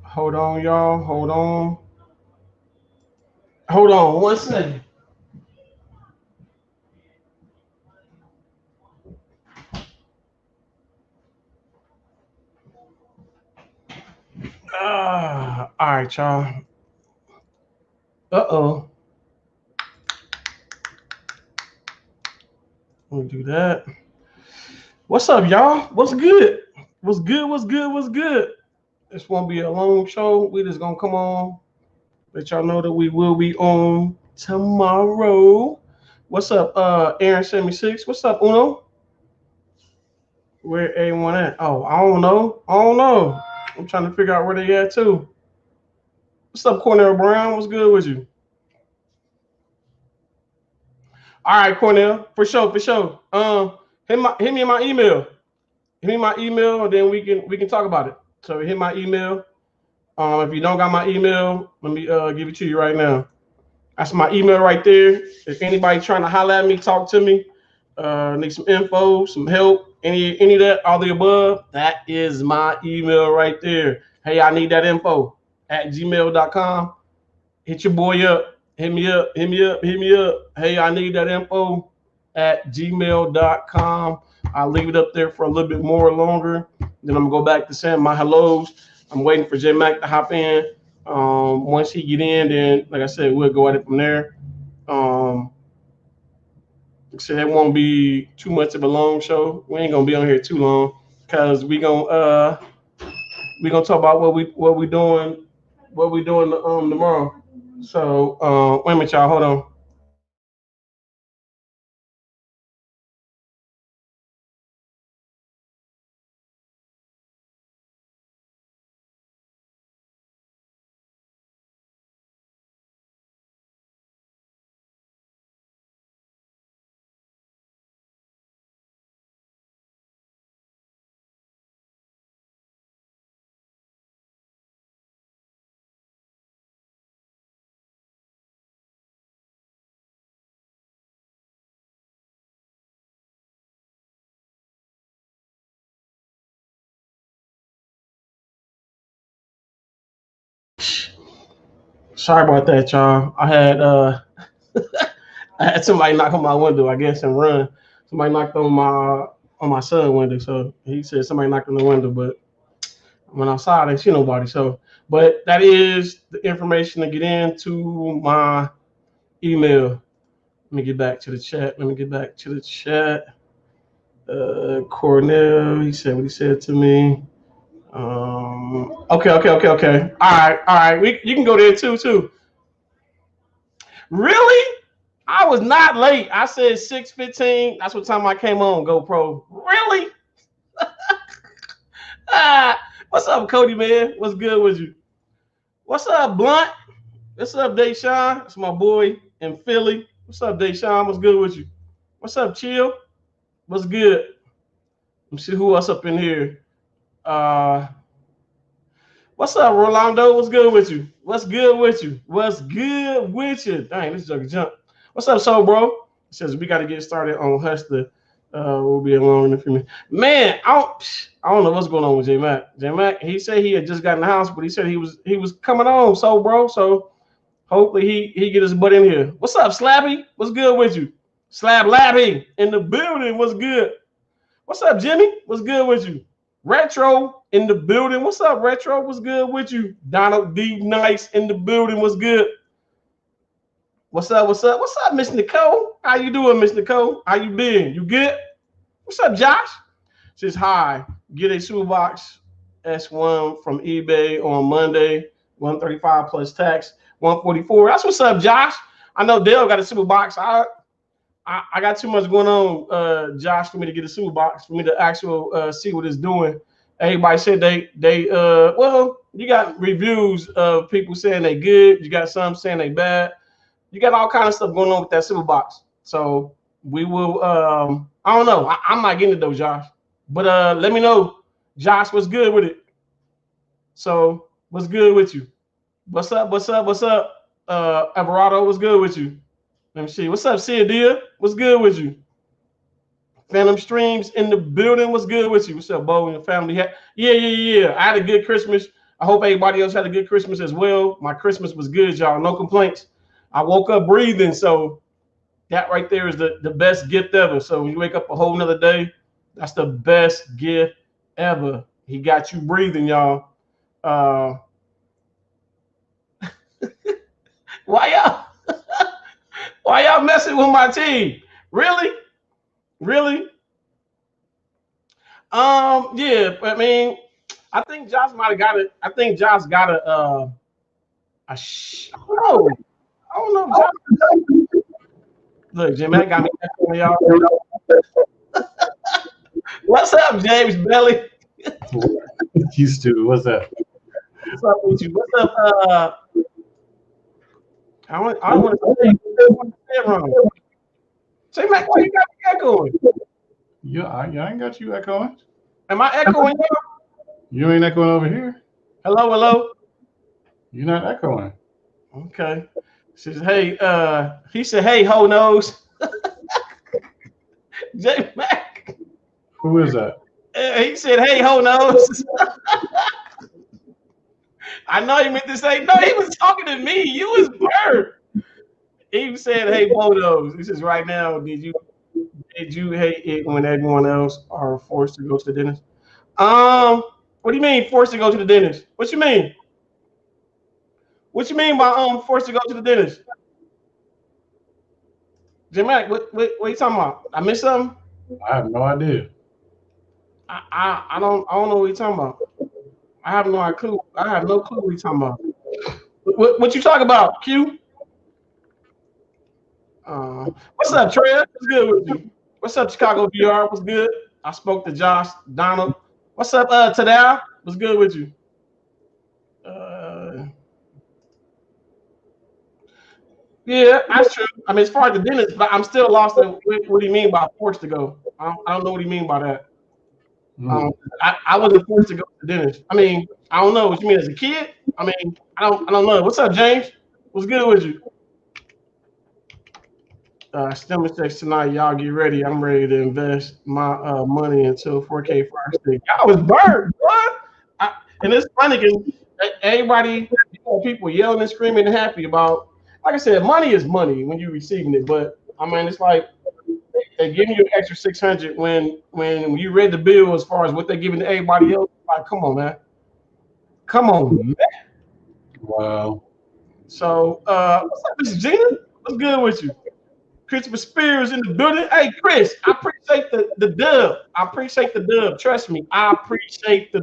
Hold on, y'all. Hold on. Hold on 1 second. All right, y'all. Uh-oh. Let me do that. What's up, y'all? What's good? What's good? What's good? What's good? This won't be a long show. We just gonna come on. Let y'all know that we will be on tomorrow. What's up, Aaron76? What's up, Uno? Where everyone at? Oh, I don't know. I don't know. I'm trying to figure out where they at too. What's up, Cornell Brown? What's good with you? All right, Cornell, for sure, for sure. Hit me in my email. Hit me my email, and then we can talk about it. So hit my email. If you don't got my email, let me give it to you right now. That's my email right there. If anybody trying to holler at me, talk to me, need some info, some help, any of that, all the above, that is my email right there. Hey, I need that info at gmail.com. Hit your boy up. Hit me up. Hit me up. Hit me up. Hey, I need that info at gmail.com. I'll leave it up there for a little bit more longer. Then I'm gonna go back to saying my hellos. I'm waiting for J Mac to hop in. Once he get in, then like I said, we'll go at it from there. So it won't be too much of a long show. We ain't gonna be on here too long because we gonna talk about what we doing tomorrow. So wait a minute, y'all. Hold on. Sorry about that, y'all. I had somebody knock on my window, I guess, and run. Somebody knocked on my son's window, so he said somebody knocked on the window, but when I saw it, I didn't see nobody. So, but that is the information to get into my email. Let me get back to the chat. Let me get back to the chat. Cornell, he said what he said to me. Okay. All right. You can go there too. Really? I was not late. I said 6:15. That's what time I came on GoPro. Really? What's up, Cody, man? What's good with you? What's up, Blunt? What's up, Deshaun? That's my boy in Philly. What's up, Deshaun? What's good with you? What's up, Chill? What's good? Let me see who else up in here. Uh, what's up, Rolando? What's good with you? What's good with you? What's good with you? Dang, this joke jump. What's up, Soul Bro? It says we got to get started on Hustler. We'll be along in a few minutes. Man, I don't know what's going on with J Mac. J Mac, he said he had just got in the house, but he said he was coming on, Soul Bro. So hopefully he get his butt in here. What's up, Slabby? What's good with you? Slab Labby in the building. What's good? What's up, Jimmy? What's good with you? Retro in the building. What's up, Retro? What's good with you? Donald D. Nice in the building. What's good? What's up? What's up? What's up, Miss Nicole? How you doing, Miss Nicole? How you been? You good? What's up, Josh? Says hi. Get a Superbox S1 from eBay on Monday. 135 plus tax. 144. That's what's up, Josh. I know Dale got a Superbox. I got too much going on, Josh, for me to get a Superbox, for me to actually see what it's doing. Everybody said well, you got reviews of people saying they good. You got some saying they bad. You got all kind of stuff going on with that Superbox. So we will. I don't know. I'm not getting it though, Josh. But let me know, Josh. What's good with it? So what's good with you? What's up? What's up? What's up? Alvarado, what's good with you? Let me see. What's up, Cia? What's good with you? Phantom Streams in the building. What's good with you? What's up, Bo and your family? Yeah. I had a good Christmas. I hope everybody else had a good Christmas as well. My Christmas was good, y'all. No complaints. I woke up breathing, so that right there is the best gift ever. So when you wake up a whole nother day, that's the best gift ever. He got you breathing, y'all. Why y'all? Why y'all messing with my team? Really? Yeah. I mean, I think Josh might have got it. I think Josh got I don't know. Josh. Look, Jim, that got me on y'all. What's up, James Belly? Used to. What's up? What's up with you? What's up? I don't want to say it wrong. Say, Mac, why you got me echoing? Yeah, I ain't got you echoing. Am I echoing you? You ain't echoing over here. Hello. You're not echoing. Okay. Says, hey, he said, hey, ho knows. J Mac. Who is that? He said, hey, ho knows. I know he meant to say, no, he was talking to me. You was Bird. He said, hey, Boknows. He says, right now, did you hate it when everyone else are forced to go to the dentist? What do you mean forced to go to the dentist? What you mean? What you mean by forced to go to the dentist? J-Mac, what are you talking about? I missed something? I have no idea. I don't know what you're talking about. I have no clue. I have no clue what you're talking about. What you talking about, Q? What's up, Trey? What's good with you? What's up, Chicago VR? What's good? I spoke to Josh, Donald. What's up, Tadal? What's good with you? Yeah, that's true. I mean, as far as the dentist, but I'm still lost in what do you mean by forced to go? I don't know what you mean by that. I wasn't forced to go to the dentist. I mean, I don't know what you mean as a kid. I mean, I don't know. What's up, James? What's good with you? Stimulus checks tonight. Y'all get ready. I'm ready to invest my money into 4K FIRESTICK. Y'all was burned, what? And it's funny because everybody, people yelling and screaming and happy about. Like I said, money is money when you're receiving it. But I mean, it's like they're giving you an extra 600 when you read the bill as far as what they're giving to everybody else. Like, come on, man. Wow. So, what's up, Miss Gina? What's good with you? Christopher Spears in the building. Hey, Chris, I appreciate the dub. I appreciate the dub. Trust me, I appreciate the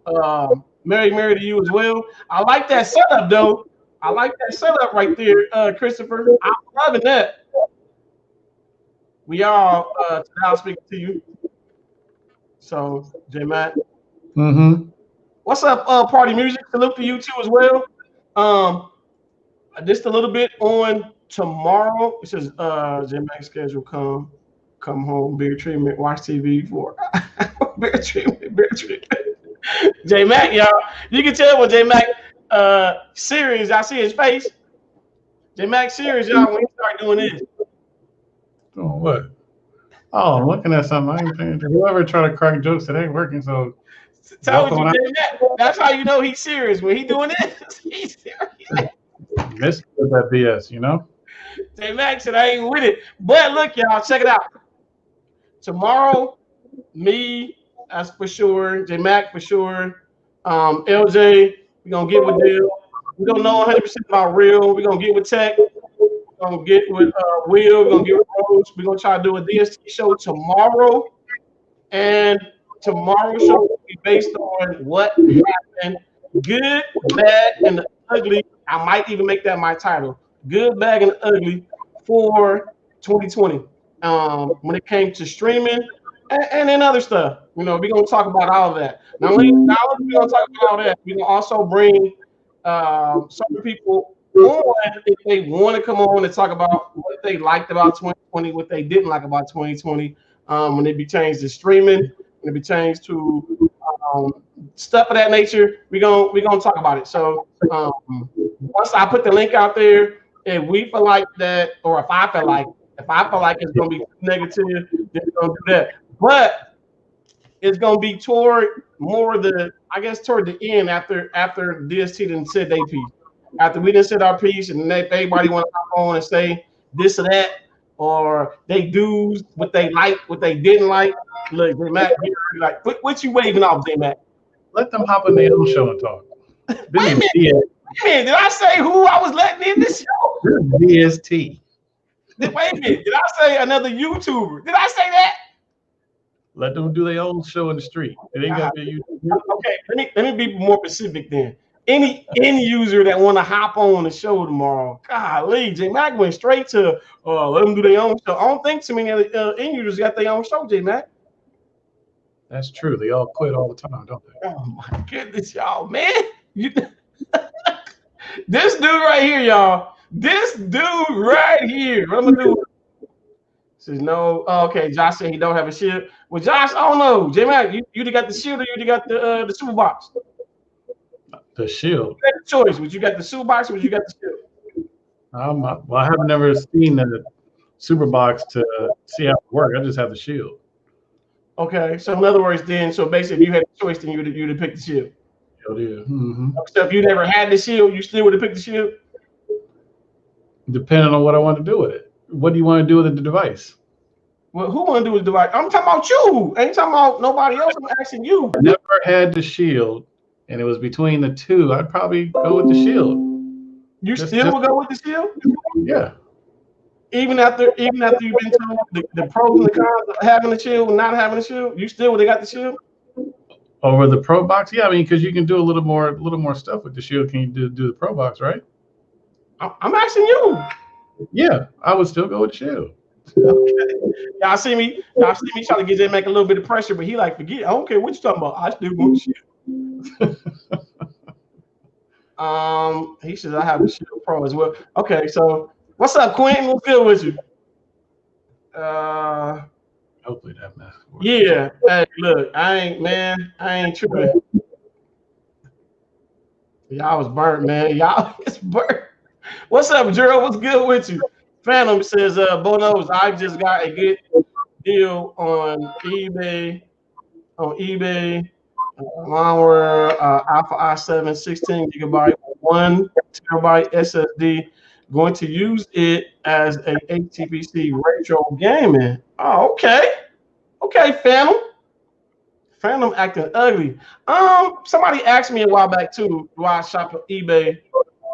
dub. Mary to you as well. I like that setup, though. I like that setup right there, Christopher. I'm loving that. We all now speaking to you. So, J Matt. What's up, Party Music? Salute to you too as well. Just a little bit on tomorrow. It says J Mac schedule come home, beer treatment, watch TV for beer treatment. J Mac, y'all. You can tell when J Mac serious, I see his face. J Mac serious, y'all, when he start doing this. Doing what? Oh, I'm looking at something. I ain't paying attention. Whoever try to crack jokes, it ain't working. So tell you, J Mac, that's how you know he's serious. When he doing this, he's serious. Miss that BS, you know? J Mac said I ain't with it. But look, y'all, check it out. Tomorrow, me, that's for sure. J Mac for sure. LJ, we're gonna get with Dale. We don't know 100% about Real. We're gonna get with Tech. We're gonna get with Will. We're gonna get with Rose. We're gonna try to do a DST show tomorrow. And tomorrow's show will be based on what happened. Good, bad, and the ugly. I might even make that my title. Good, bad, and ugly for 2020. When it came to streaming and then other stuff. You know, we're gonna talk about all of that. Now we're gonna talk about all that. We're gonna also bring certain people or if they want to come on and talk about what they liked about 2020, what they didn't like about 2020, when it be changed to streaming, when it be changed to stuff of that nature, we gonna talk about it. So once I put the link out there, if we feel like that, or if I feel like it's gonna be negative, then we're gonna do that. But it's gonna be toward more toward the end after DST done said they piece. After we done said our piece, and everybody want to hop on and say this or that, or they do what they like, what they didn't like. Look, J Mac, like what you waving off, J Mac? Let them hop in their own show and talk. Wait a minute, did I say who I was letting in this show? DST. Wait a minute, did I say another YouTuber? Did I say that? Let them do their own show in the street. It ain't gonna be a YouTuber. Okay, let me be more specific then. Any end user that want to hop on the show tomorrow, golly, J Mac went straight to let them do their own show. I don't think too many end users got their own show, J Mac. That's true. They all quit all the time, don't they? Oh my goodness, y'all, man. This dude right here, y'all. This dude right here. What I'm gonna do? Says no. Oh, okay, Josh said he don't have a shield. Well, Josh, I don't know. J Mac, you got the shield or you got the super box? The shield. You got the choice. Would you got the super box or would you got the shield? Well, I haven't never seen the super box to see how it works. I just have the shield. Okay, so in other words, then, so basically, if you had a choice, then you'd have picked the shield. Shield, yeah. Mm-hmm. So if you never had the shield, you still would have picked the shield? Depending on what I want to do with it. What do you want to do with the device? Well, who want to do with the device? I'm talking about you. I ain't talking about nobody else. I'm asking you. I never had the shield, and it was between the two. I'd probably go with the shield. You still will go with the shield? Yeah. Even after you've been told the pros and the cons of having the shield and not having the shield, you still would have got the shield? Over the Pro Box? Yeah, I mean, because you can do a little more stuff with the shield. Can you do the Pro Box, right? I'm asking you. Yeah, I would still go with the shield. Okay. Y'all see me trying to get J Mac a little bit of pressure, but he like, forget. I don't care what you talking about. I still want the shield. He says I have the shield Pro as well. Okay, so what's up, Quentin? What's good with you? Hopefully that mask works. Yeah. Hey, look, I ain't tripping. Y'all was burnt, man. Y'all is burnt. What's up, Gerald? What's good with you? Phantom says, Boknows, I just got a good deal on eBay. Mine were Alpha i7 16 gigabyte, 1 terabyte SSD. Going to use it as a HTPC retro gaming. Oh, okay. Okay, Phantom. Phantom acting ugly. Somebody asked me a while back too, do I shop on eBay?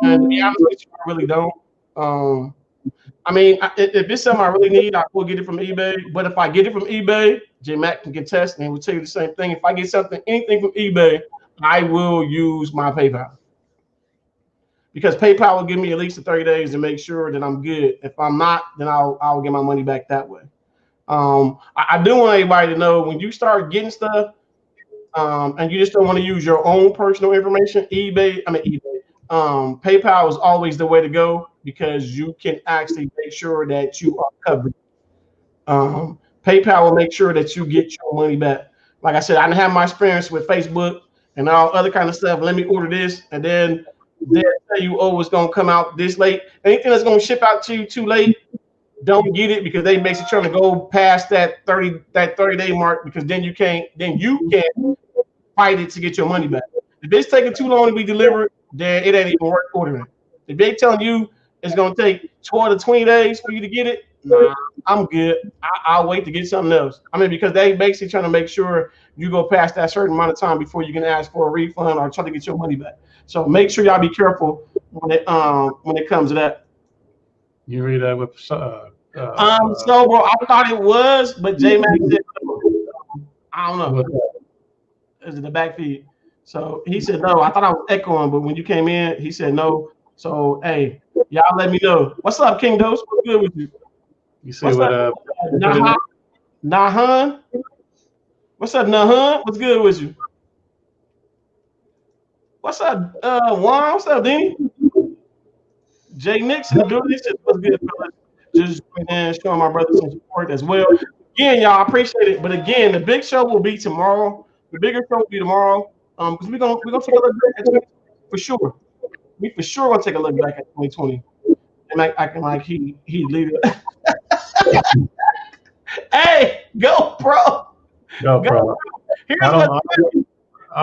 And to be honest with you, I really don't. I mean, if it's something I really need, I will get it from eBay. But if I get it from eBay, J Mac can contest and he will tell you the same thing. If I get anything from eBay, I will use my PayPal. Because PayPal will give me at least 30 days to make sure that I'm good. If I'm not, then I'll get my money back that way. I do want everybody to know when you start getting stuff, and you just don't want to use your own personal information, PayPal is always the way to go because you can actually make sure that you are covered. PayPal will make sure that you get your money back. Like I said, I didn't have my experience with Facebook and all other kind of stuff. Let me order this, and then they'll tell you, oh, it's gonna come out this late. Anything that's gonna ship out to you too late, don't get it because they basically trying to go past that 30-day mark because then you can't fight it to get your money back. If it's taking too long to be delivered, then it ain't even worth ordering. If they telling you it's gonna take 12 to 20 days for you to get it, nah, I'm good. I'll wait to get something else. I mean, because they basically trying to make sure you go past that certain amount of time before you can ask for a refund or try to get your money back. So make sure y'all be careful when it comes to that. You read that with so bro, I thought it was, but J Mac said I don't know. Is it the back feed? So he said no. I thought I was echoing, but when you came in, he said no. So hey, y'all let me know. What's up, King Dose? What's good with you? You see what Nahan? What's up, Nahan? What's good with you? What's up, Juan? What's up, Denny? Jay Nixon, do this. What's good, fellas? Just showing my brothers some support as well. Again, y'all, I appreciate it. But again, the big show will be tomorrow. The bigger show will be tomorrow. Because we're gonna take a look back at 2020 for sure. We for sure gonna take a look back at 2020. And acting like he lead it. Hey, go pro. Go pro. Here's what's funny.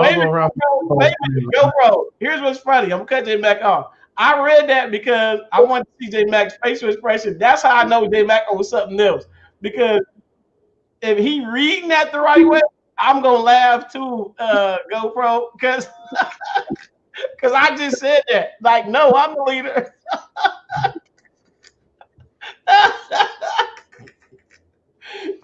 Wait, go pro. Here's what's funny. I'm gonna cut J Mac off. I read that because I wanted to see J Mac's facial expression. That's how I know J Mac was something else. Because if he reading that the right way, I'm gonna laugh too, GoPro, because I just said that. Like, no, I'm the leader.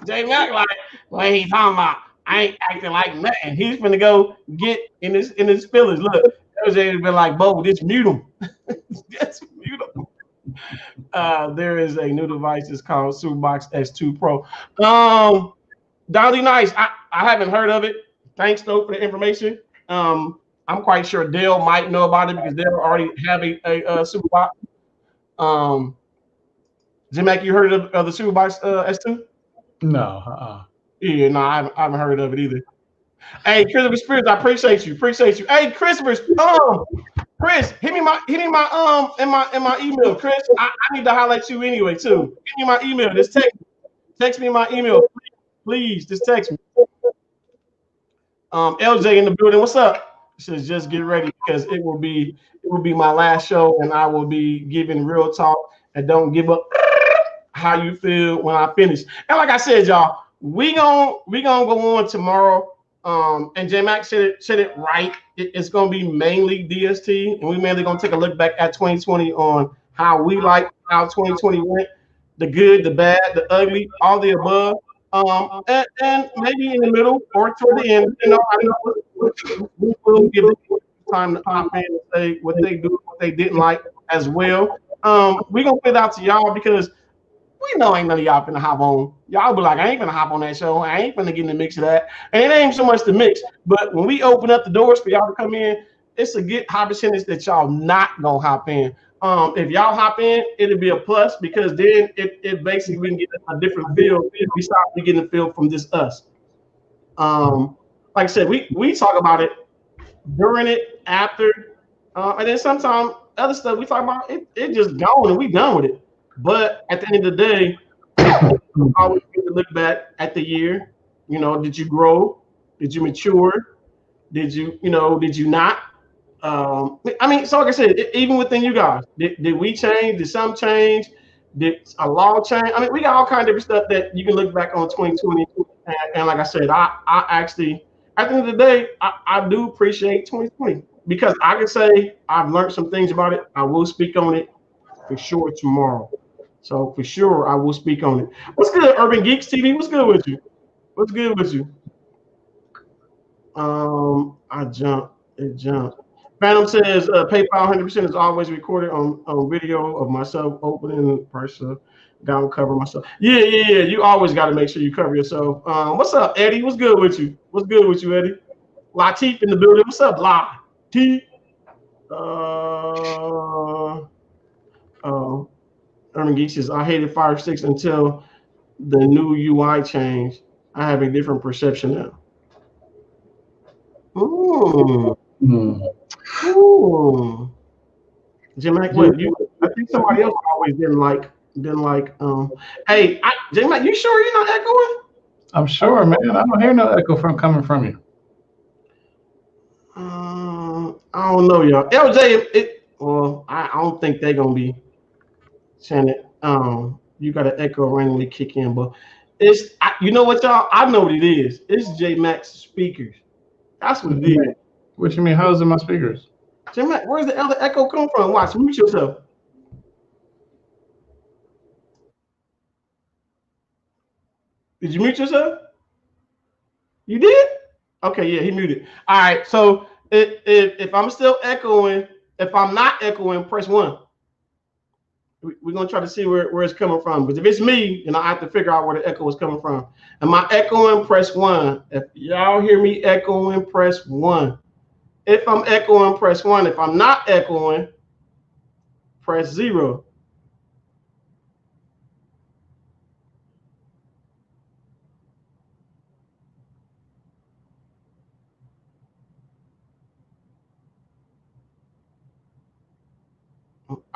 J Mac, like, what he talking about? I ain't acting like nothing. He's finna go get in his feelings. Look, LJ been like, Bo, just mute him. Just mute him. There is a new device. It's called Superbox S2 Pro. Dolly Nice. I haven't heard of it. Thanks though for the information. I'm quite sure Dale might know about it because Dale already have a Superbox. Jim Mac, you heard of the Superbox S2? No. Yeah, no, I haven't heard of it either. Hey, Christopher Spears, I appreciate you. Hey, Christopher, Chris, hit me my in my email, Chris. I need to highlight you anyway too. Give me my email. Just text me my email, please. Just text me. LJ in the building. What's up? Says just get ready because it will be my last show and I will be giving real talk and don't give up how you feel when I finish. And like I said, y'all, we gonna go on tomorrow. And J Mac said it right. It's gonna be mainly DST, and we mainly gonna take a look back at 2020 on how we like how 2020 went, the good, the bad, the ugly, all the above. And maybe in the middle or toward the end, I know we will give them time to hop in and say what they do, what they didn't like as well. We gonna put it out to y'all because we know ain't none of y'all finna hop on. Y'all be like, I ain't finna hop on that show. I ain't finna get in the mix of that. And it ain't so much the mix, but when we open up the doors for y'all to come in, it's a good high percentage that y'all not gonna hop in. If y'all hop in, it'll be a plus because then it basically we can get a different feel. We start getting a feel from this us. Like I said, we talk about it during it, after, and then sometimes other stuff we talk about it just gone and we done with it. But at the end of the day, always get to look back at the year. You know, did you grow? Did you mature? Did you not? I mean, so like I said, even within you guys, did we change? Did some change? Did a law change? I mean, we got all kinds of different stuff that you can look back on 2020. And like I said, I actually, at the end of the day, I do appreciate 2020 because I can say I've learned some things about it. I will speak on it for sure tomorrow. So for sure, I will speak on it. What's good, Urban Geeks TV? What's good with you? What's good with you? I jumped. It jumped. Phantom says PayPal 100% is always recorded on video of myself opening person. Gotta cover myself. Yeah. You always got to make sure you cover yourself. What's up, Eddie? What's good with you? What's good with you, Eddie? Latif in the building. What's up, Latif? Urban Geek says, I hated FIRESTICK until the new UI change. I have a different perception now. Ooh. Jim Mac, what I think somebody else always didn't like. Hey, Jim Mac, you sure you're not echoing? I'm sure, man. I don't hear no echo coming from you. I don't know, y'all. LJ, well, I don't think they're gonna be saying it. You got an echo randomly kick in, but you know what, y'all? I know what it is. It's J Mac's speakers. That's what it is. What you mean? How's it my speakers? J Mac, where's the other echo come from? Watch, mute yourself. Did you mute yourself? You did? Okay, yeah, he muted. All right, so if I'm still echoing, if I'm not echoing, press 1. We're gonna try to see where it's coming from. But if it's me, then I have to figure out where the echo is coming from. Am I echoing? Press 1. If y'all hear me echoing, press 1. If I'm echoing, press 1. If I'm not echoing, press 0.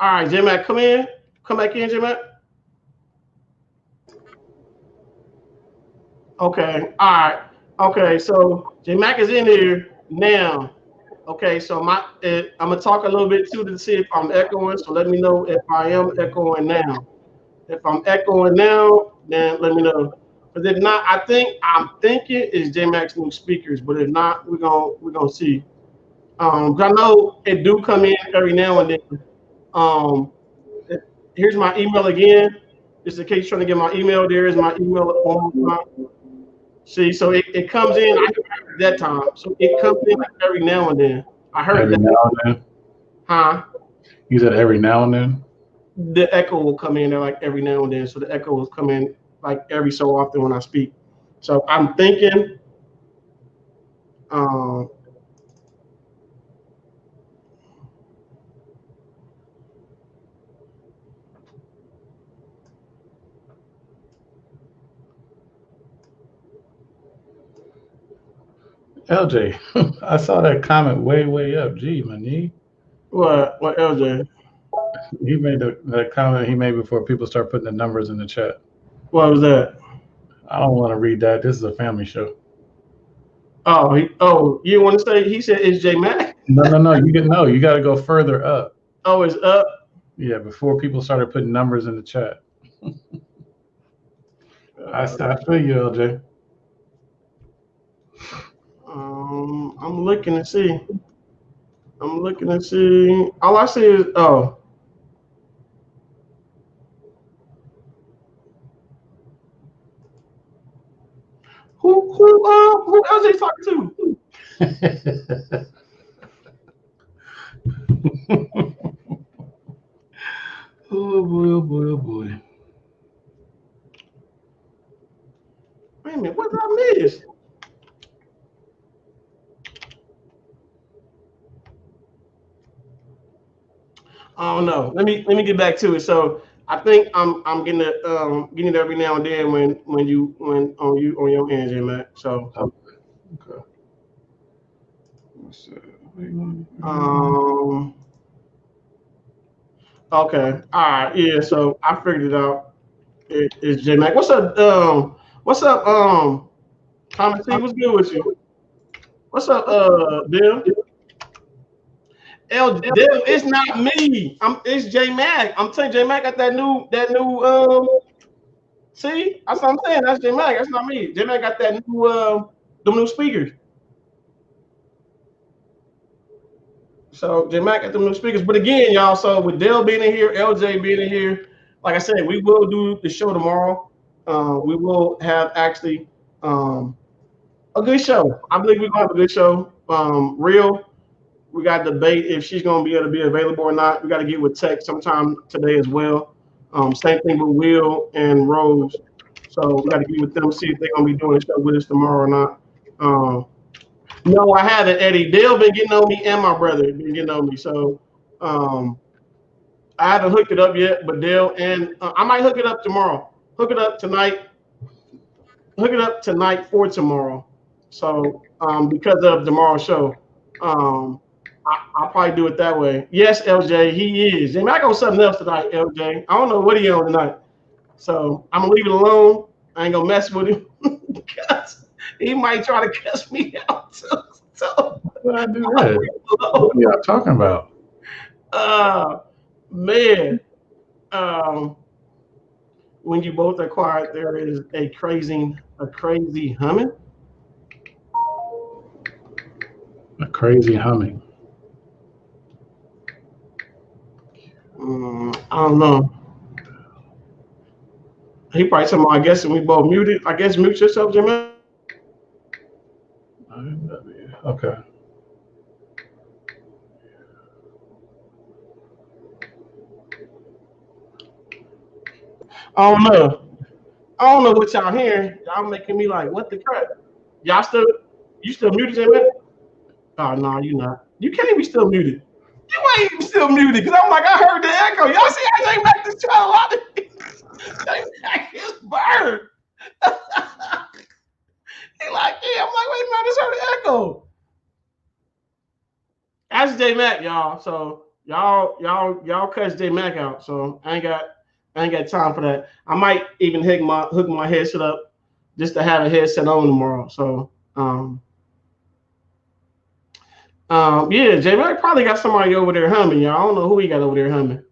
All right, J-Mac, come in. Come back in, J-Mac. Okay, all right. Okay, so J-Mac is in here now. Okay, so I'm gonna talk a little bit too to see if I'm echoing. So let me know if I am echoing now. If I'm echoing now, then let me know. But if not, I'm thinking it's J-Mac's new speakers. But if not, we're gonna see. I know it do come in every now and then. Here's my email again, just in case you're trying to get my email. There is my email one more time. See, so it comes in. I heard it that time, so it comes in like every now and then. I heard every that. Now and then. Huh? You said every now and then. The echo will come in there like every now and then. So the echo will come in like every so often when I speak. So I'm thinking. LJ, I saw that comment way up. Gee, my knee. What LJ? He made that comment he made before people start putting the numbers in the chat. What was that? I don't want to read that. This is a family show. Oh, you want to say? He said it's J Mac. No. You got to go further up. Oh, it's up. Yeah, before people started putting numbers in the chat. I feel you, LJ. I'm looking to see. All I see is who else are you talking to? Oh boy. Wait a minute, what did I miss? I don't know. Let me get back to it. So I think I'm getting it every now and then when on your end, J Mac. So okay. Okay. All right. Yeah. So I figured it out. It's J Mac. What's up? What's up? Thomas T. What's good with you? What's up? Bill. Bill, it's not me. It's J Mac. I'm telling J Mac got that new. See, that's what I'm saying. That's J Mac. That's not me. J Mac got that new them new speakers. So J Mac got them new speakers. But again, y'all. So with Dale being in here, LJ being in here, like I said, we will do the show tomorrow. We will have actually a good show. I believe we're gonna have a good show. Real. We got to debate if she's going to be able to be available or not. We got to get with Tech sometime today as well. Same thing with Will and Rose. So we got to get with them, see if they're going to be doing a show with us tomorrow or not. No, I haven't, Eddie. Dale been getting on me and my brother been getting on me. So I haven't hooked it up yet, but Dale and I might hook it up tomorrow. Hook it up tonight. Hook it up tonight for tomorrow. So because of tomorrow's show. I'll probably do it that way. Yes, LJ, he is. I got something else tonight, LJ. I don't know what he on tonight. So I'm gonna leave it alone. I ain't gonna mess with him because he might try to cuss me out. So what I do that? What are y'all talking about? Man. When you both are quiet, there is a crazy humming. A crazy humming. I don't know. He probably talking about, I guess we both muted. I guess mute yourself, Jimmy. Okay. I don't know what y'all hearing. Y'all making me like, what the crap? You still muted, Jimmy? Oh no, you not. You can't be still muted. You ain't even still muted because I'm like, I heard the echo. Y'all see how J Mac just trying a lot of J Mac is burned. He like, yeah, I'm like, wait a minute, I just heard the echo. That's J Mac, y'all. So y'all cuss J Mac out. So I ain't got time for that. I might even hook my headset up just to have a headset on tomorrow. So yeah, J Mac probably got somebody over there humming, y'all. I don't know who he got over there humming.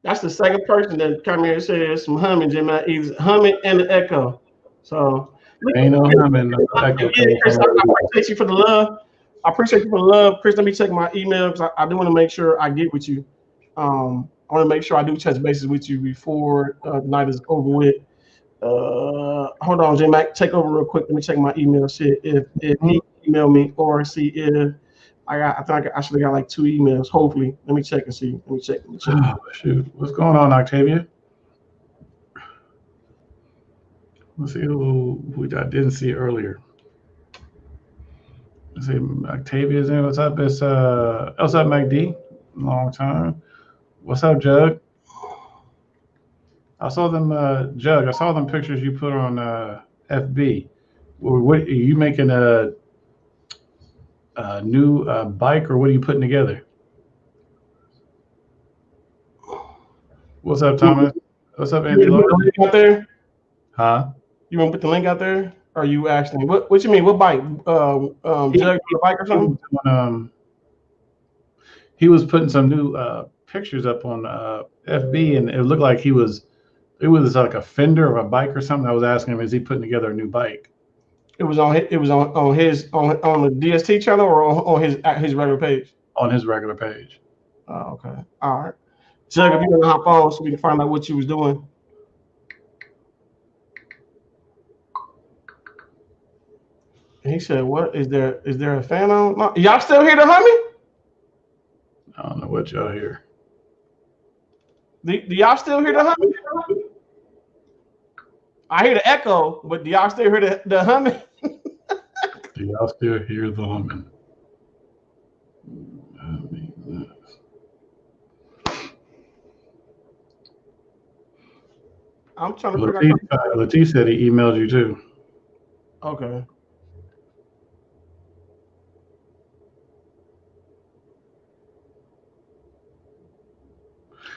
That's the second person that come here and says some humming, J Mac. He's humming and the echo. So ain't no humming. No echo. Yeah, Chris, I appreciate you for the love. I appreciate you for the love, Chris. Let me check my email because I do want to make sure I get with you. I want to make sure I do touch bases with you before the night is over with. Hold on, J Mac, take over real quick. Let me check my email. See if he emailed me or see if I think I should have got like 2 emails. Hopefully, let me check and see. Let me check. Oh, shoot, what's going on, Octavia? Let's see who I didn't see earlier. Let's see, Octavia's in. What's up? It's what's up, MacD? Long time. What's up, Jug? I saw them, Jug. I saw them pictures you put on FB. What are you making a new bike, or what are you putting together? What's up, Thomas? What's up, Andy? You want to put the link out there? Huh? You want to put the link out there? Or are you asking what you mean? What bike? Jug bike or something? He was putting some new pictures up on FB, and it looked like it was like a fender of a bike or something. I was asking him, is he putting together a new bike? It was on the DST channel or on his regular page? On his regular page. Oh, okay. All right. Jug, if you want to hop on so we can find out what you was doing. He said, "What is there? Is there a fan on? No, y'all still hear the humming? I don't know what y'all hear. Do y'all still hear the humming? I hear the echo, but do y'all still hear the humming? Do y'all still hear the humming? I'm trying to figure out. Latif said he emailed you too. Okay.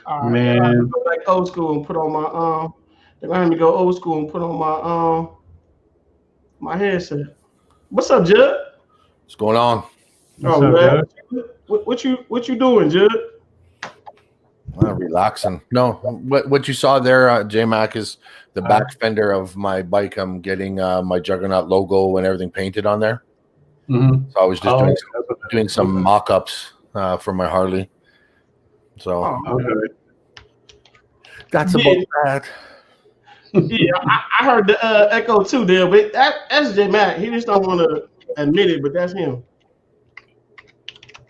All right, man, go back old school and put on my they're gonna have me go old school and put on my my headset. What's up, Judd? What's going on? What's up, Judd? What you doing, Judd? Relaxing. No, what you saw there, J-Mac, is the back fender of my bike. I'm getting my Juggernaut logo and everything painted on there. Mm-hmm. So I was just doing some mock-ups for my Harley. So okay. That's about that. Yeah, I heard the echo too there, but that's J-Mac. He just don't want to admit it, but that's him.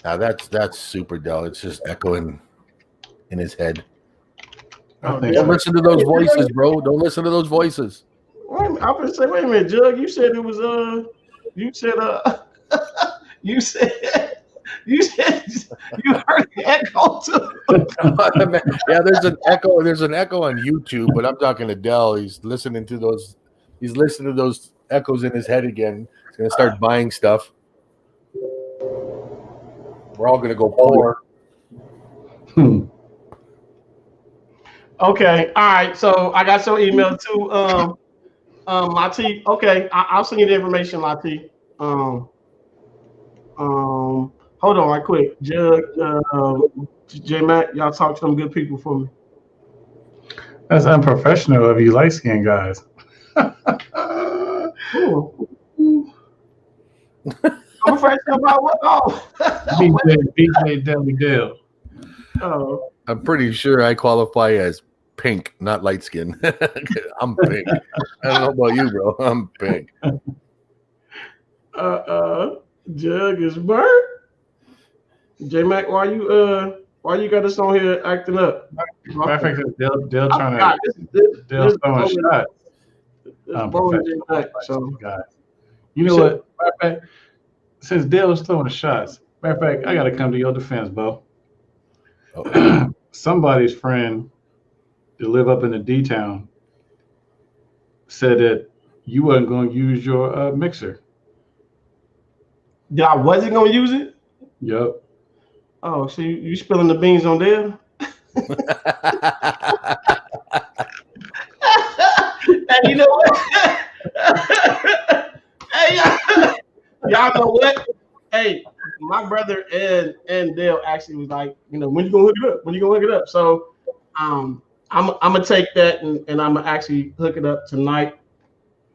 Now that's Super Dell. It's just echoing in his head. Don't listen to those voices, bro. Don't listen to those voices. Wait a minute, I'm gonna say, wait a minute, Jug. You said it was you said you said you heard the echo too. Yeah, there's an echo. There's an echo on YouTube, but I'm talking to Dell. He's listening to those. He's listening to those echoes in his head again. He's gonna start buying stuff. We're all gonna go poor. Okay, all right. So I got your email too, Lati. Okay, I'll send you the information, Lati. Hold on, right quick. Jug, J-Mac, y'all talk to some good people for me. That's unprofessional of you light-skinned guys. Professional about what? Oh, BJ Deli Dale. Oh, I'm pretty sure I qualify as pink, not light skin. I'm pink. I don't know about you, bro. I'm pink. Jug is burnt. J-Mac, why you got us on here acting up? Matter of fact, Dale trying to Dale throwing shots. Guys. You know what? Matter of fact, since Dale was throwing shots, matter of fact, I gotta come to your defense, Bo. somebody's friend to live up in the D-town said that you wasn't going to use your mixer. That I wasn't going to use it? Yep. Oh, so you spilling the beans on there? And you know what? Hey, y'all know what? Hey, my brother and Dale actually was like, you know, when you gonna hook it up? When you gonna hook it up? So I'm gonna take that and I'm gonna actually hook it up tonight.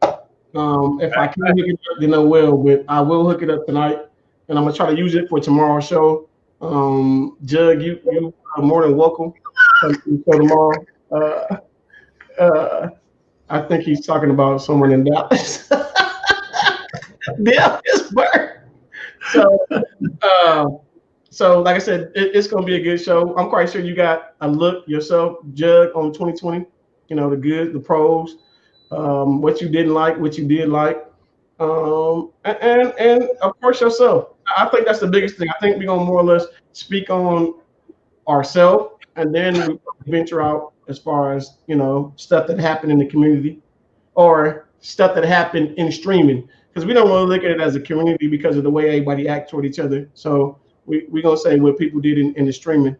If I can't hook it up, then I will, but I will hook it up tonight, and I'm gonna try to use it for tomorrow's show. Jug, you are more than welcome to show tomorrow. I think he's talking about someone in Dallas. Yeah, Pittsburgh. So like I said, it's gonna be a good show. I'm quite sure you got a look yourself, Jug, on 2020. You know, the good, the pros, what you didn't like, what you did like, and of course yourself. I think that's the biggest thing. I think we're gonna more or less speak on ourselves, and then we venture out as far as, you know, stuff that happened in the community or stuff that happened in streaming, because we don't want to look at it as a community because of the way everybody act toward each other. So we're gonna say what people did in the streaming.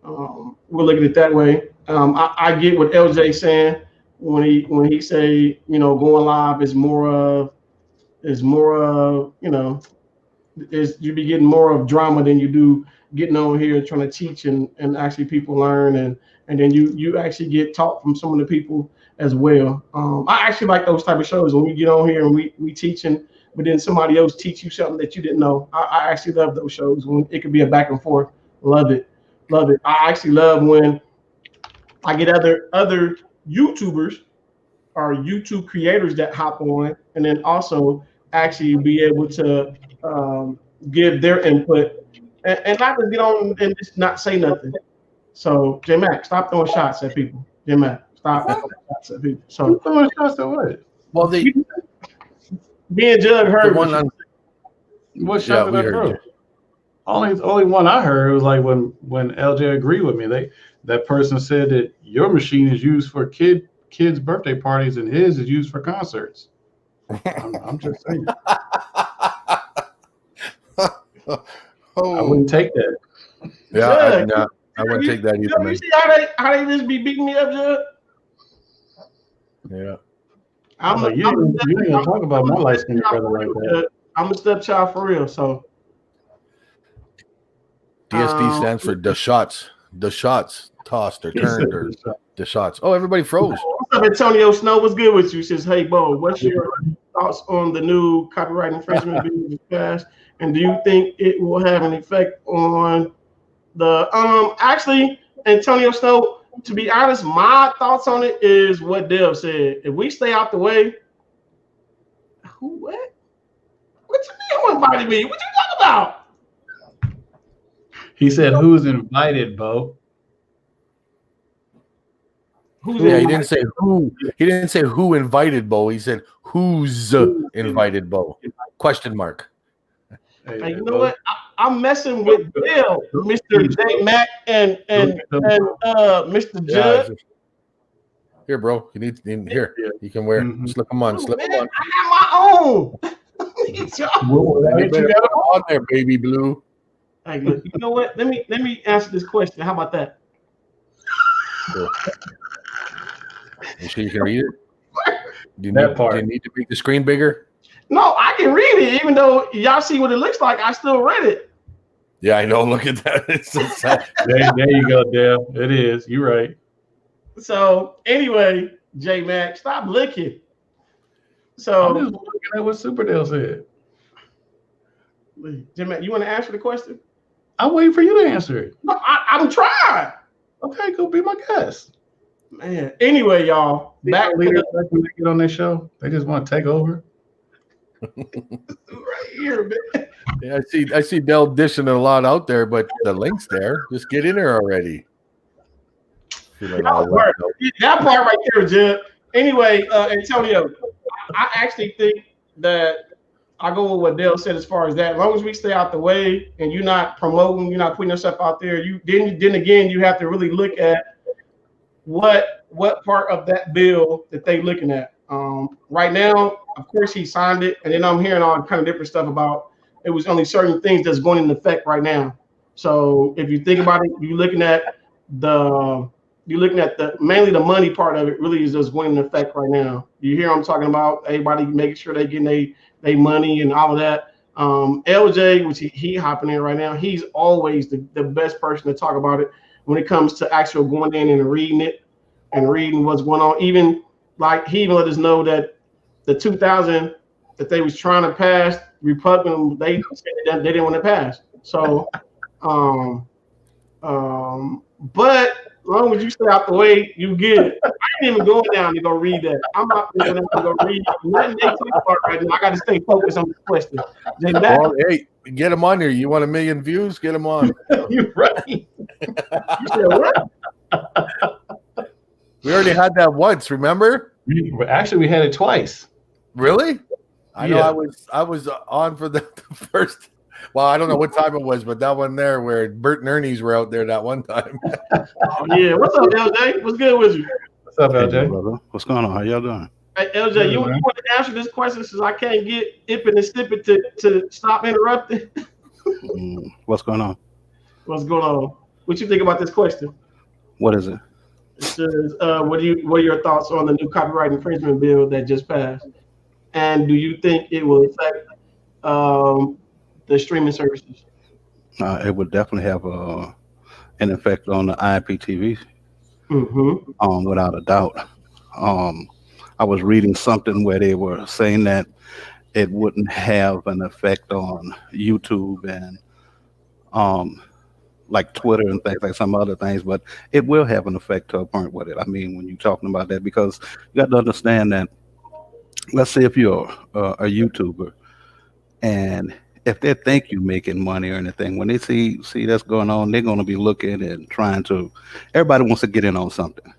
We'll look at it that way. I get what LJ saying when he say, you know, going live is more of, you know, is you be getting more of drama than you do getting on here and trying to teach and actually people learn, and then you actually get taught from some of the people as well. I actually like those type of shows when we get on here and we teaching, but then somebody else teach you something that you didn't know. I actually love those shows when it could be a back and forth. Love it. I actually love when I get other YouTubers or YouTube creators that hop on and then also actually be able to give their input and not to get on and just not say nothing. So J Mac, stop throwing shots at people. J Mac, stop throwing shots at people. So throwing shots at what? Well, me and Jug heard what shot did I throw? Only one I heard was like when LJ agreed with me. That person said that your machine is used for kids' birthday parties and his is used for concerts. I'm just saying. I wouldn't take that. Yeah, I wouldn't take that either. You see how they just be beating me up, Jug? Yeah. You ain't gonna talk about my light skinned brother like that. I'm a stepchild for real. So DST stands for the shots tossed or turned or the shots. Oh, everybody froze. What's up, Antonio Snow? What's good with you? Says, hey, Bo, what's your thoughts on the new copyright infringement being discussed? And do you think it will have an effect on the actually, Antonio Snow, to be honest, my thoughts on it is what Dale said. If we stay out the way, what you mean who invited me? What you talking about? He said, who's invited, Bo? He didn't say who. He didn't say who invited Bo. He said who's invited Bo? Question mark. Hey, you know what? I'm messing with Bill, Mr. J Mac, and Mr. Judd. Here, bro. You need here. You can wear. Slip them on. Slip them on. I have my own. You got them on there, baby blue. Hey, look, you know what? Let me answer this question. How about that? Cool. You sure you can read it? Do you need to make the screen bigger? No, I can read it, even though y'all see what it looks like. I still read it. Yeah, I know. Look at that. It's so sad. There you go, Dale. It is. You're right. So anyway, J Mac, stop licking. So I'm just looking at what Superdale said. J Mac, you want to answer the question? I'm waiting for you to answer it. No, I'm trying. Okay, go be my guest. Man. Anyway, y'all, back to leaders that get on their show. They just want to take over. Right here, man. Yeah, I see Dell dishing a lot out there, but the link's there. Just get in there already. That part right there, Jed. Anyway, Antonio, I actually think that I go with what Dale said as far as that. As long as we stay out the way and you're not promoting, you're not putting yourself out there. Then again, you have to really look at what part of that bill that they looking at. Right now, of course, he signed it, and then I'm hearing all kind of different stuff about it was only certain things that's going into effect right now. So if you think about it, you're looking at mainly the money part of it really is just going into effect right now. You hear I'm talking about everybody making sure they getting they money and all of that. LJ, which he hopping in right now, he's always the best person to talk about it when it comes to actual going in and reading it and reading what's going on. Even like he even let us know that the 2000 that they was trying to pass, Republican, they said that they didn't want to pass. So, but as long as you stay out the way, you get it. I ain't even going down to go read that. I'm not going down to go read nothing they talk about right now. I got to stay focused on this question. Well, hey, get them on here. You want 1 million views? Get them on. You're right. You said what? We already had that once. Remember? Actually, we had it twice. Really? I know. I was on for the first. Well, I don't know what time it was, but that one there where Bert and Ernie's were out there that one time. Oh yeah, what's up, LJ? What's good with you? What's up, LJ? Hey, brother. What's going on? How y'all doing? Hey, LJ, you want to answer this question since I can't get Ippin and Stippin to stop interrupting? What's going on? What's going on? What you think about this question? What is it? It says, what are your thoughts on the new copyright infringement bill that just passed? And do you think it will affect the streaming services? It would definitely have an effect on the IPTV, without a doubt. I was reading something where they were saying that it wouldn't have an effect on YouTube and like Twitter and things like some other things, but it will have an effect to a point with it. I mean, when you're talking about that, because you got to understand that, let's say if you're a YouTuber and if they think you're making money or anything, when they see that's going on, they're going to be looking and trying to, everybody wants to get in on something,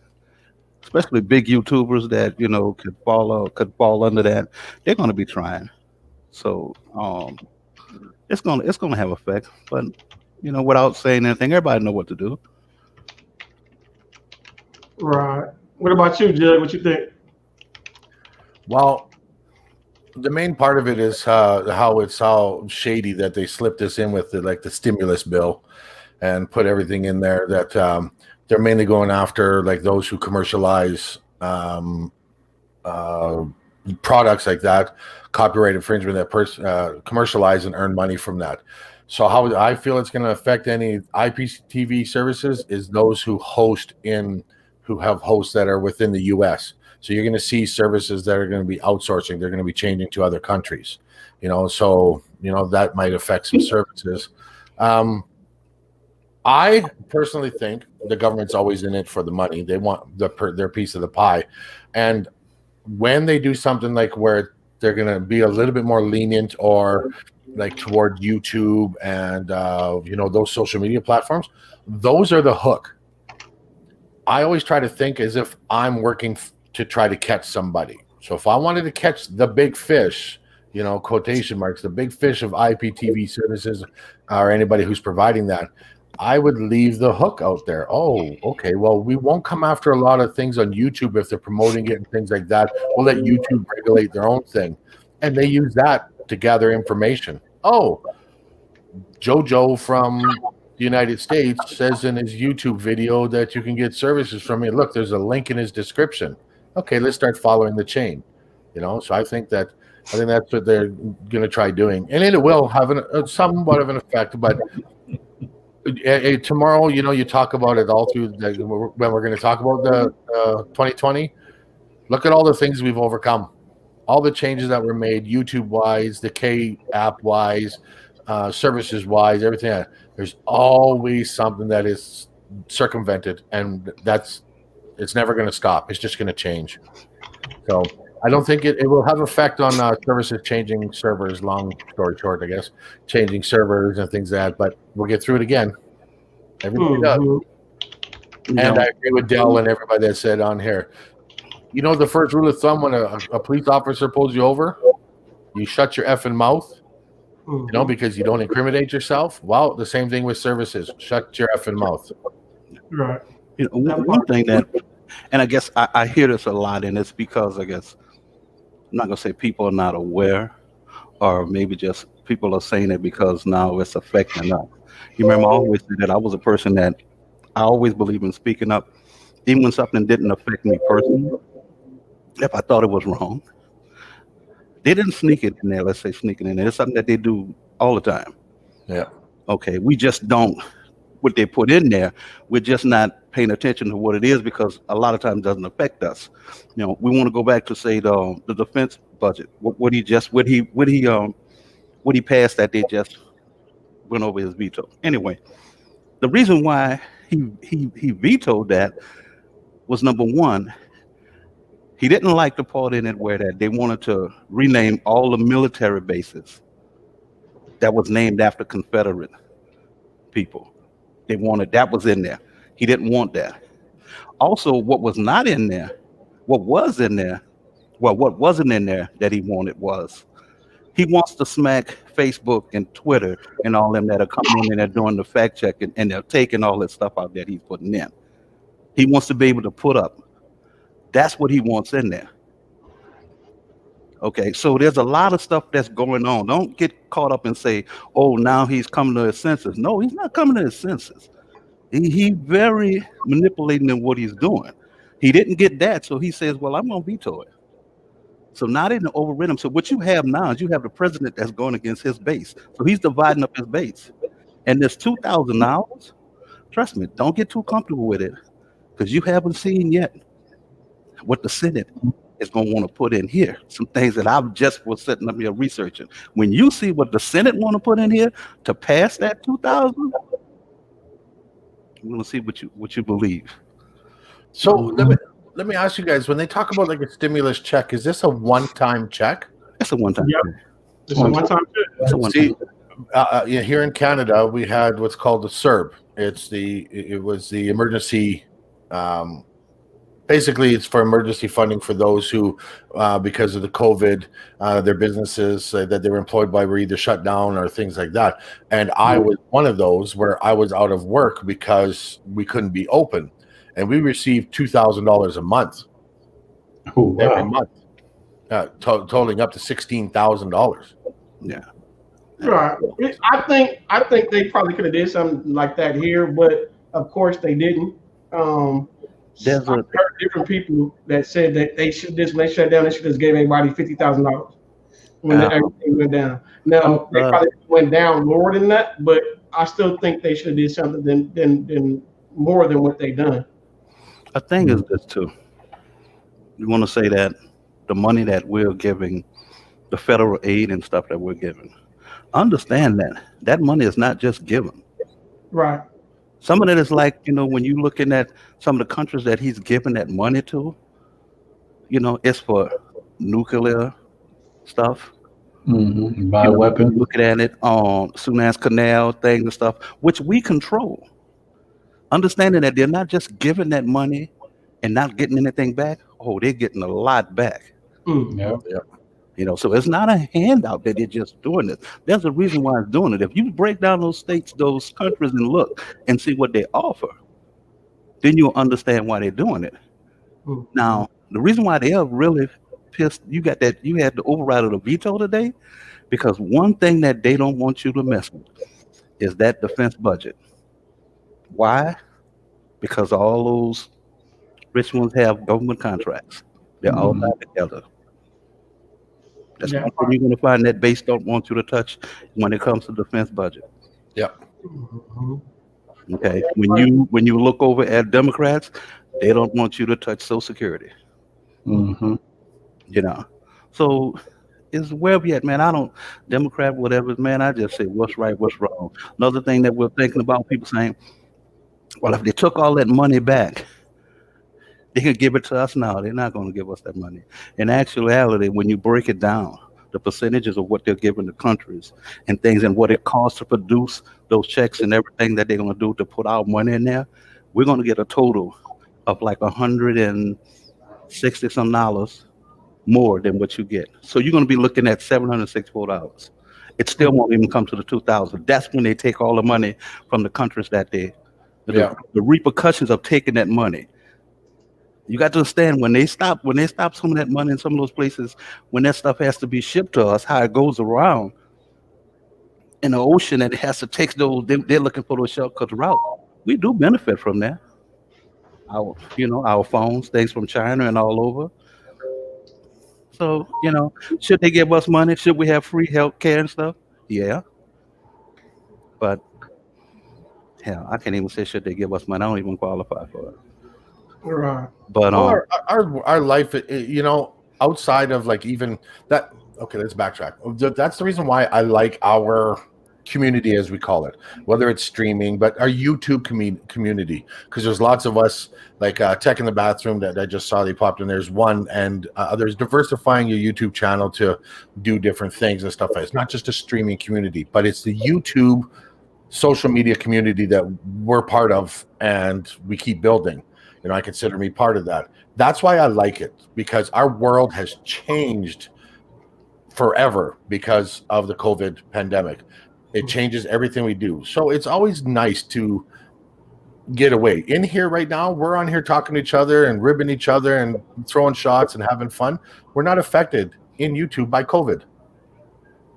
especially big YouTubers that, you know, could fall under that. They're going to be trying. So it's going to have effect, but you know, without saying anything, everybody know what to do. Right. What about you, Jud? What you think? Well, the main part of it is how shady that they slipped this in with the stimulus bill and put everything in there that they're mainly going after like those who commercialize products like that, copyright infringement that commercialize and earn money from that. So how I feel it's going to affect any IPTV services is those who have hosts that are within the U.S. So you're going to see services that are going to be outsourcing. They're going to be changing to other countries, you know. So you know that might affect some services. I personally think the government's always in it for the money. They want their piece of the pie, and when they do something like where they're going to be a little bit more lenient or like toward YouTube and you know, those social media platforms, those are the hook. I always try to think as if I'm working to try to catch somebody. So if I wanted to catch the big fish, you know, quotation marks, the big fish of IPTV services or anybody who's providing that, I would leave the hook out there. Oh, okay. Well, we won't come after a lot of things on YouTube if they're promoting it and things like that. We'll let YouTube regulate their own thing. And they use that to gather information. Oh, Jojo from the United States says in his YouTube video that you can get services from me. Look, there's a link in his description. Okay, let's start following the chain. You know, so I think that's what they're going to try doing, and it will have somewhat of an effect. But tomorrow, you know, you talk about it all through when we're going to talk about the 2020. Look at all the things we've overcome. All the changes that were made, YouTube-wise, the K app-wise, services-wise, everything. There's always something that is circumvented, and it's never going to stop. It's just going to change. So I don't think it will have effect on services changing servers. Long story short, I guess, changing servers and things like that. But we'll get through it again. Everybody does. And I agree with Dell and everybody that said on here. You know, the first rule of thumb when a police officer pulls you over, you shut your effing mouth, you know, because you don't incriminate yourself. Well, the same thing with services. Shut your effing mouth. Right. You know, one thing that, and I guess I hear this a lot, and it's because I guess I'm not gonna say people are not aware, or maybe just people are saying it because now it's affecting us. You remember I always said that I was a person that I always believe in speaking up, even when something didn't affect me personally. If I thought it was wrong, they didn't sneak it in there. Let's say sneaking in there. It's something that they do all the time. Yeah. Okay. We just don't, what they put in there, we're just not paying attention to what it is because a lot of times it doesn't affect us. You know, we want to go back to say the defense budget. What he passed that they just went over his veto. Anyway, the reason why he vetoed that was, number one, he didn't like the part in it where that they wanted to rename all the military bases that was named after Confederate people. They wanted that was in there. He didn't want that. Also, what was not in there, what was in there, well, what wasn't in there that he wanted was he wants to smack Facebook and Twitter and all them that are coming in there doing the fact checking and they're taking all that stuff out that he's putting in. He wants to be able to put up. That's what he wants in there. Okay, so there's a lot of stuff that's going on. Don't get caught up and say, oh, now he's coming to his senses. No, he's not coming to his senses. He very manipulating in what he's doing. He didn't get that, so he says, well, I'm going to veto it. So now they didn't overrid him. So what you have now is you have the president that's going against his base. So he's dividing up his base. And this $2,000, trust me, don't get too comfortable with it because you haven't seen yet what the Senate is going to want to put in here. Some things that I've just was sitting up here researching. When you see what the Senate want to put in here to pass that 2,000, you want to see what you believe. So let me ask you guys, when they talk about like a stimulus check, is this a one-time check? It's a one-time check. It's a one-time check. See, yeah, here in Canada, we had what's called the CERB. It was the emergency. Basically, it's for emergency funding for those who, because of the COVID, their businesses that they were employed by were either shut down or things like that. And I was one of those where I was out of work because we couldn't be open. And we received $2,000 a month. Oh, wow. Every month, totaling up to $16,000. Yeah. Right. I think they probably could have did something like that here, but of course they didn't. I've heard different people that said that they should just, when they shut down, they should just give everybody $50,000 when everything went down. Now they probably went down lower than that, but I still think they should have did something than more than what they done. The thing is this too. You want to say that the money that we're giving, the federal aid and stuff that we're giving, understand that money is not just given. Right. Some of it is like, you know, when you're looking at some of the countries that he's giving that money to, you know, it's for nuclear stuff. Mm-hmm. Bioweapons. Looking at it on Suez Canal things and stuff, which we control. Understanding that they're not just giving that money and not getting anything back. Oh, they're getting a lot back. Yeah. You know, so it's not a handout that they're just doing this. There's a reason why it's doing it. If you break down those states, those countries, and look and see what they offer, then you'll understand why they're doing it. Now, the reason why they are really pissed, you had the override of the veto today, because one thing that they don't want you to mess with is that defense budget. Why? Because all those rich ones have government contracts. They're all tied together. That's one thing you're going to find that base don't want you to touch when it comes to defense budget. Yep. Okay. When you look over at Democrats, they don't want you to touch Social Security. Mm-hmm. You know. So it's wherever you at, man. I don't Democrat, whatever, man. I just say what's right, what's wrong. Another thing that we're thinking about, people saying, well, if they took all that money back, they could give it to us now. They're not going to give us that money. In actuality, when you break it down, the percentages of what they're giving to countries and things and what it costs to produce those checks and everything that they're going to do to put our money in there, we're going to get a total of like $160 some more than what you get. So you're going to be looking at $764. It still won't even come to the 2,000. That's when they take all the money from the countries that the repercussions of taking that money. You got to understand when they stop some of that money in some of those places, when that stuff has to be shipped to us, how it goes around in the ocean, and it has to take those. They're looking for those shortcut route. We do benefit from that. Our phones, things from China and all over. So, should they give us money? Should we have free health care and stuff? Yeah. But hell, I can't even say should they give us money. I don't even qualify for it. Right. But our life, outside of like even that. Okay, let's backtrack. That's the reason why I like our community, as we call it, whether it's streaming, but our YouTube community, because there's lots of us, like Tech in the Bathroom that I just saw they popped in. There's one, and there's diversifying your YouTube channel to do different things and stuff. It's not just a streaming community, but it's the YouTube social media community that we're part of, and we keep building. I consider me part of that. That's why I like it, because our world has changed forever because of the COVID pandemic. It changes everything we do. So it's always nice to get away. In here right now, we're on here talking to each other and ribbing each other and throwing shots and having fun. We're not affected in YouTube by COVID.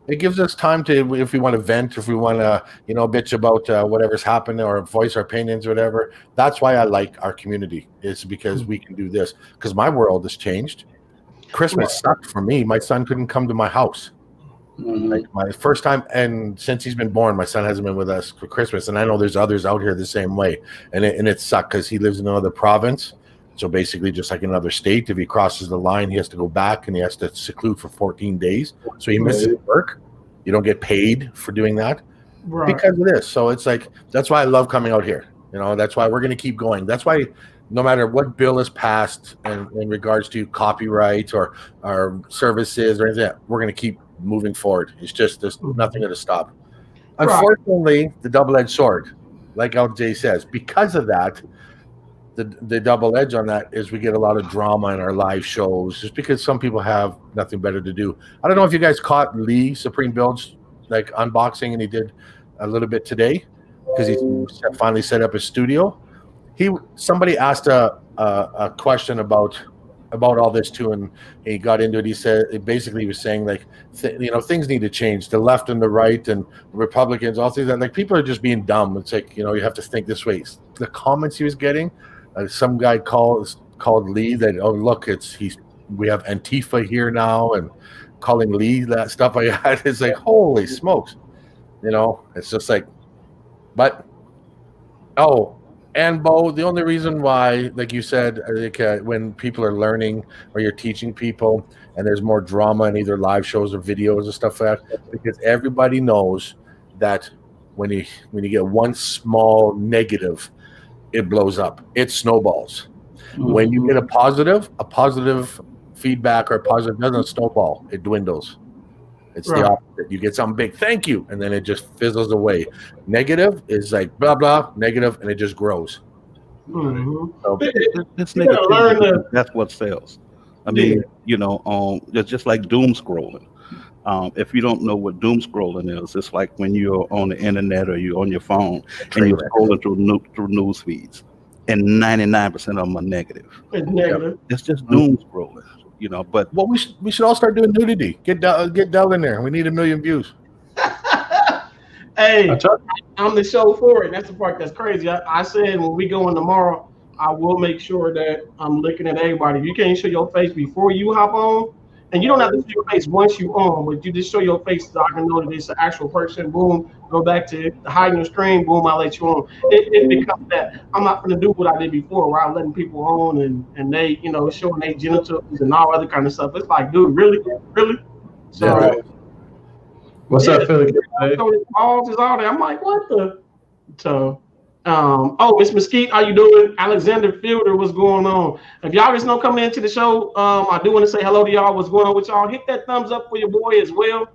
It gives us time to, if we want to vent, if we want to, bitch about whatever's happening or voice our opinions or whatever. That's why I like our community. It's because we can do this. Because my world has changed. Christmas sucked for me. My son couldn't come to my house. Like my first time, and since he's been born, my son hasn't been with us for Christmas. And I know there's others out here the same way. And it sucked because he lives in another province. So basically just like another state, if he crosses the line, he has to go back and he has to seclude for 14 days. So he misses work. You don't get paid for doing that because of this. So it's like, that's why I love coming out here. That's why we're going to keep going. That's why no matter what bill is passed in regards to copyright or services or anything, we're going to keep moving forward. It's just, there's nothing going to stop. Unfortunately, the double-edged sword, like LJ says, because of that, the double edge on that is we get a lot of drama in our live shows just because some people have nothing better to do. I don't know if you guys caught Lee Supreme Builds like unboxing, and he did a little bit today because he finally set up his studio. Somebody asked a question about all this too, and he got into it. He said he was saying like things need to change. The left and the right and Republicans, all things that like people are just being dumb. It's like you have to think this way. The comments he was getting. Some guy called Lee that, oh look, we have Antifa here now, and calling Lee that stuff like that. It's like, holy smokes, it's just like, but and Bo, the only reason why, like you said, like when people are learning or you're teaching people and there's more drama in either live shows or videos and stuff like that, because everybody knows that when you get one small negative, it blows up. It snowballs. When you get a positive feedback or a positive doesn't snowball, it dwindles. It's the opposite. You get something big, thank you, and then it just fizzles away. Negative is like blah blah, negative, and it just grows. So it's negativity. That's what sells. I mean, it's just like doom scrolling. If you don't know what doom scrolling is, it's like when you're on the internet or you're on your phone and you're scrolling through news feeds, and 99% of them are negative. It's negative. It's just doom scrolling, But we should all start doing nudity. Get Del in there. We need 1 million views. Hey, I'm the show for it. That's the part that's crazy. I said when we go in tomorrow, I will make sure that I'm looking at everybody. If you can't show your face before you hop on. And you don't have to show your face once you on, but you just show your face so I can know that it's an actual person. Boom, go back to hiding your screen. Boom, I'll let you on. It becomes that I'm not going to do what I did before, where I'm letting people on and they, showing their genitals and all other kind of stuff. It's like, dude, really? So, what's up, Philly? Balls is all there. I'm like, what the? So. Miss Mesquite, how you doing? Alexander Fielder, what's going on? If y'all just know coming into the show, I do want to say hello to y'all. What's going on with y'all? Hit that thumbs up for your boy as well.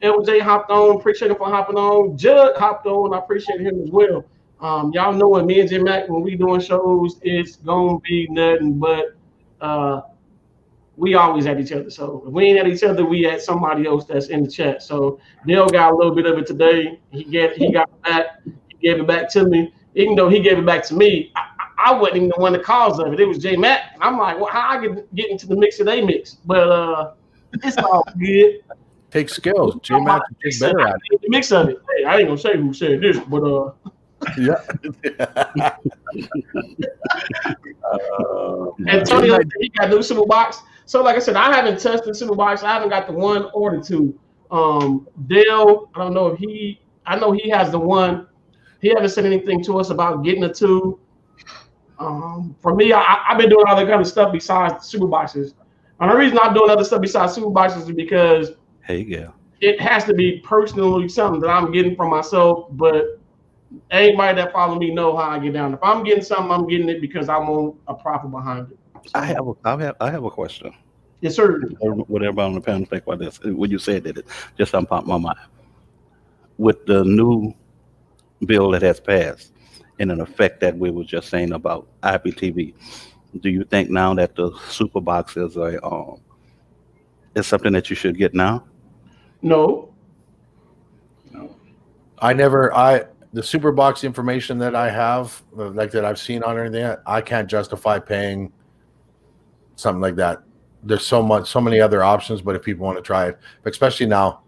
LJ hopped on, appreciate him for hopping on. Judd hopped on, I appreciate him as well. Y'all know when me and J Mac, when we doing shows, it's gonna be nothing but we always at each other. So if we ain't at each other, we at somebody else that's in the chat. So Dale got a little bit of it today. He got it back. He gave it back to me. Even though he gave it back to me, I wasn't even the one the cause of it. It was J Mac. And I'm like, well, how I get into the mix of they mix? But it's all good. Takes skills. J Mac is better at it. The mix of it. Hey, I ain't gonna say who said this, but yeah. Antonio, he got new Super Box. So like I said, I haven't tested Super Box. I haven't got the 1 or the 2. Dale, I don't know if I know he has the 1. He hasn't said anything to us about getting a 2. For me, I've been doing other kind of stuff besides Super Boxes. And the reason I'm doing other stuff besides Super Boxes is because it has to be personally something that I'm getting from myself, but anybody that follow me know how I get down. If I'm getting something, I'm getting it because I want a profit behind it. So, I have a question. Yes, sir. What everybody on the panel think about this? When you said that, it just popped my mind. With the new bill that has passed, and an effect that we were just saying about IPTV, do you think now that the Super Box is something that you should get now? No. The Super Box information that I have, like that I've seen on anything, I can't justify paying something like that. There's so many other options, but if people want to try it, especially now,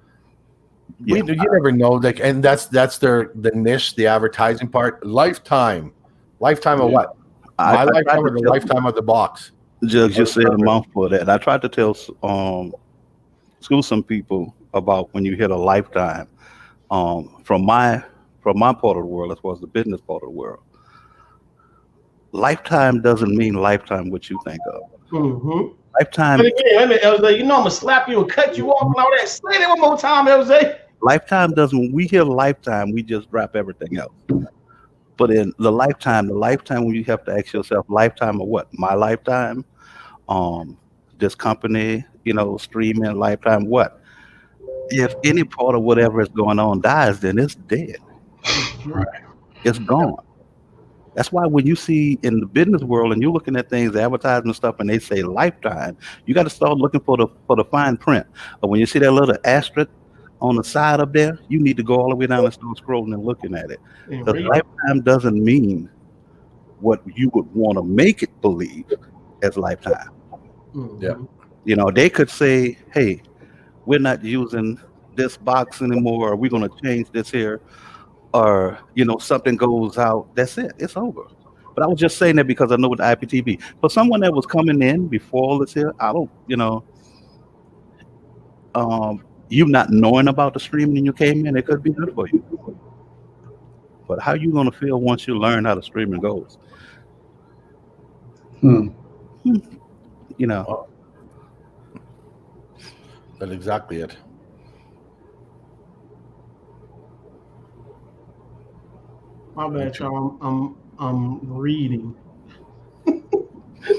you never know. Like, and that's the niche, the advertising part. Lifetime of what? My lifetime or the lifetime of the box? Just said a mouthful of that. I tried to tell school some people about when you hit a lifetime. From my part of the world, as well as the business part of the world, lifetime doesn't mean lifetime what you think of. Mm-hmm. Lifetime. But again, LJ, you know I'm gonna slap you and cut you off and all that. Say that one more time, LJ. Lifetime doesn't. When we hear lifetime, we just drop everything else. But in the lifetime when you have to ask yourself, lifetime of what? My lifetime, this company, streaming, lifetime what? If any part of whatever is going on dies, then it's dead. Right. It's gone. That's why when you see in the business world and you're looking at things, advertisement stuff, and they say lifetime, you got to start looking for the fine print. But when you see that little asterisk on the side up there, you need to go all the way down and start scrolling and looking at it. The lifetime doesn't mean what you would want to make it believe as lifetime. Yeah. They could say, hey, we're not using this box anymore, or we're going to change this here, or something goes out. That's it. It's over. But I was just saying that because I know with the IPTV, for someone that was coming in before all this here, I don't, you not knowing about the streaming and you came in, it could be good for you. But how you going to feel once you learn how the streaming goes? That's exactly it. My bad, y'all. I'm reading.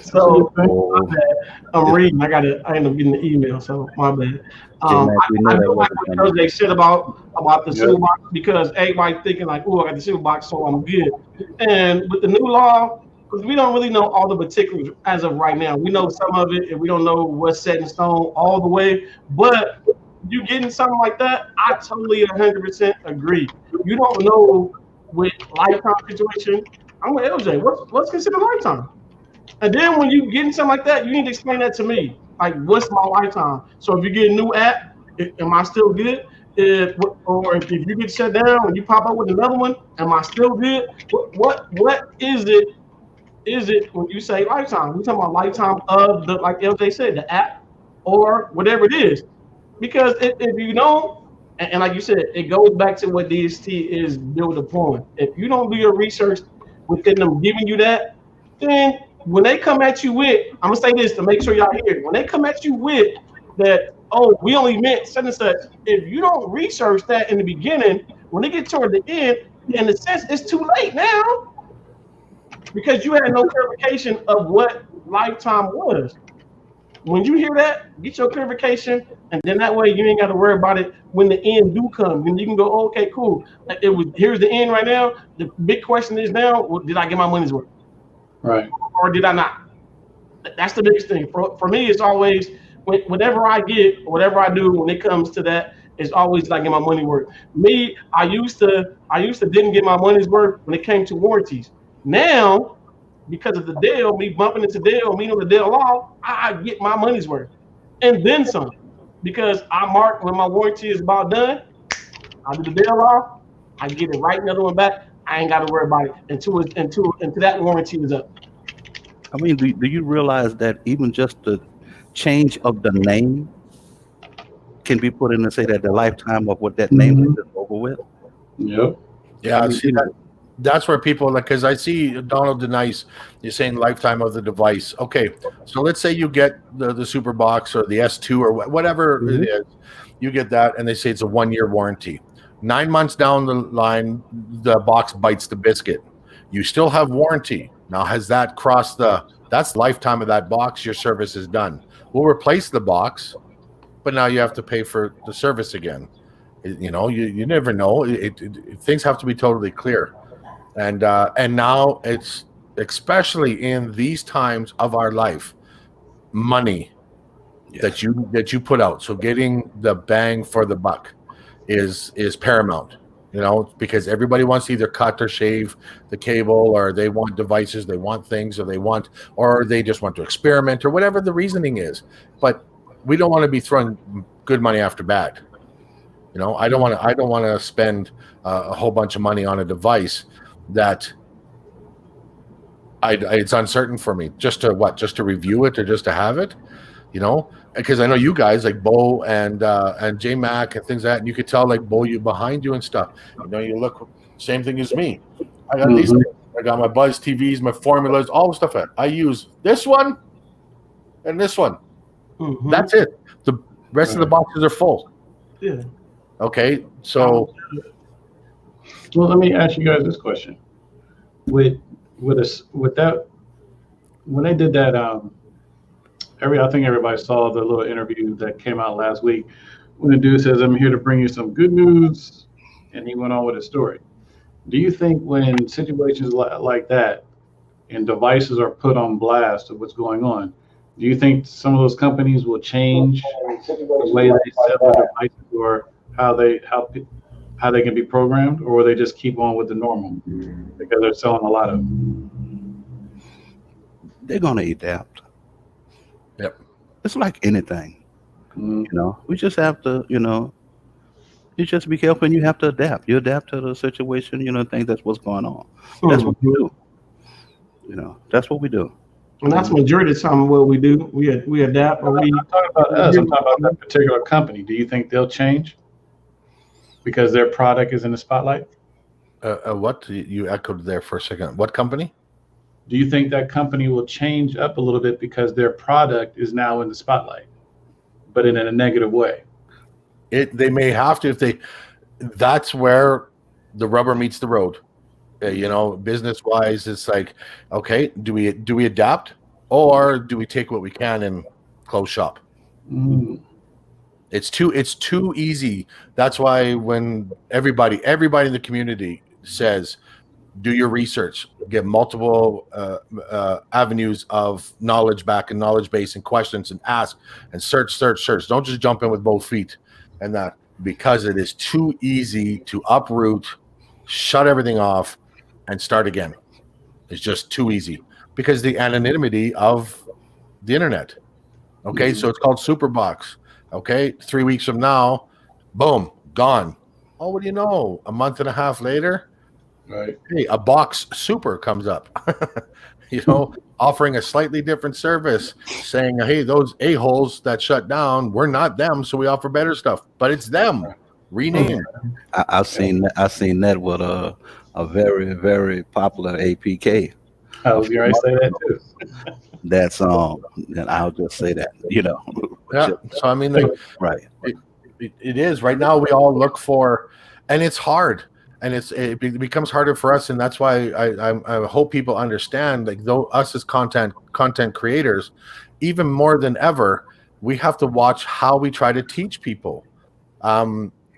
So my bad. I'm reading. I end up getting the email. So my bad. I know what they said about the Super Box, because everybody thinking like, oh, I got the Super Box, so I'm good. And with the new law, because we don't really know all the particulars as of right now. We know some of it, and we don't know what's set in stone all the way. But you getting something like that, I totally 100% agree. You don't know with lifetime situation. I'm with LJ. What's considered lifetime? And then when you getting something like that, you need to explain that to me. Like, what's my lifetime? So if you get a new app, am I still good? If you get shut down and you pop up with another one, am I still good? What is it? Is it when you say lifetime? We talking about lifetime of the, like LJ said, the app or whatever it is. Because if you don't, and like you said, it goes back to what DST is built upon. If you don't do your research within them giving you that, then when they come at you with, I'm gonna say this to make sure y'all hear it. When they come at you with that, oh, we only meant such and such. If you don't research that in the beginning, when they get toward the end, in a sense, it's too late now, because you had no clarification of what lifetime was. When you hear that, get your clarification, and then that way you ain't got to worry about it when the end do come. Then you can go, oh, okay, cool. Here's the end right now. The big question is now, did I get my money's worth? Right. Or did I not? That's the biggest thing for me. It's always whatever I get, whatever I do when it comes to that, it's always like get my money worth. Me, I used to didn't get my money's worth when it came to warranties. Now, because of the Dell, me bumping into Dell, me on the Dell law, I get my money's worth and then some, because I mark when my warranty is about done. I do the Dell law, I get it right another one back. I ain't got to worry about it until that warranty is up. I mean, do you realize that even just the change of the name can be put in to say that the lifetime of what that name is over with? Yep. Yeah, I see that. That's where people like, because I see Donald Denice, you're saying lifetime of the device. Okay, so let's say you get the Super Box or the S2 or whatever it is, you get that, and they say it's a 1-year warranty. 9 months down the line, the box bites the biscuit. You still have warranty. Now, has that crossed that's lifetime of that box? Your service is done. We'll replace the box, but now you have to pay for the service again. You know, you never know. Things have to be totally clear. And now it's, especially in these times of our life, money that you put out. So getting the bang for the buck is paramount, you know, because everybody wants to either cut or shave the cable, or they want devices, they want things, or they just want to experiment, or whatever the reasoning is. But we don't want to be throwing good money after bad. You know, I don't want to spend a whole bunch of money on a device that it's uncertain for me, just to review it or just to have it, you know, because I know you guys like Bo and J Mac and things like that, and you could tell like Bo, you behind you and stuff, you know, you look same thing as me. I got these things. I got my Buzz TVs, my formulas, all the stuff. I use this one and this one. That's it. The rest of the boxes are full. Yeah. Okay, so well, let me ask you guys this question: with that, when they did that, I think everybody saw the little interview that came out last week when the dude says, "I'm here to bring you some good news," and he went on with his story. Do you think when situations like that and devices are put on blast of what's going on, do you think some of those companies will change the way they sell their devices, or how they can be programmed, or will they just keep on with the normal because they're selling a lot of them? They're gonna adapt. Yep. It's like anything. You know, we just have to, you know, you just be careful and you have to adapt. You adapt to the situation, you know, think that's what's going on. That's what we do. You know, that's what we do. And that's the majority of the time what we do. We adapt. I'm talking about us. I'm talking about that particular company. Do you think they'll change because their product is in the spotlight? What? You echoed there for a second. What company? Do you think that company will change up a little bit because their product is now in the spotlight, but in a negative way? They may have to, if they. That's where the rubber meets the road. You know, business wise, it's like, okay, do we adapt, or do we take what we can and close shop? It's too easy. That's why when everybody in the community says, do your research, get multiple avenues of knowledge back and knowledge base and questions, and ask and search. Don't just jump in with both feet and that, because it is too easy to uproot, shut everything off, and start again. It's just too easy because the anonymity of the internet. Okay, so it's called Superbox. Okay, 3 weeks from now, boom, gone. Oh, what do you know? A month and a half later, right? Hey, a box super comes up, you know, offering a slightly different service, saying, hey, those a-holes that shut down, we're not them, so we offer better stuff, but it's them. Renamed. I've seen that with a very, very popular APK. I was going to say that too. That's and I'll just say that, you know. Yeah. So I mean, like, right. It is right now. We all look for, and it's hard, and it becomes harder for us, and that's why I hope people understand. Like, though us as content creators, even more than ever, we have to watch how we try to teach people.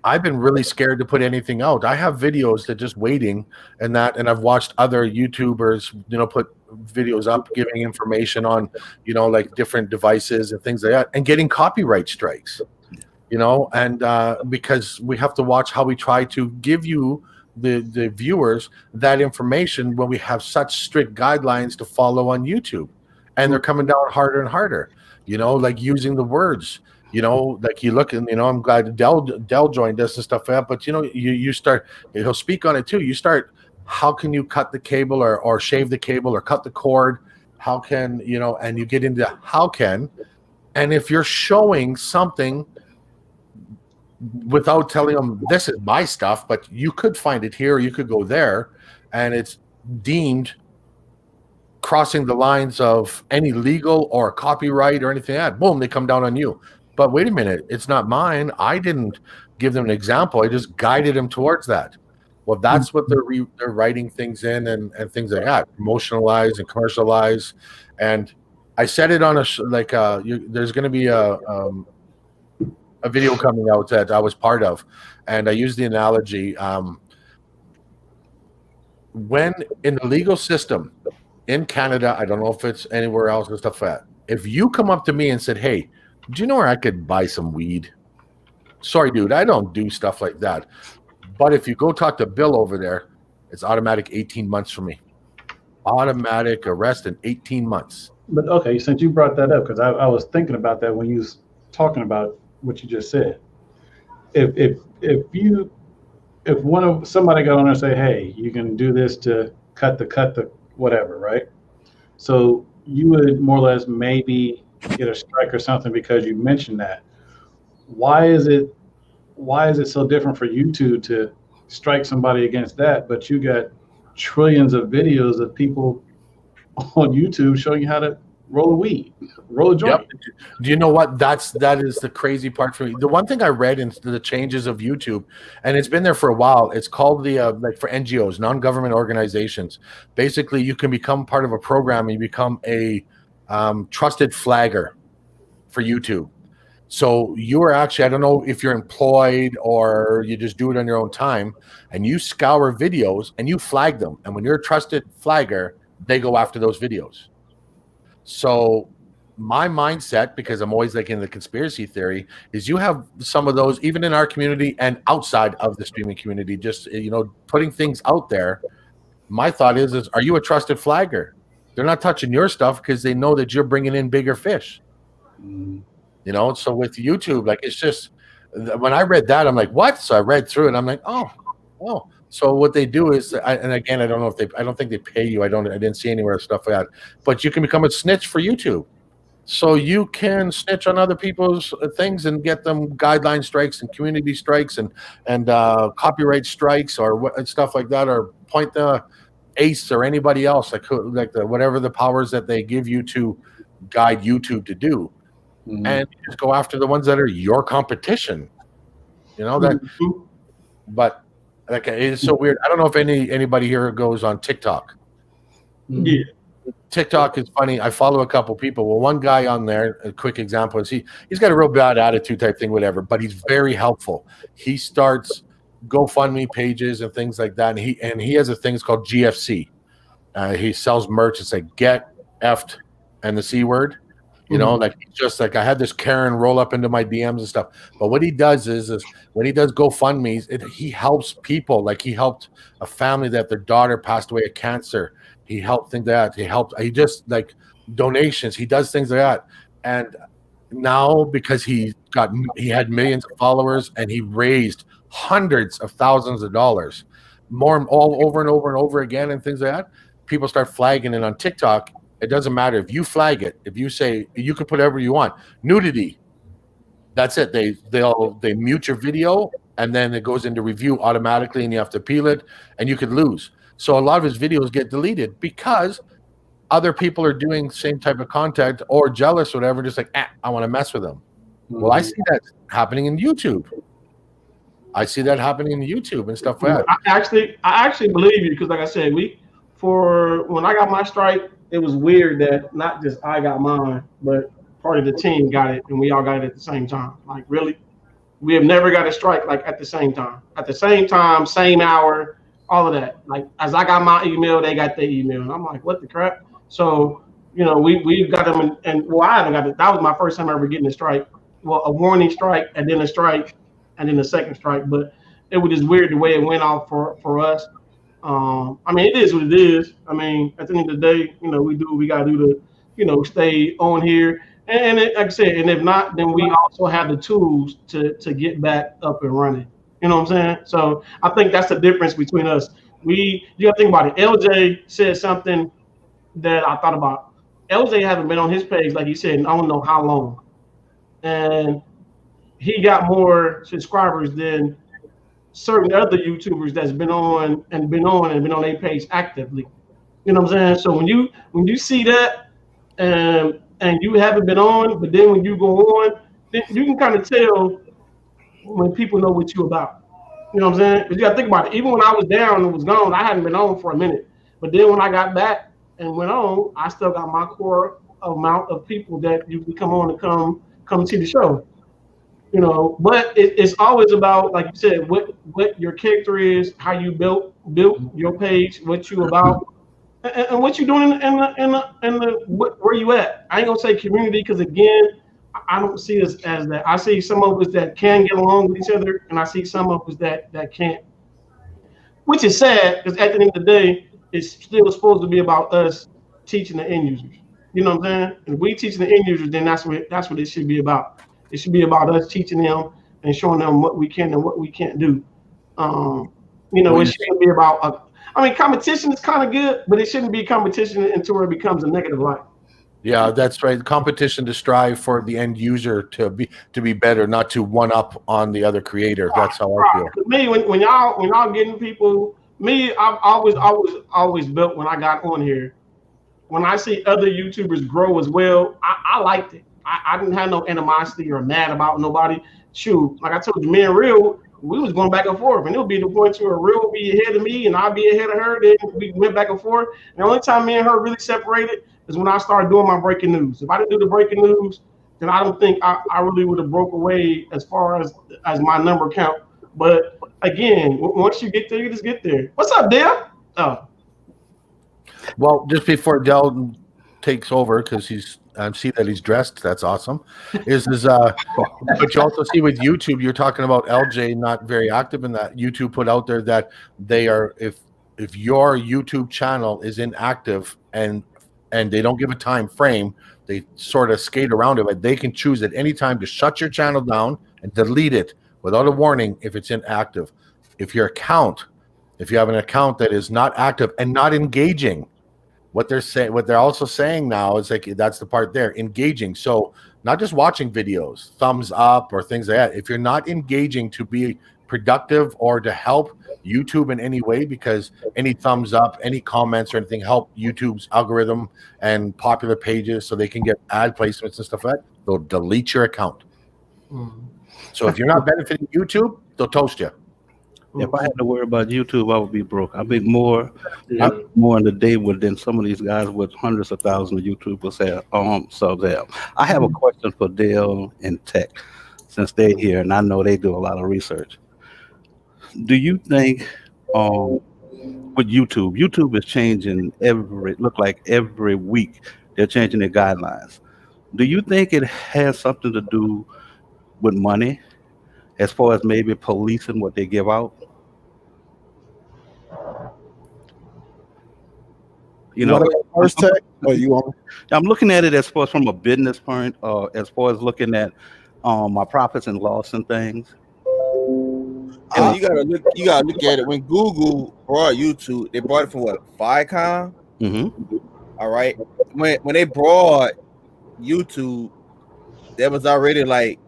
I've been really scared to put anything out. I have videos that just waiting and I've watched other YouTubers, put videos up giving information on, like different devices and things like that, and getting copyright strikes, and because we have to watch how we try to give you the viewers that information when we have such strict guidelines to follow on YouTube, and they're coming down harder and harder, like using the words, like you look and, I'm glad Dell joined us and stuff like that, but you start, he'll speak on it too. You start, how can you cut the cable or shave the cable or cut the cord? How can, and you get into how can, and if you're showing something without telling them this is my stuff, but you could find it here, or you could go there, and it's deemed crossing the lines of any legal or copyright or anything like that, boom, they come down on you. But wait a minute, it's not mine. I didn't give them an example. I just guided them towards that. Well, that's what they're writing things in and things like that, promotionalize and commercialize. And I said it on there's going to be a video coming out that I was part of, and I used the analogy, when in the legal system in Canada, I don't know if it's anywhere else and stuff like that, if you come up to me and said, hey, do you know where I could buy some weed? Sorry, dude, I don't do stuff like that. But if you go talk to Bill over there, it's automatic 18 months for me. Automatic arrest in 18 months. But okay, since you brought that up, because I was thinking about that when you was talking about what you just said. If somebody got on there and say, hey, you can do this to cut the whatever, right? So you would more or less maybe get a strike or something because you mentioned that. Why is it so different for YouTube to strike somebody against that, but you got trillions of videos of people on YouTube showing you how to roll a weed, roll a joint? Yep. Do you know what? That is the crazy part for me. The one thing I read in the changes of YouTube, and it's been there for a while, it's called the like for NGOs, non-government organizations. Basically, you can become part of a program and you become a trusted flagger for YouTube. So you are actually, I don't know if you're employed or you just do it on your own time, and you scour videos and you flag them. And when you're a trusted flagger, they go after those videos. So my mindset, because I'm always like in the conspiracy theory, is you have some of those even in our community and outside of the streaming community, just, putting things out there. My thought is are you a trusted flagger? They're not touching your stuff because they know that you're bringing in bigger fish. So with YouTube, like, it's just, when I read that, I'm like, what? So I read through it. I'm like, oh. So what they do is, and again, I don't think they pay you. I didn't see anywhere stuff like that, but you can become a snitch for YouTube. So you can snitch on other people's things and get them guideline strikes and community strikes and copyright strikes or stuff like that, or point the ACE or anybody else, whatever the powers that they give you to guide YouTube to do. And you just go after the ones that are your competition, but like, it's so weird. I don't know if anybody here goes on TikTok. Yeah, TikTok is funny. I follow a couple people. Well, one guy on there, a quick example is he's got a real bad attitude type thing, whatever, but he's very helpful. He starts GoFundMe pages and things like that, and he has a thing called GFC. He sells merch. It's like get effed and the C word. Like, just like I had this Karen roll up into my DMs and stuff. But what he does is when he does GoFundMes, he helps people. Like, he helped a family that their daughter passed away of cancer. He helped things like that. He just like donations. He does things like that. And now, because he had millions of followers and he raised hundreds of thousands of dollars, more all over and over and over again and things like that, people start flagging it on TikTok. It doesn't matter if you flag it. If you say you can put whatever you want, nudity, that's it. They mute your video and then it goes into review automatically, and you have to appeal it, and you could lose. So a lot of his videos get deleted because other people are doing same type of content or jealous or whatever. Just like, I want to mess with them. Well, I see that happening in YouTube. and stuff like that. I actually believe you, because like I said, when I got my strike, it was weird that not just I got mine, but part of the team got it, and we all got it at the same time. Like, really? We have never got a strike like at the same time. At the same time, same hour, all of that. Like as I got my email, they got their email, and I'm like, what the crap? So we've got them, and well, I haven't got it. That was my first time ever getting a strike. Well, a warning strike, and then a strike, and then a second strike. But it was just weird the way it went off for us. I mean, it is what it is. I mean, at the end of the day, we do what we gotta do to, stay on here. And like I said, and if not, then we also have the tools to get back up and running. You know what I'm saying? So I think that's the difference between us. You gotta think about it. LJ said something that I thought about. LJ hasn't been on his page, like you said, in I don't know how long. And he got more subscribers than certain other YouTubers that's been on their page actively. You know what I'm saying? So when you see that and you haven't been on, but then when you go on, then you can kind of tell when people know what you about. You know what I'm saying? Because you gotta think about it. Even when I was down and was gone, I hadn't been on for a minute. But then when I got back and went on, I still got my core amount of people that usually come on and come see the show. But it's always about, like you said, what your character is, how you built your page, what you about, and what you doing in the where you at. I ain't gonna say community because again, I don't see us as that. I see some of us that can get along with each other, and I see some of us that can't, which is sad because at the end of the day, it's still supposed to be about us teaching the end users. You know what I'm saying? If we teaching the end users, then that's what it should be about. It should be about us teaching them and showing them what we can and what we can't do. It shouldn't be about. Competition is kind of good, but it shouldn't be competition until it becomes a negative light. Yeah, that's right. Competition to strive for the end user to be better, not to one up on the other creator. That's how I feel. Me, when y'all getting people, I've always built when I got on here. When I see other YouTubers grow as well, I liked it. I didn't have no animosity or mad about nobody. Shoot, like I told you, me and Real, we was going back and forth, and it'll be the point where Real will be ahead of me and I'll be ahead of her. Then we went back and forth. And the only time me and her really separated is when I started doing my breaking news. If I didn't do the breaking news, then I don't think I really would have broke away as far as my number count. But again, once you get there, you just get there. What's up, Dale? Oh. Well, just before Dell takes over, because I see that he's dressed. That's awesome. But you also see with YouTube, you're talking about LJ not very active in that. YouTube put out there that they are, if your YouTube channel is inactive and they don't give a time frame, they sort of skate around it, but they can choose at any time to shut your channel down and delete it without a warning if it's inactive. If you have an account that is not active and not engaging, what they're also saying now is like, that's the part there, engaging. So not just watching videos, thumbs up or things like that. If you're not engaging to be productive or to help YouTube in any way, because any thumbs up, any comments or anything help YouTube's algorithm and popular pages so they can get ad placements and stuff like that, they'll delete your account. So if you're not benefiting YouTube, they'll toast you. If I had to worry about YouTube, I would be broke. I'd be more in the day than some of these guys with hundreds of thousands of YouTubers have subs have. I have a question for Dale and Tech, since they're here, and I know they do a lot of research. Do you think with YouTube is changing every week they're changing their guidelines. Do you think it has something to do with money, as far as maybe policing what they give out? First Tech, or you want? I'm looking at it as far as from a business point, as far as looking at my profits and loss and things. You gotta look at it. When Google brought YouTube, they brought it from what, Viacom? Mm-hmm. All right. When they brought YouTube, there was already like,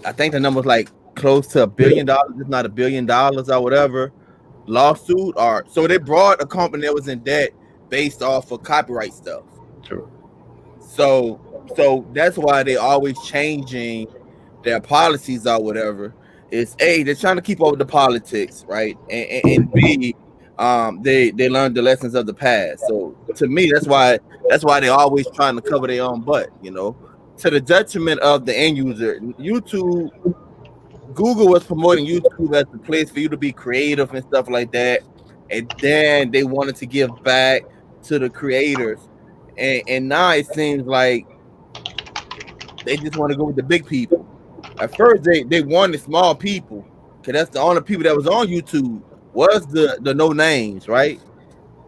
I think the number was like close to $1 billion, if not $1 billion or whatever, lawsuit. Or so they brought a company that was in debt based off of copyright stuff. True. So that's why they always changing their policies or whatever. It's A, they're trying to keep up with the politics, right? And B, they learned the lessons of the past. So to me, that's why they're always trying to cover their own butt, to the detriment of the end user. YouTube Google was promoting YouTube as the place for you to be creative and stuff like that, and then they wanted to give back to the creators, and now it seems like they just want to go with the big people. At first, they wanted small people, because that's the only people that was on YouTube was the no names, right?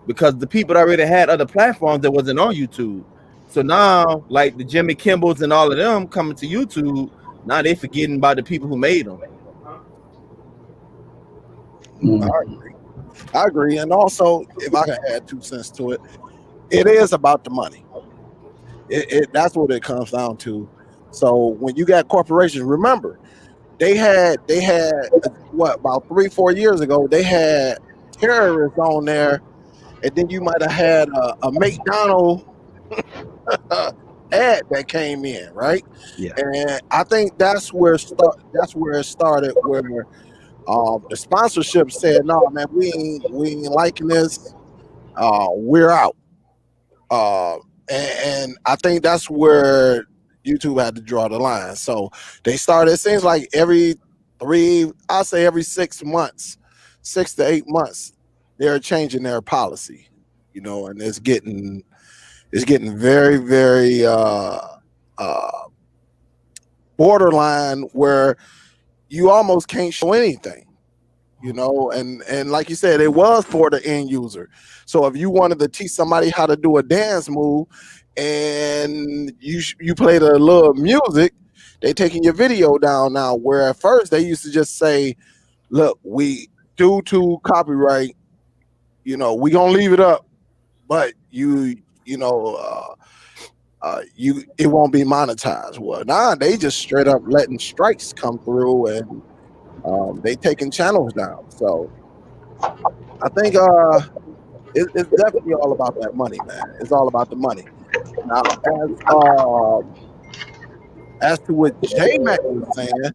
Because the people that already had other platforms that wasn't on YouTube. So now, like the Jimmy Kimbal's and all of them coming to YouTube, now they forgetting about the people who made them. I agree. And also, if I can add 2 cents to it, it is about the money. That's what it comes down to. So when you got corporations, remember, they had what, about 3-4 years ago, they had terrorists on there, and then you might have had a McDonald's ad that came in, right? Yeah. And I think that's where it started, where the sponsorship said, "No, man, we ain't liking this. We're out." And I think that's where YouTube had to draw the line. So they started. It seems like every 6 months, 6 to 8 months, they're changing their policy. You know, and it's getting very, very borderline, where you almost can't show anything. You know, and like you said, it was for the end user. So if you wanted to teach somebody how to do a dance move, and you played a little music, they taking your video down now. Where at first they used to just say, "Look, we due to copyright, you know, we gonna leave it up, but it won't be monetized." Well, now they just straight up letting strikes come through, and they taking channels down. So I think it's definitely all about that money, man. It's all about the money. Now, as to what J-Mac was saying,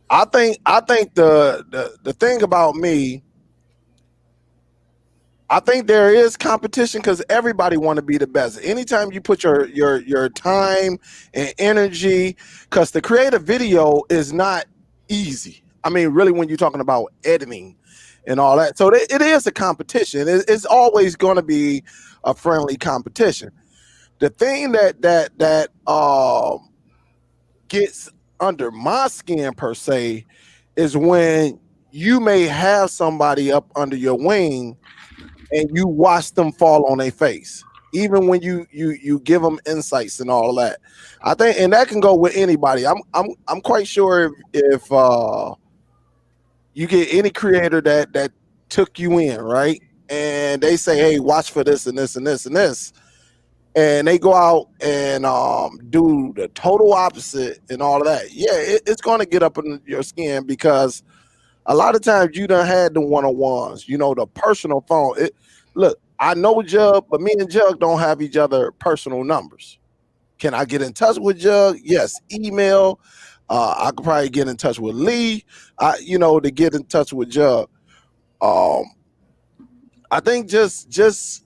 I think the thing about me, I think there is competition because everybody want to be the best. Anytime you put your time and energy, because the creative video is not easy. I mean, really, when you're talking about editing and all that. So it is a competition. It's always going to be a friendly competition. The thing that gets under my skin per se is when you may have somebody up under your wing and you watch them fall on their face, even when you give them insights and all that. I think, and that can go with anybody. I'm quite sure if you get any creator that took you in, right, and they say, "Hey, watch for this and this and this and this," and they go out and do the total opposite and all of that. Yeah, it's going to get up in your skin, because a lot of times you done had the one-on-ones, you know, the personal phone. Look, I know Jug, but me and Jug don't have each other personal numbers. Can I get in touch with Jug? Yes. Email. I could probably get in touch with Lee, to get in touch with Jug. I think just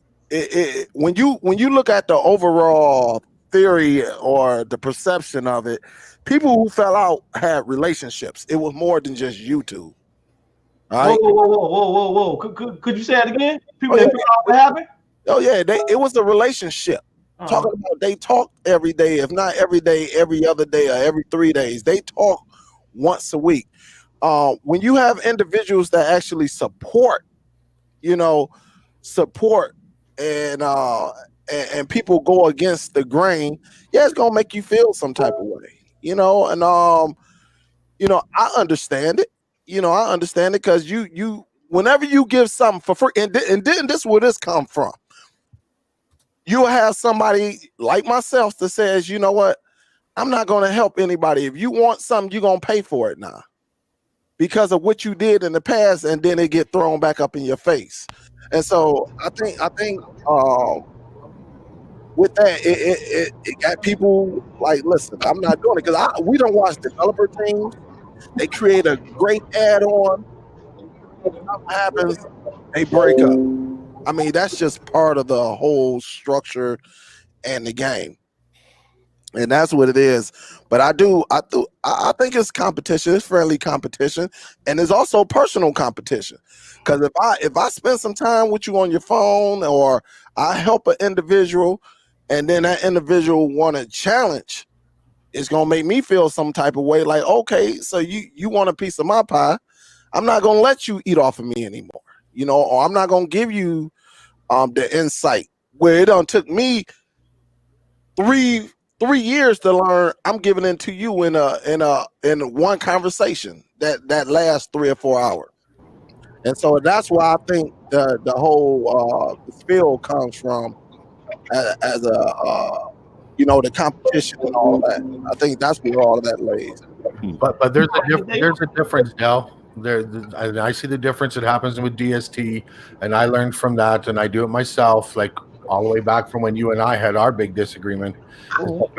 when you look at the overall theory or the perception of it, people who fell out had relationships. It was more than just YouTube. Right? Whoa. Could you say that again? People that fell out, what happened? Oh yeah, it was a relationship. Talking about, they talk every day, if not every day, every other day, or every 3 days. They talk once a week. When you have individuals that actually support and people go against the grain, yeah, it's gonna make you feel some type of way, and I understand it. I understand it, because you whenever you give something for free, and then this is where this come from. You'll have somebody like myself that says, "You know what? I'm not going to help anybody. If you want something, you're going to pay for it now, because of what you did in the past," and then it get thrown back up in your face. And so I think with that, it got people like, listen, I'm not doing it, because we don't watch developer teams. They create a great add-on. Something happens, they break up. I mean, that's just part of the whole structure and the game. And that's what it is. But I think it's competition. It's friendly competition, and it's also personal competition. Because if I spend some time with you on your phone, or I help an individual, and then that individual want to challenge, it's gonna make me feel some type of way. Like, okay, so you want a piece of my pie? I'm not gonna let you eat off of me anymore. Or I'm not gonna give you the insight where it done took me 3 years to learn. I'm giving it to you in one conversation that lasts 3 or 4 hours. And so that's why I think the whole spill comes from as a the competition and all that. I think that's where all of that lays. But there's a difference now. And I see the difference that happens with DST, and I learned from that, and I do it myself, like all the way back from when you and I had our big disagreement.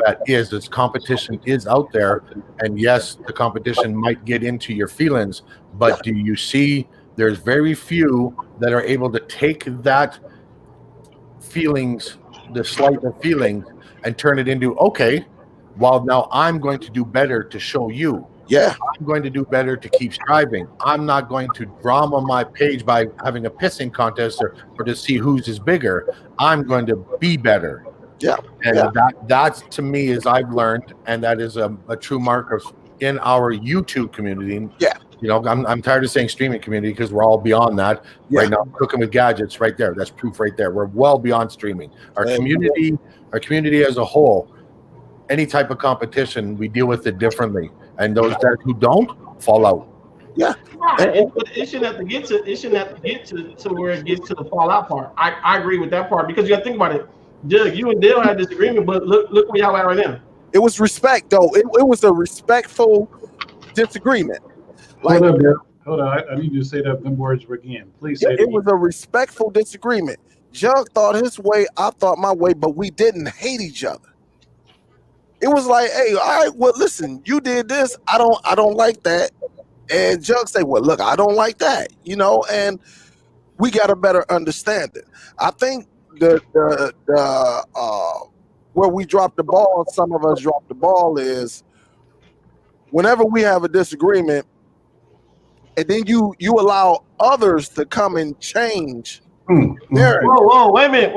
That is, this competition is out there, and yes, the competition might get into your feelings, but do you see there's very few that are able to take that feelings, the slight of feelings, and turn it into, okay, well, now I'm going to do better to show you. Yeah, I'm going to do better to keep striving. I'm not going to drama my page by having a pissing contest or to see whose is bigger. I'm going to be better. Yeah. And that's to me, as I've learned, and that is a true mark of in our YouTube community. Yeah. I'm tired of saying streaming community because we're all beyond that right now. Cooking with gadgets right there. That's proof right there. We're well beyond streaming. Our community as a whole, any type of competition, we deal with it differently. And those who don't fall out. Yeah. But it shouldn't have to get to where it gets to the fallout part. I agree with that part, because you got to think about it. Doug, you and Dale had disagreement, but look where y'all at right now. It was respect, though. It was a respectful disagreement. Hold on, Dale. Hold on. I need you to say them words again. Please say it. It was a respectful disagreement. Jug thought his way, I thought my way, but we didn't hate each other. It was like, hey, all right, well, listen, you did this. I don't like that. And Jug say, well, look, I don't like that, and we got a better understanding. I think the where we dropped the ball, some of us dropped the ball, is whenever we have a disagreement, and then you allow others to come and change. Whoa, wait a minute.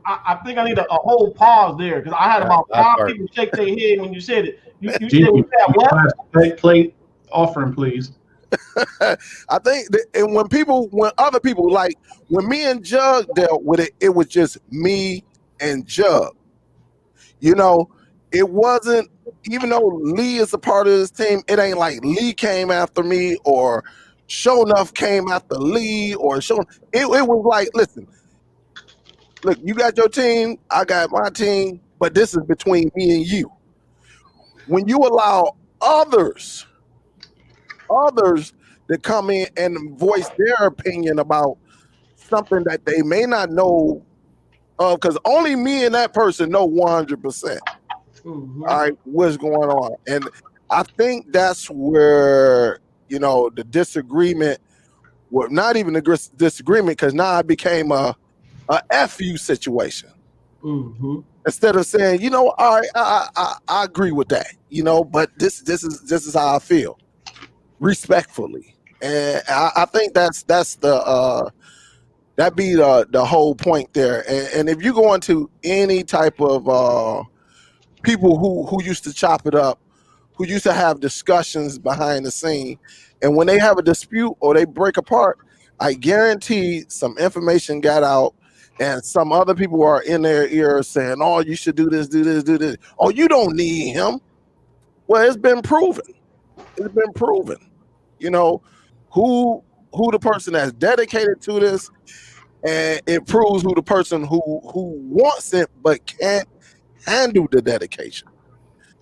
I think I need a whole pause there, because I had about 5 people shake their head when you said it. You said what? Plate offering, please. I think and when other people, like when me and Jug dealt with it, it was just me and Jug. It wasn't, even though Lee is a part of this team, it ain't like Lee came after me or Show Enough came after Lee or it was like, listen, look, you got your team, I got my team, but this is between me and you. When you allow others to come in and voice their opinion about something that they may not know of, because only me and that person know 100%. All right, what's going on. And I think that's where, the disagreement, well, not even a disagreement, because now it became a FU situation. Instead of saying, all right, I agree with that, but this is how I feel, respectfully. And I think that's the that be the whole point there. And if you go into any type of people who used to chop it up, who used to have discussions behind the scene, and when they have a dispute or they break apart, I guarantee some information got out, and some other people are in their ear saying, oh, you should do this, do this, do this. Oh, you don't need him. Well, it's been proven. It's been proven. Who the person that's dedicated to this, and it proves who the person who wants it but can't handle the dedication.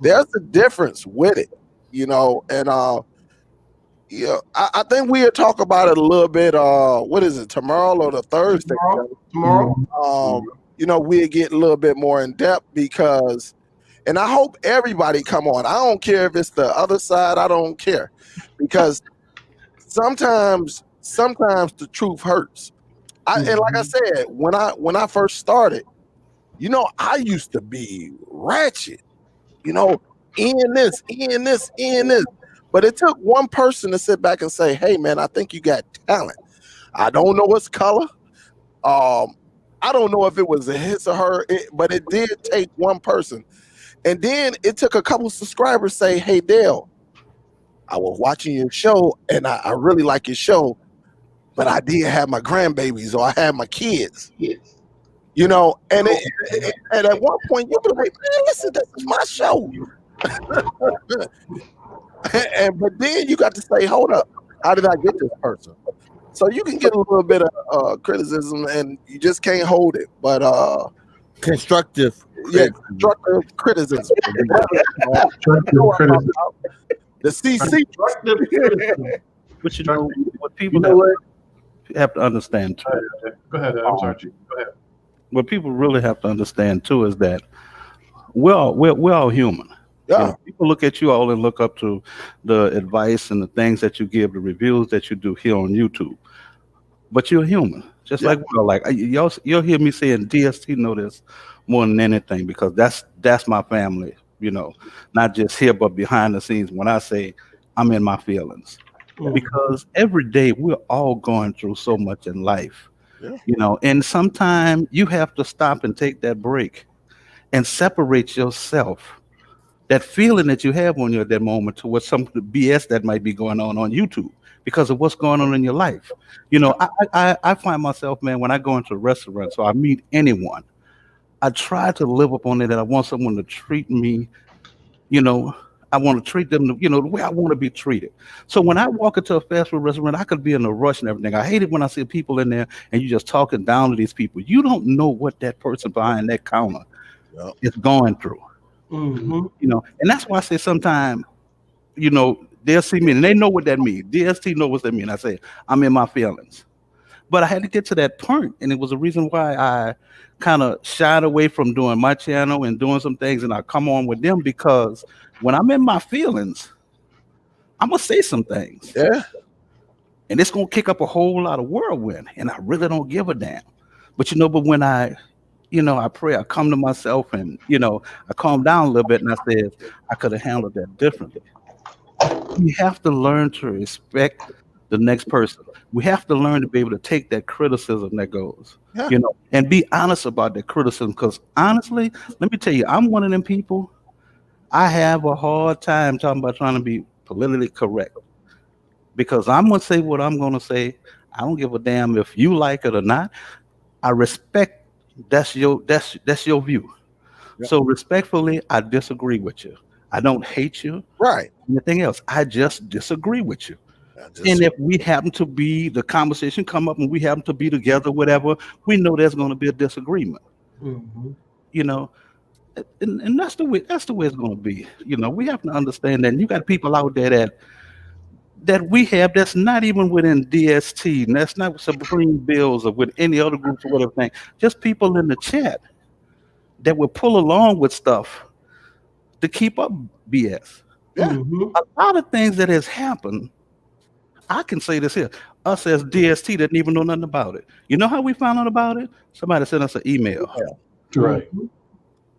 There's a difference with it, and I think we'll talk about it a little bit. What is it, tomorrow or the Thursday? Tomorrow. We'll get a little bit more in depth, because, and I hope everybody come on. I don't care if it's the other side. I don't care, because sometimes the truth hurts. And like I said, when I first started, I used to be ratchet. in this, in this, in this. But it took one person to sit back and say, hey, man, I think you got talent. I don't know what's color. I don't know if it was a his or her, but it did take one person. And then it took a couple subscribers say, hey, Dale, I was watching your show and I really like your show, but I did have my grandbabies or I had my kids. You know, and at one point you'll be like, man, listen, this is my show. But then you got to say, hold up, how did I get this person? So you can get a little bit of criticism and you just can't hold it. But constructive. Yeah, constructive criticism. The CC. But you know what people have to understand too. Go ahead. I'm sorry. Go ahead. What people really have to understand too is that we're all human. Yeah. You know, people look at you all and look up to the advice and the things that you give, the reviews that you do here on YouTube. But you're human, just like we're like you'll hear me saying DST know this more than anything because that's my family. You know, not just here but behind the scenes. When I say I'm in my feelings, because every day we're all going through so much in life. Yeah. You know, and sometimes you have to stop and take that break and separate yourself, that feeling that you have when you're at that moment, to what some of the BS that might be going on YouTube because of what's going on in your life. You know, I find myself, man, when I go into a restaurant, so I meet anyone, I try to live up on it, that I want someone to treat me, you know, I want to treat them, you know, the way I want to be treated. So when I walk into a fast food restaurant, I could be in a rush and everything. I hate it when I see people in there and you just talking down to these people. You don't know what that person behind that counter is going through. You know, and that's why I say sometimes, you know, they'll see me and they know what that means. DST know what that means. I say, I'm in my feelings. But I had to get to that point, and it was a reason why I kind of shied away from doing my channel and doing some things, and I come on with them because when I'm in my feelings, I'm gonna say some things. Yeah. And it's gonna kick up a whole lot of whirlwind, and I really don't give a damn. But you know, but when I pray, I come to myself and, you know, I calm down a little bit and I said, I could have handled that differently. We have to learn to respect the next person. We have to learn to be able to take that criticism that goes, you know, and be honest about that criticism. Because honestly, let me tell you, I'm one of them people, I have a hard time talking about trying to be politically correct. Because I'm going to say what I'm going to say. I don't give a damn if you like it or not. I respect that's your view. Yep. So respectfully, I disagree with you. I don't hate you. Right. Anything else. I just disagree with you. And if we happen to be, the conversation come up and we happen to be together, whatever, we know there's going to be a disagreement. You know, and that's the way it's going to be. You know, we have to understand that. And you got people out there that we have that's not even within DST, and that's not with Supreme Bills or with any other groups or whatever thing. Just people in the chat that will pull along with stuff to keep up BS. Yeah. A lot of things that has happened, I can say this here, us as DST didn't even know nothing about it. You know how we found out about it? Somebody sent us an email. Right.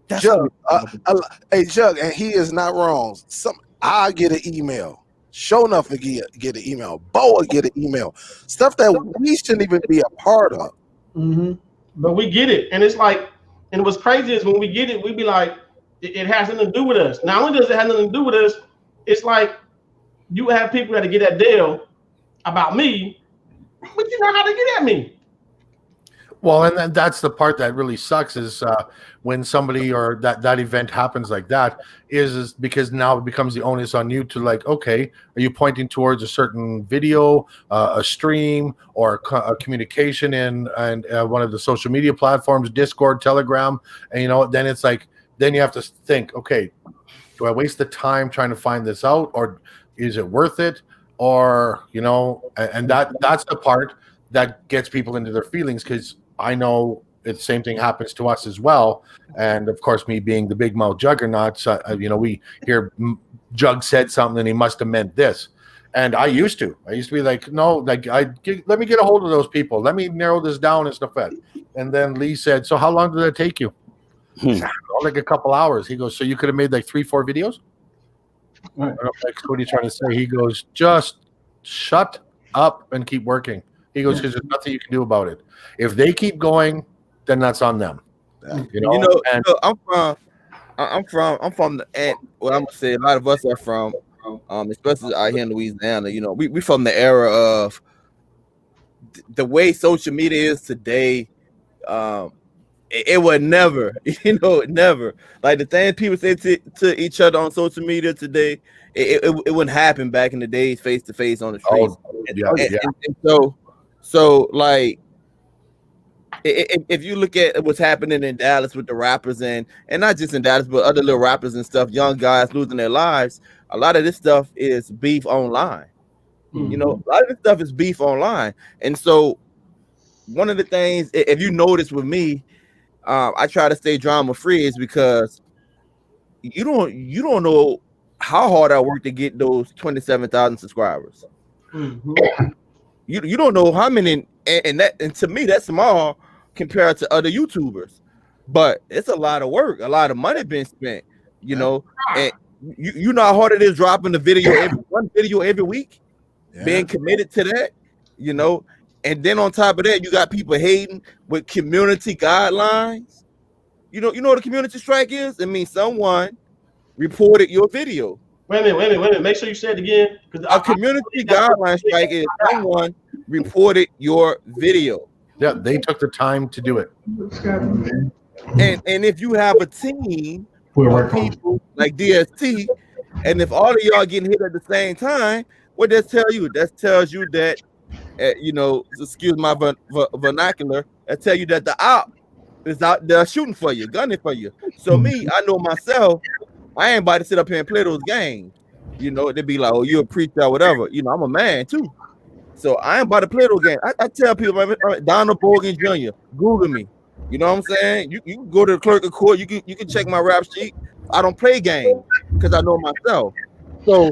That's Jug, hey Jug, and he is not wrong. I get an email. Sure enough, get an email. Bo will get an email. Stuff that we shouldn't even be a part of. But we get it, and it's like, and what's crazy is when we get it, we be like, it has nothing to do with us. Not only does it have nothing to do with us, it's like you have people that get that deal about me, but you know how to get at me. Well, and then that's the part that really sucks is when somebody or that event happens like that is because now it becomes the onus on you to like, okay, are you pointing towards a certain video, a stream, or a communication in one of the social media platforms, Discord, Telegram, and you know, then it's like, then you have to think, okay, do I waste the time trying to find this out, or is it worth it? Or, you know, and that's the part that gets people into their feelings, because I know the same thing happens to us as well. And of course, me being the big mouth juggernaut, you know, we hear Jug said something and he must have meant this. And I used to be like, no, like let me get a hold of those people. Let me narrow this down and stuff. And then Lee said, so how long did that take you? Like a couple hours. He goes, so you could have made like 3-4 videos? Right. Like Cody's trying to say, he goes, just shut up and keep working. He goes, because there's nothing you can do about it. If they keep going, then that's on them. You know, and I'm from the, and what I'm gonna say, a lot of us are from, especially out here in Louisiana. You know, we from the era of the way social media is today. It would never, you know, never, like the things people say to each other on social media today, it wouldn't happen back in the days, face to face on the streets. And so like, if you look at what's happening in Dallas with the rappers and not just in Dallas, but other little rappers and stuff, young guys losing their lives, a lot of this stuff is beef online. You know, a lot of this stuff is beef online. And so one of the things, if you notice with me, I try to stay drama free, is because you don't know how hard I work to get those 27,000 subscribers. You don't know how many, and to me that's small compared to other YouTubers, but it's a lot of work, a lot of money being spent. You know, and you know how hard it is dropping one video every week, being committed to that. You know, and then on top of that, you got people hating with community guidelines. You know what a community strike is? It means someone reported your video. Wait a minute. Make sure you say it again. A community guideline strike is someone reported your video. Yeah, they took the time to do it. And if you have a team of people like DST, and if all of y'all getting hit at the same time, what does tell you? That tells you that, you know, excuse my vernacular, that tell you that the op is out there shooting for you, gunning for you. So me, I know myself, I ain't about to sit up here and play those games. You know, they'd be like, oh, you're a preacher or whatever. You know, I'm a man too. So I ain't about to play those games. I tell people, Donald Bogan Jr., Google me. You know what I'm saying? You can go to the clerk of court, you can check my rap sheet. I don't play games because I know myself. So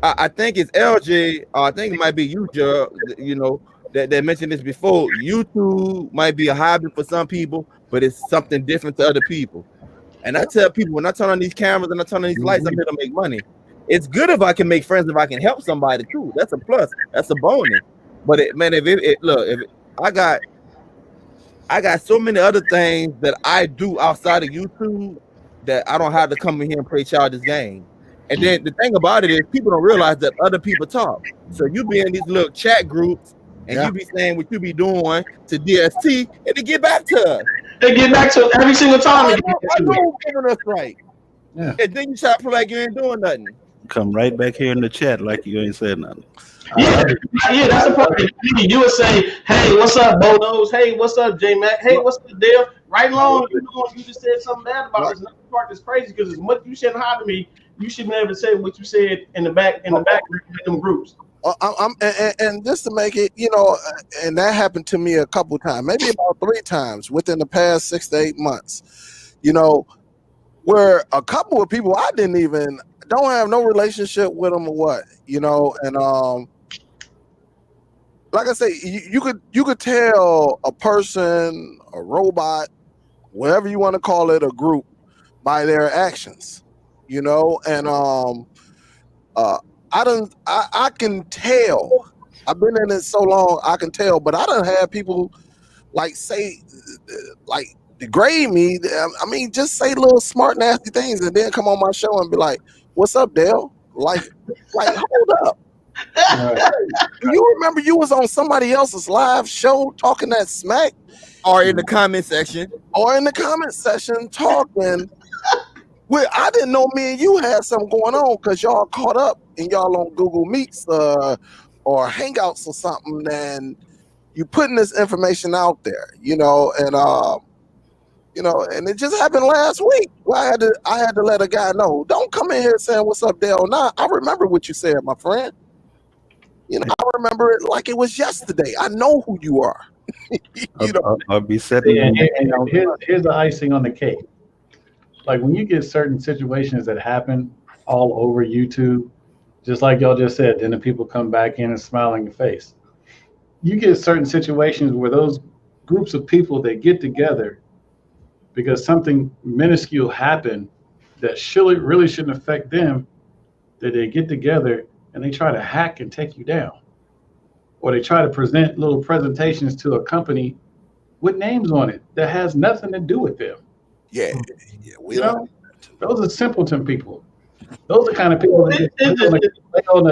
I think it's LJ, I think it might be you, Joe, you know, that mentioned this before. YouTube might be a hobby for some people, but it's something different to other people. And I tell people, when I turn on these cameras and I turn on these lights, I'm here to make money. It's good if I can make friends, if I can help somebody too. That's a plus. That's a bonus. But if I got so many other things that I do outside of YouTube that I don't have to come in here and play childish games. And then the thing about it is, people don't realize that other people talk. So you be in these little chat groups and you be saying what you be doing to DST, and they get back to us. They get back to us every single time. I know giving us right. Yeah. And then you try to play like you ain't doing nothing. Come right back here in the chat like you ain't said nothing. Yeah, that's the part. You would say, "Hey, what's up, Boknows? Hey, what's up, J Mac? Hey, what's up, Dale?" Right along, you know, you just said something bad about this. Another part that's crazy because as much you shouldn't hide to me, you should never say what you said in the back in them groups. And just to make it, you know, and that happened to me a couple times, maybe about 3 times within the past 6 to 8 months. You know, where a couple of people I don't have no relationship with them or what, you know, and like I say, you could tell a person, a robot, whatever you want to call it, a group, by their actions, you know, and I can tell. I've been in it so long, I can tell, but I done have people like say, like degrade me. I mean, just say little smart, nasty things, and then come on my show and be like, "What's up, Dale?" Like hold up. Do you remember you was on somebody else's live show talking that smack? Or in the comment section. Talking. Well, I didn't know me and you had something going on because y'all caught up and y'all on Google Meets or Hangouts or something, and you putting this information out there, you know, and you know, and it just happened last week. Well, I had to let a guy know, don't come in here saying what's up, Dale. Nah, I remember what you said, my friend. You know, I remember it like it was yesterday. I know who you are. You know, I'll be setting. Here's the icing on the cake. Like when you get certain situations that happen all over YouTube, just like y'all just said, then the people come back in and smile in your face. You get certain situations where those groups of people, they get together because something minuscule happened that really shouldn't affect them. that they get together and they try to hack and take you down, or they try to present little presentations to a company with names on it that has nothing to do with them. Yeah, we You don't. know, those are simpleton people. Those are the kind of people that lay on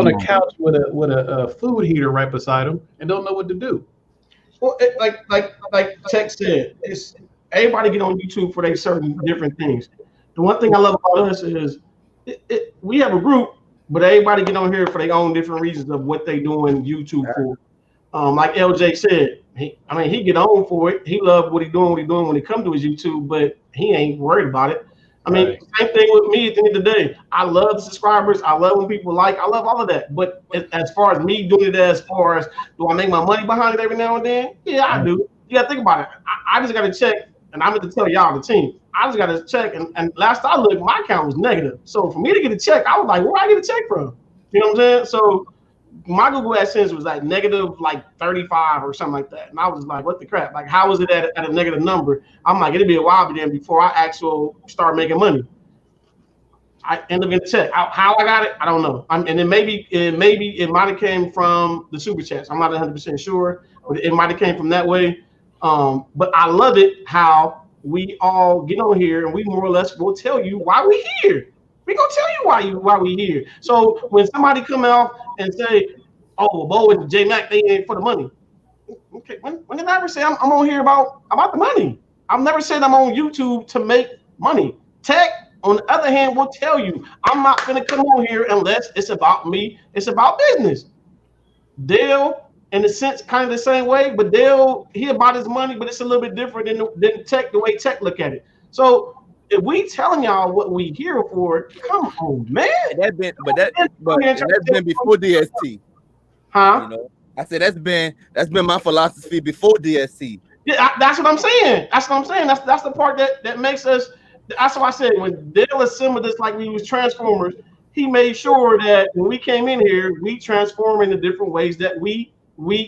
the couch with a food heater right beside them and don't know what to do. Well, like Tech said, it's everybody get on YouTube for their certain different things. The one thing I love about us is we have a group, but everybody get on here for their own different reasons of what they doing YouTube for. Like LJ said, he get on for it. He love what he doing when it comes to his YouTube, but he ain't worried about it. I mean, same thing with me at the end of the day. I love the subscribers. I love when people like. I love all of that. But as far as me doing it, as far as do I make my money behind it every now and then? Yeah, I do. You got to think about it. I just got to check, and I'm going to tell y'all, the team. I just got to check, and last I looked, my account was negative. So for me to get a check, I was like, where I get a check from? You know what I'm saying? So my Google AdSense was like negative like 35 or something like that. And I was like, what the crap? Like, how is it at a negative number? I'm like, it'll be a while then before I actually start making money. I end up getting a check. How I got it, I don't know. And then maybe it might have came from the super chats. I'm not 100% sure, but it might have came from that way. But I love it how we all get on here and we more or less will tell you why we here. We gonna tell you why we here. So when somebody come out and say, "Oh, Bo and J Mac, they ain't for the money," okay, when did I ever say I'm on here about the money? I've never said I'm on YouTube to make money. Tech, on the other hand, will tell you I'm not gonna come on here unless it's about me. It's about business. Dale, in a sense, kind of the same way, but Dale, he about his money, but it's a little bit different than Tech, the way Tech look at it. So if we telling y'all what we here for, come on, man. That's been before DST. Huh? You know, I said that's been my philosophy before DST. Yeah, that's what I'm saying. That's the part that makes us. That's why I said when Dale assembled this like we was Transformers, he made sure that when we came in here, we transform in the different ways that we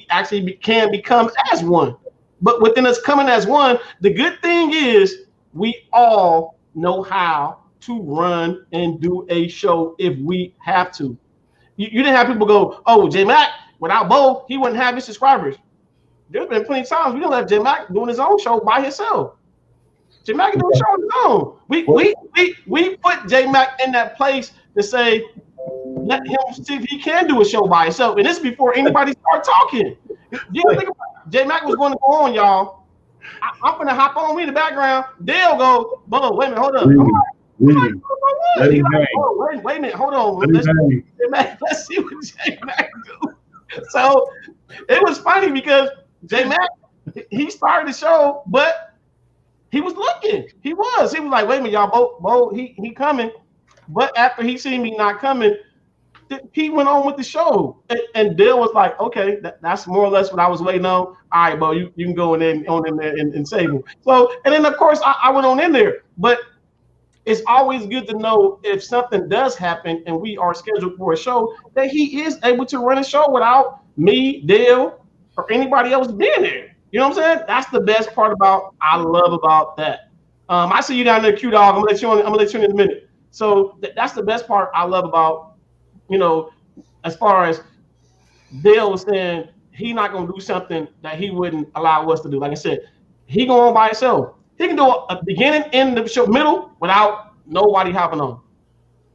actually can become as one. But within us coming as one, the good thing is we all know how to run and do a show if we have to. You didn't have people go, oh, J Mac, without Bo, he wouldn't have his subscribers. There's been plenty of times we don't have J Mac doing his own show by himself. J Mac can do a show on his own. We put J Mac in that place to say, let him see if he can do a show by himself. And this is before anybody start talking. You know, think about it. J Mac was going to go on, y'all. I'm gonna hop on me in the background. Dale go, Bo, wait a minute, hold up. Wait a minute, hold on. Let's see what J Mac do. So it was funny because J Mac, he started the show, but he was looking. He was like, wait a minute, y'all, Bo, he coming. But after he seen me not coming, he went on with the show. And Dale was like, okay, that's more or less what I was waiting on. All right, Bo, you can go in there and save him. So, and then of course I went on in there. But it's always good to know if something does happen and we are scheduled for a show that he is able to run a show without me, Dale, or anybody else being there. You know what I'm saying? That's the best part I love about that. I see you down there, Q Dog. I'm gonna let you in a minute. So that's the best part I love about, you know, as far as Dale was saying, he not gonna do something that he wouldn't allow us to do. Like I said, he going on by himself. He can do a beginning, end of the show, middle without nobody hopping on.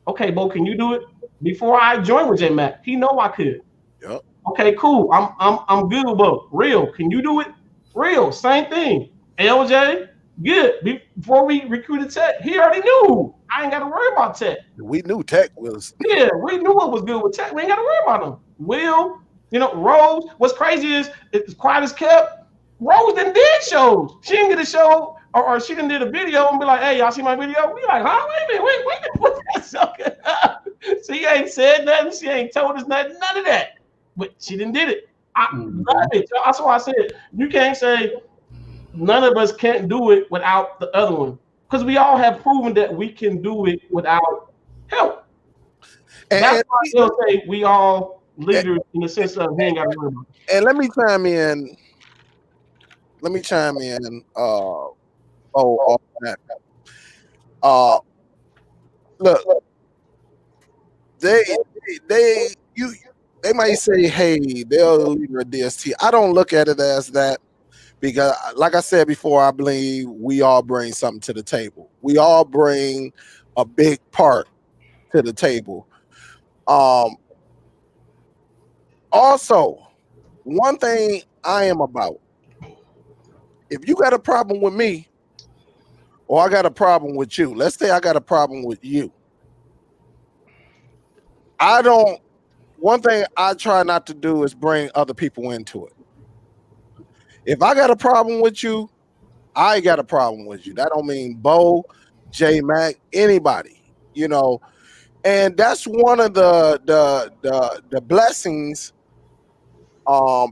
Okay, Bo, can you do it? Before I joined with J Mac, he know I could. Yep. Okay, cool. I'm good with Bo. Real, can you do it? Real, same thing. LJ, good. Before we recruited Tech, he already knew. I ain't got to worry about Tech. We knew Tech was. Yeah, we knew what was good with Tech. We ain't got to worry about him. Will, you know, Rose. What's crazy is it's quiet as kept. Rose done did shows. She didn't get a show, or she done did a video and be like, "Hey, y'all see my video?" We like, "Huh? Wait a minute, what that's okay?" She ain't said nothing. She ain't told us nothing. None of that. But she done did it. I love it. That's why I said you can't say none of us can't do it without the other one, because we all have proven that we can do it without help. And that's why they'll say we all leaders in the sense of we ain't got to worry about it. And let me chime in. Look, they might say, hey, they're the leader of DST. I don't look at it as that because, like I said before, I believe we all bring something to the table. We all bring a big part to the table. Also, one thing I am about, if you got a problem with me, or I got a problem with you, let's say I got a problem with you. One thing I try not to do is bring other people into it. If I got a problem with you, I got a problem with you. That don't mean Bo, J Mac, anybody, you know. And that's one of the blessings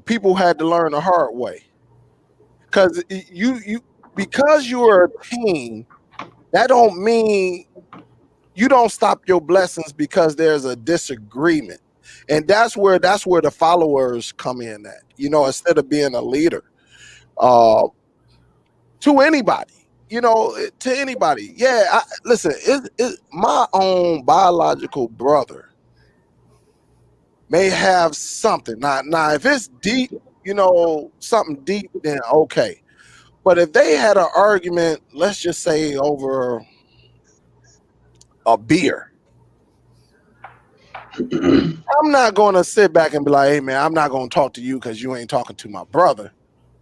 people had to learn the hard way. Because because you're a team, that don't mean you don't stop your blessings because there's a disagreement. And that's where the followers come in at, you know, instead of being a leader. To anybody, you know, to anybody. Yeah, listen, my own biological brother may have something. Now, if it's deep, you know, something deep, then okay. But if they had an argument, let's just say over a beer, I'm not going to sit back and be like, hey, man, I'm not going to talk to you because you ain't talking to my brother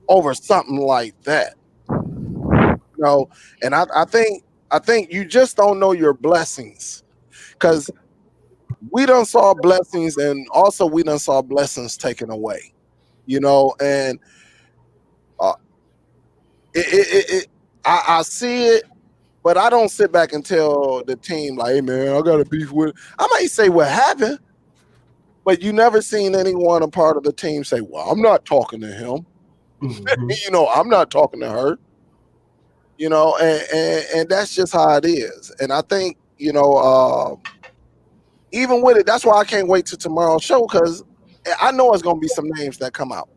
over something like that. You know, and I think you just don't know your blessings, because we done saw blessings, and also we done saw blessings taken away, you know, and I see it, but I don't sit back and tell the team like, hey man, I got a beef with it. I might say what happened, but you never seen anyone a part of the team say, well, I'm not talking to him. Mm-hmm. You know, I'm not talking to her. You know, and that's just how it is. And I think, you know, even with it, that's why I can't wait till tomorrow's show, because I know it's going to be some names that come out.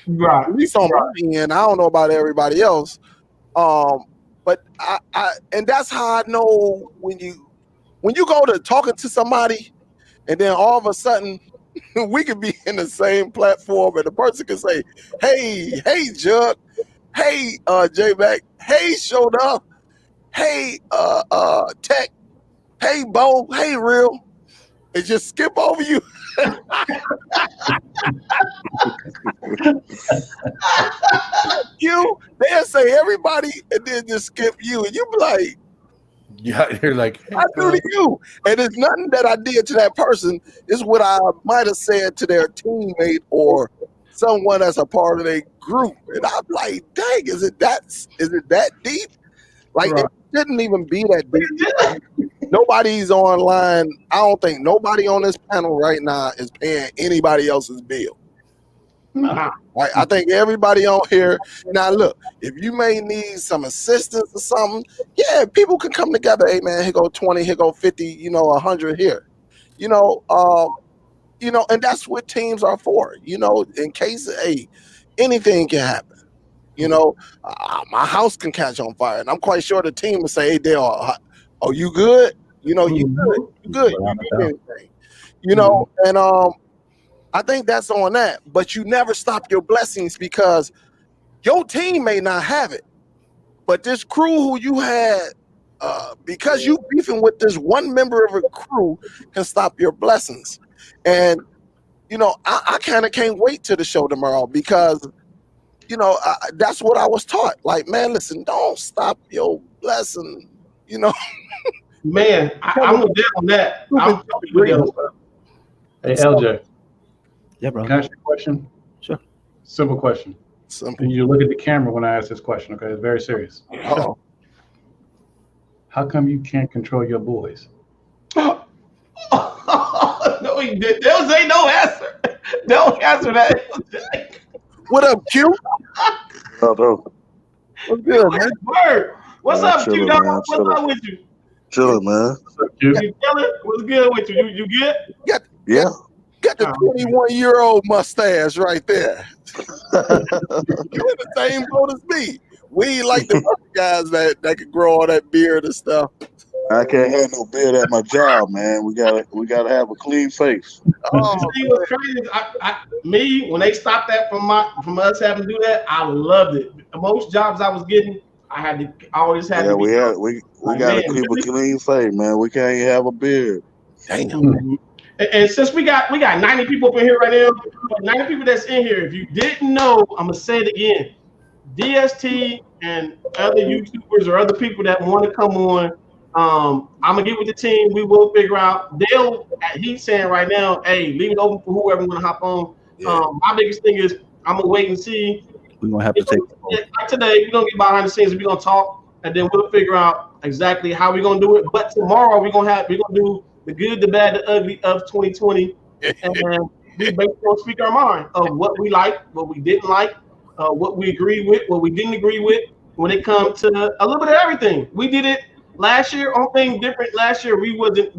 Right. At least on my end, I don't know about everybody else. But and that's how I know when you go to talking to somebody, and then all of a sudden we could be in the same platform, and the person can say, hey, Jug. Hey, J-Mac. Hey, Showed Up. Hey, Tech. Hey, Bo. Hey, Real. And just skip over you. They'll say everybody and then just skip you. And you be like, yeah, you're like, hey, I do to you. And it's nothing that I did to that person. It's what I might have said to their teammate or someone that's a part of their group. And I'm like, dang, is it that deep? Like, right. It didn't even be that deep. Nobody's online. I don't think nobody on this panel right now is paying anybody else's bill. Right? I think everybody on here. Now, look, if you may need some assistance or something, yeah, people can come together. Hey, man, here go 20, here go 50, you know, 100 here. You know, and that's what teams are for, you know, in case, hey, anything can happen. You know, my house can catch on fire, and I'm quite sure the team will say, hey, Dale, oh, you good? You know, you good. You need anything. You know, and I think that's on that. But you never stop your blessings, because your team may not have it, but this crew who you had, because you beefing with this one member of a crew, can stop your blessings. And, you know, I kind of can't wait till the show tomorrow, because, you know, that's what I was taught. Like, man, listen, don't stop your blessing, you know. Man, I'm with that on that. I'm with that. Hey, LJ. Yeah, bro. Can I ask you a question? Sure. Simple question. Simple. And you look at the camera when I ask this question, okay? It's very serious. Uh-oh. How come you can't control your boys? No, he did. There ain't no answer. Don't answer that. What up, Q? Bro. What's good, man? Word. What's up, Q? Dog? What's up with you? Chilling, man. What's up, Q? You chilling? What's good with you? You good? Yeah. Got the 21-year-old mustache right there. You're in the same boat as me. We ain't like the other guys that can grow all that beard and stuff. I can't have no beard at my job, man. We gotta have a clean face. Oh, See what's crazy is me, when they stopped that from us having to do that, I loved it. Most jobs I was getting, I always had Yeah, to be we like, gotta man, keep a really? clean face, man. We can't have a beard. damn. Mhm. And since we got 90 people up in here right now, 90 people that's in here, if you didn't know, I'm gonna say it again. DST and other YouTubers or other people that want to come on, I'm gonna get with the team. We will figure out. He's saying right now, hey, leave it open for whoever want to hop on. Yeah. My biggest thing is I'm gonna wait and see. We're gonna have to take Like today, we're gonna get behind the scenes. We're gonna talk, and then we'll figure out exactly how we're gonna do it. But tomorrow we're gonna do the good, the bad, the ugly of 2020, and we basically speak our mind of what we like, what we didn't like, what we agreed with, what we didn't agree with. When it comes to a little bit of everything, we did it last year. On things different last year. We wasn't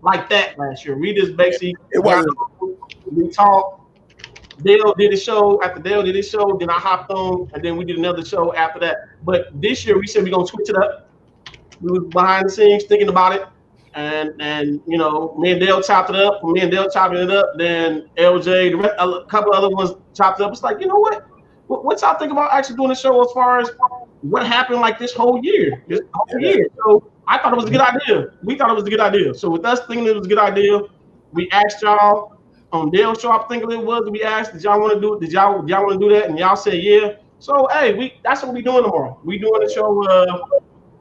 like that last year. We just basically we talked. Dale did a show. After Dale did his show, then I hopped on, and then we did another show after that. But this year we said we're gonna switch it up. We was behind the scenes thinking about it, and you know, me and Dale chopped it up. Me and Dale chopping it up. Then LJ, a couple other ones chopped it up. It's like, you know what? What y'all think about actually doing a show as far as what happened like this whole year? So I thought it was a good idea. We thought it was a good idea. So with us thinking it was a good idea, we asked y'all on Dale's show. I think it was. We asked, did y'all want to do it? Did y'all want to do that? And y'all said yeah. So hey, that's what we doing tomorrow. We doing a show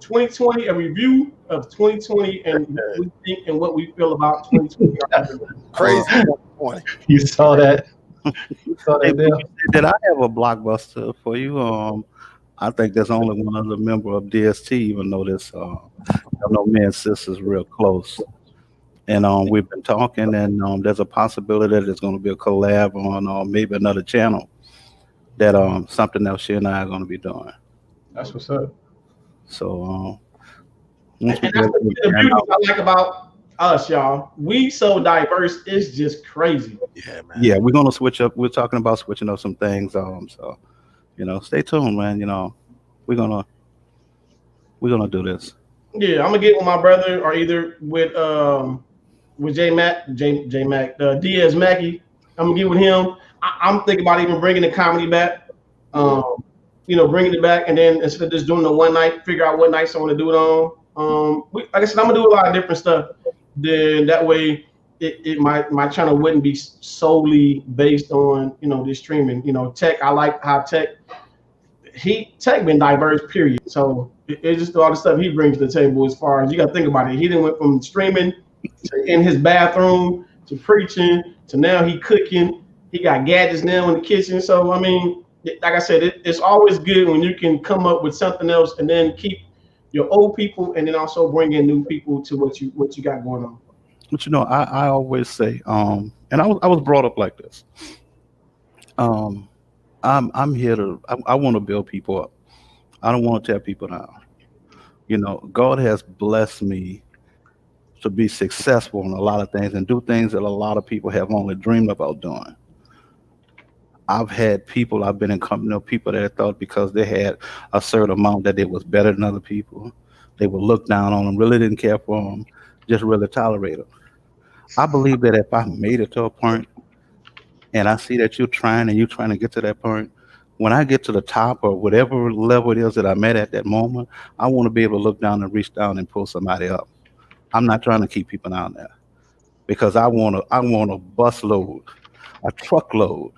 2020, a review of 2020, and what we think and what we feel about 2020. Crazy. You saw that? You saw that, Dale? Did I have a blockbuster for you? I think there's only one other member of DST, even though this, I know me and sis is real close. And we've been talking, and there's a possibility that there's going to be a collab on maybe another channel that something else she and I are going to be doing. That's what's up. So And that's the beauty I like about us, y'all. We so diverse, it's just crazy. Yeah, man. Yeah, we're gonna switch up. We're talking about switching up some things. So, you know, stay tuned, man. You know, we're gonna do this. Yeah, I'm gonna get with my brother or either with J Mac, Diaz Mackey. I'm gonna get with him. I'm thinking about even bringing the comedy back. You know, bringing it back, and then instead of just doing the one night, figure out what nights I want to do it on. Like I said, I'm gonna do a lot of different stuff. Then that way, my channel wouldn't be solely based on, you know, this streaming. You know, tech. I like how tech been diverse. Period. So it's just all the stuff he brings to the table. As far as you got to think about it, he didn't went from streaming to in his bathroom to preaching to now he cooking. He got gadgets now in the kitchen. So I mean, like I said, it's always good when you can come up with something else and then keep your old people and then also bring in new people to what you got going on. But you know, I always say, and I was brought up like this. I'm here to. I want to build people up. I don't want to tear people down. You know, God has blessed me to be successful in a lot of things and do things that a lot of people have only dreamed about doing. I've had people, I've been in company of people that thought because they had a certain amount that they was better than other people. They would look down on them, really didn't care for them, just really tolerate them. I believe that if I made it to a point and I see that you're trying and you're trying to get to that point, when I get to the top or whatever level it is that I'm at that moment, I want to be able to look down and reach down and pull somebody up. I'm not trying to keep people down there because I want a bus load, a truckload,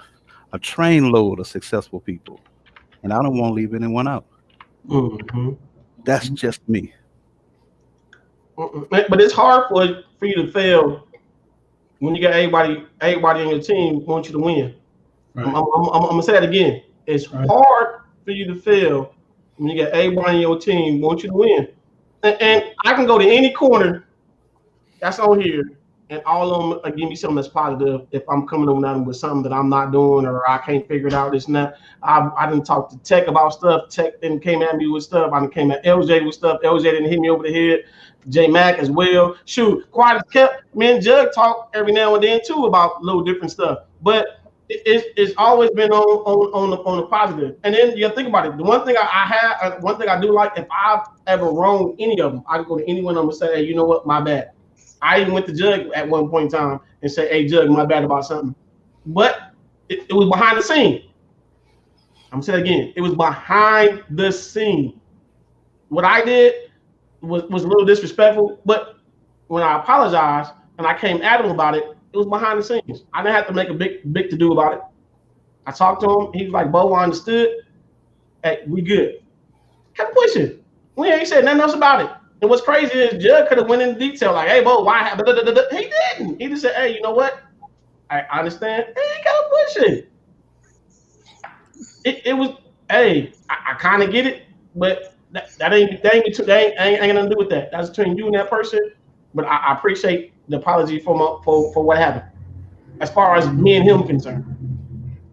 a train load of successful people, and I don't want to leave anyone out. Mm-hmm. That's just me. But it's hard for you to fail when you got everybody on your team want you to win. Right. I'm gonna say that again. It's hard for you to fail when you got everybody on your team want you to win. And I can go to any corner that's on here, and all of them give me something that's positive. If I'm coming on down with something that I'm not doing or I can't figure it out, this and that. I didn't talk to Tech about stuff. Tech then came at me with stuff. I came at LJ with stuff. LJ didn't hit me over the head. J Mac as well. Shoot, quiet as kept. Me and Jug talk every now and then too about little different stuff. But it's always been on the positive. And then you think about it. The one thing one thing I do like, if I've ever wronged any of them, I can go to any one of them and say, hey, you know what, my bad. I even went to Jug at one point in time and say, hey, Jug, my bad about something. But it was behind the scene. I'm saying again, it was behind the scene. What I did was a little disrespectful, but when I apologized and I came at him about it, it was behind the scenes. I didn't have to make a big to do about it. I talked to him. He was like, Bo, I understood. Hey, we good. Kept pushing. We ain't said nothing else about it. And what's crazy is Jud could have went into detail, like, hey, Bo, why happened? He didn't. He just said, hey, you know what? I understand. Hey, he kept pushing. It was, hey, I kind of get it, but that ain't gonna do with that. That's between you and that person. But I appreciate the apology for what happened, as far as me and him concerned.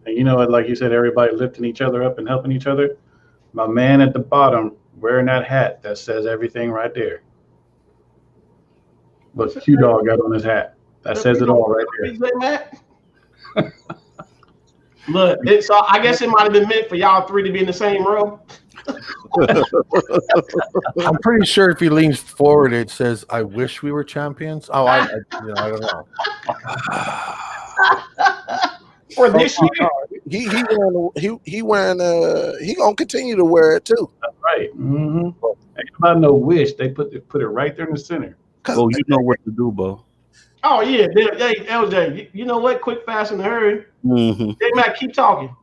And you know what, like you said, everybody lifting each other up and helping each other. My man at the bottom wearing that hat that says everything right there. Look, Q-Dog got on his hat. That says it all right there. Look, so I guess it might have been meant for y'all three to be in the same row. I'm pretty sure if he leans forward, it says, I wish we were champions. Oh, I don't know. For this year. He gonna continue to wear it too. That's right. Mm-hmm. Ain't about no wish. They put it right there in the center. Oh, you know what to do, Bo. Oh yeah, hey, LJ, you know what? Quick, fast, in a hurry. Mm-hmm. Hey, Matt, keep talking.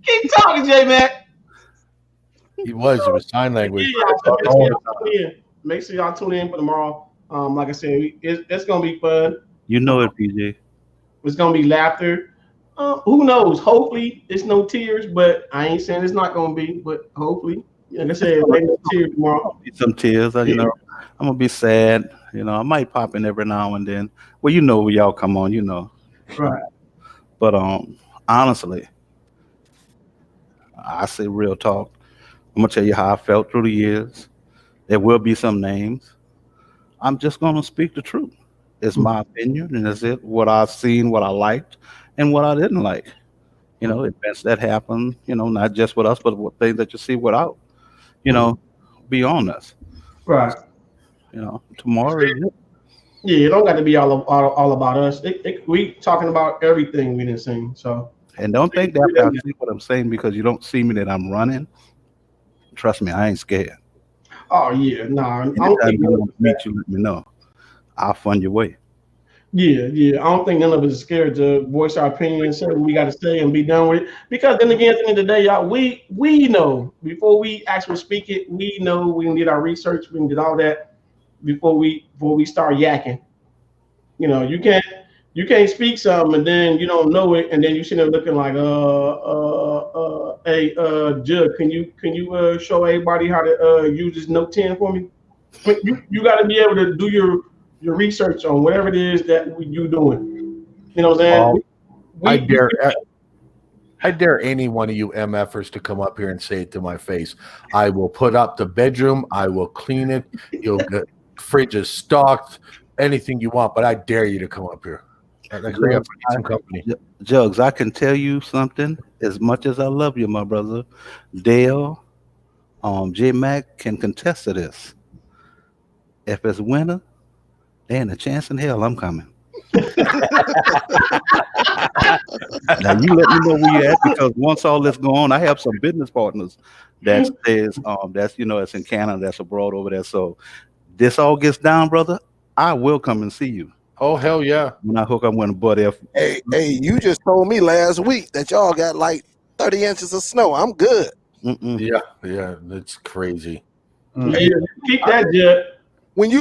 Keep talking, J Mac. It was sign language. Yeah, make sure y'all tune in for tomorrow. Like I said, it's gonna be fun. You know it, PJ. It's gonna be laughter. Who knows? Hopefully, it's no tears, but I ain't saying it's not gonna be. But hopefully, like I said, maybe no tears tomorrow. Some tears. You know, I'm gonna be sad. You know, I might pop in every now and then. Well, you know, when y'all come on, you know. Right. But honestly, I say real talk. I'm gonna tell you how I felt through the years. There will be some names. I'm just gonna speak the truth. It's my opinion, and it's what I've seen, what I liked, and what I didn't like. You know, events that happen. You know, not just with us, but things that you see without. You know, beyond us. Right. You know, tomorrow is it. Yeah, it don't got to be all about us. We talking about everything we didn't sing. So. And don't think that I see what I'm saying because you don't see me that I'm running. Trust me, I ain't scared. Oh yeah, nah. Anytime you want to meet you, let me know. I'll fund your way. Yeah. I don't think none of us is scared to voice our opinion and say what we got to say and be done with it. Because then again, at the end of the day, y'all, we know before we actually speak it, we know we can get our research, we can get all that before we start yakking. You know, you can't speak something and then you don't know it, and then you sit there looking like hey Judge, can you show everybody how to use this Note 10 for me? You got to be able to do your research on whatever it is that you doing. You know what I'm saying? I dare any one of you MFers to come up here and say it to my face. I will put up the bedroom. I will clean it. You'll get fridge is stocked. Anything you want, but I dare you to come up here. Some company. Jugs, I can tell you something. As much as I love you, my brother, Dale, J Mac can contest to this. If it's winter, there ain't a chance in hell I'm coming. Now you let me know where you're at, because once all this go on, I have some business partners that says that's it's in Canada, that's abroad over there. So this all gets down, brother, I will come and see you. Oh hell yeah! When I hook up with a buddy. Hey, you just told me last week that y'all got like 30 inches of snow. I'm good. Yeah, that's crazy. Hey, keep that, Judge.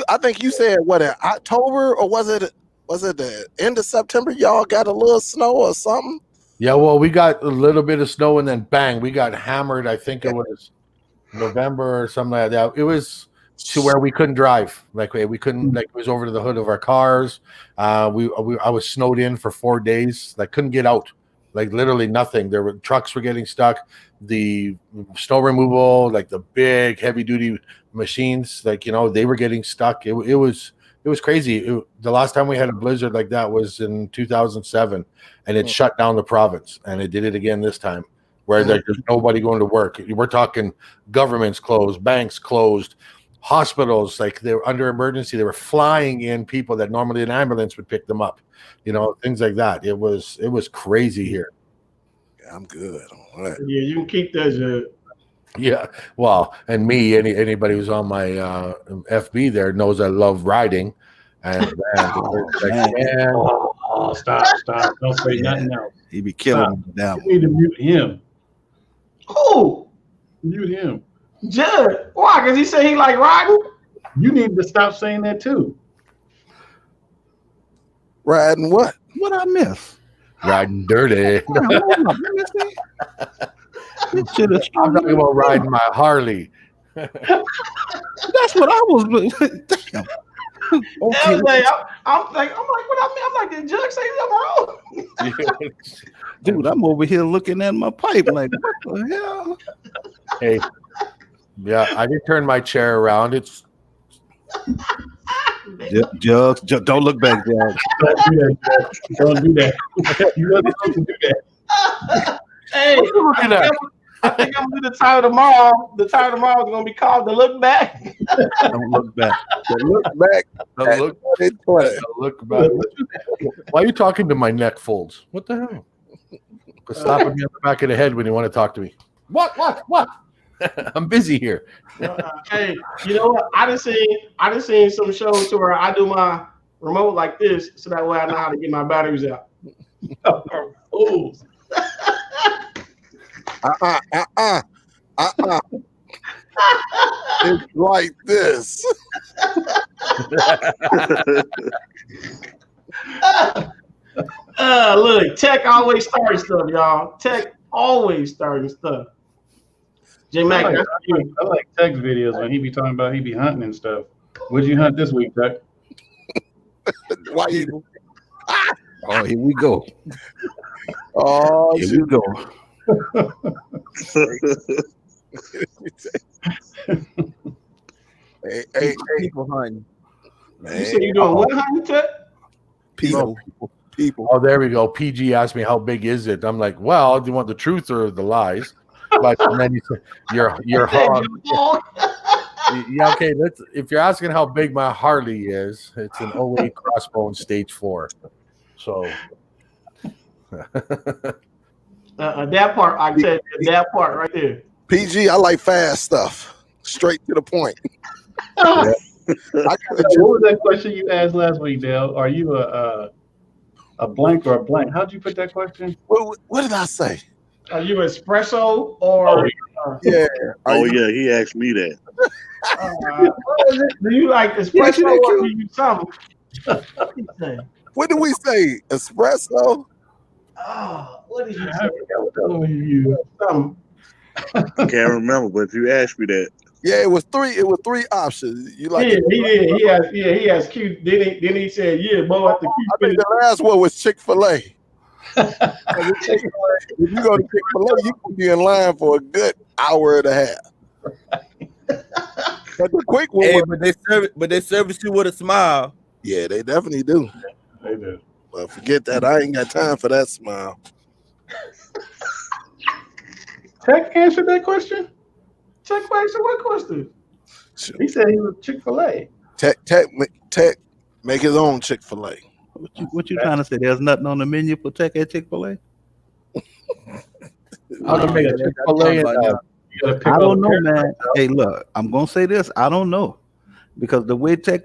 I think you said what, in October, or was it the end of September? Y'all got a little snow or something? Yeah, well, we got a little bit of snow and then bang, we got hammered. I think it was November or something like that. It was to where we couldn't drive. Like we couldn't, like it was over to the hood of our cars. I was snowed in for 4 days. Like couldn't get out. like literally nothing. There were trucks were getting stuck. The snow removal, like the big heavy duty machines, like, you know, they were getting stuck. It was crazy. The last time we had a blizzard like that was in 2007, and it shut down the province, and it did it again this time, where there's nobody going to work. We're talking governments closed, banks closed, hospitals, like they were under emergency. They were flying in people that normally an ambulance would pick them up, you know, things like that. It was crazy here. Yeah, I'm good on that. Yeah, you can keep that, Judge. Yeah, well, and me, anybody who's on my FB there knows I love riding, and Stop! Don't say nothing else. He be killing me down. You need to mute him. Who? Mute him. Judge. Why? Because he said he like riding? You need to stop saying that too. Riding what? What I miss? riding dirty. I'm talking about riding my Harley. That's what I was. Damn. Okay. I'm like, what I mean? I'm like, did Judge say something wrong? Dude, I'm over here looking at my pipe like, what the hell? Hey, yeah, I did turn my chair around. It's Jugs, don't look back, Jugs. Don't do that. You're not supposed to do that. Hey, I think I'm gonna do the title tomorrow. The title tomorrow is gonna be called "The Look Back." Don't look back. Look back. Don't look back. Why are you talking to my neck folds? What the hell? Slapping me on the back of the head when you want to talk to me. What? I'm busy here. Hey, you know what? I done seen some shows to where I do my remote like this, so that way I know how to get my batteries out. Fools. It's like this. Look, Tech always starting stuff, y'all. Tech always starting stuff. J Mac, I like Tech's videos when he be talking about he be hunting and stuff. What'd you hunt this week, Tech? Why you? Oh, here we go. Oh, Here we go. hey, People hunting. you said you doing what hunting, Tech? people. Oh, there we go. PG asked me how big is it. I'm like, well, do you want the truth or the lies? But then he said, your hog. Yeah, okay. If you're asking how big my Harley is, it's an 08 Crossbone Stage 4. So that part, I said that part right there. PG, I like fast stuff. Straight to the point. What was that question you asked last week, Dale? Are you a blank or a blank? How'd you put that question? What did I say? Are you espresso or? Yeah. Yeah, he asked me that. What is it? Do you like espresso or do you something? What did we say? Espresso? Oh, what did you say? I can't remember, but you asked me that. Yeah, it was three options. You like? Yeah, he asked Q. Then he said, "Yeah, boy." At the Q. I think the last one was Chick-fil-A. If you go to Chick-fil-A, you can be in line for a good hour and a half. But the quick one, Hey, but they service you with a smile. yeah, they definitely do. They do. But forget that. I ain't got time for that smile. Tech answered that question? Check back. So what question? He said he was Chick-fil-A. Tech make his own Chick-fil-A. What you trying to say? There's nothing on the menu for Tech at Chick-fil-A? how to make a Chick-fil-A I don't know, man. Hey, look, I'm gonna say this. I don't know, because the way Tech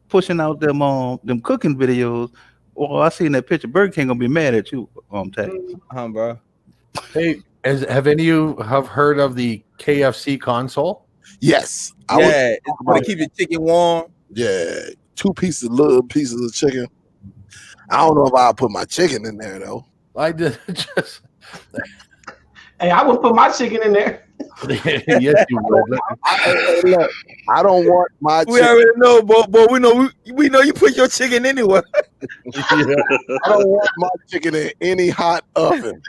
pushing out them cooking videos. Oh, I seen that picture. Burger King gonna be mad at you, Tech. Bro. Hey, have any of you have heard of the KFC console? Yes. It's gonna keep your chicken warm. Yeah. Little pieces of chicken. I don't know if I'll put my chicken in there though. I did just. Hey, I would put my chicken in there. Yes, you would. Look, I don't want my We chicken. already know, but we know you put your chicken anywhere. I don't want my chicken in any hot oven.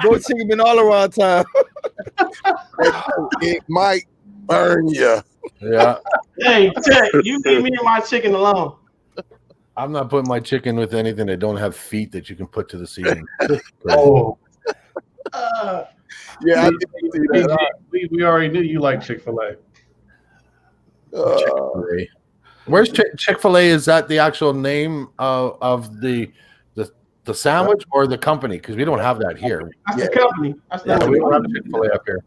Both chicken been all around town. It might burn you. Yeah. Hey, Tech, you leave me and my chicken alone. I'm not putting my chicken with anything that don't have feet that you can put to the ceiling. Oh, Yeah, I did see that. we already knew you like Chick-fil-A. Chick-fil-A. Where's Chick-fil-A? Is that the actual name of the sandwich or the company? Because we don't have that here. That's the company. That's Yeah, the we don't have Chick-fil-A up here.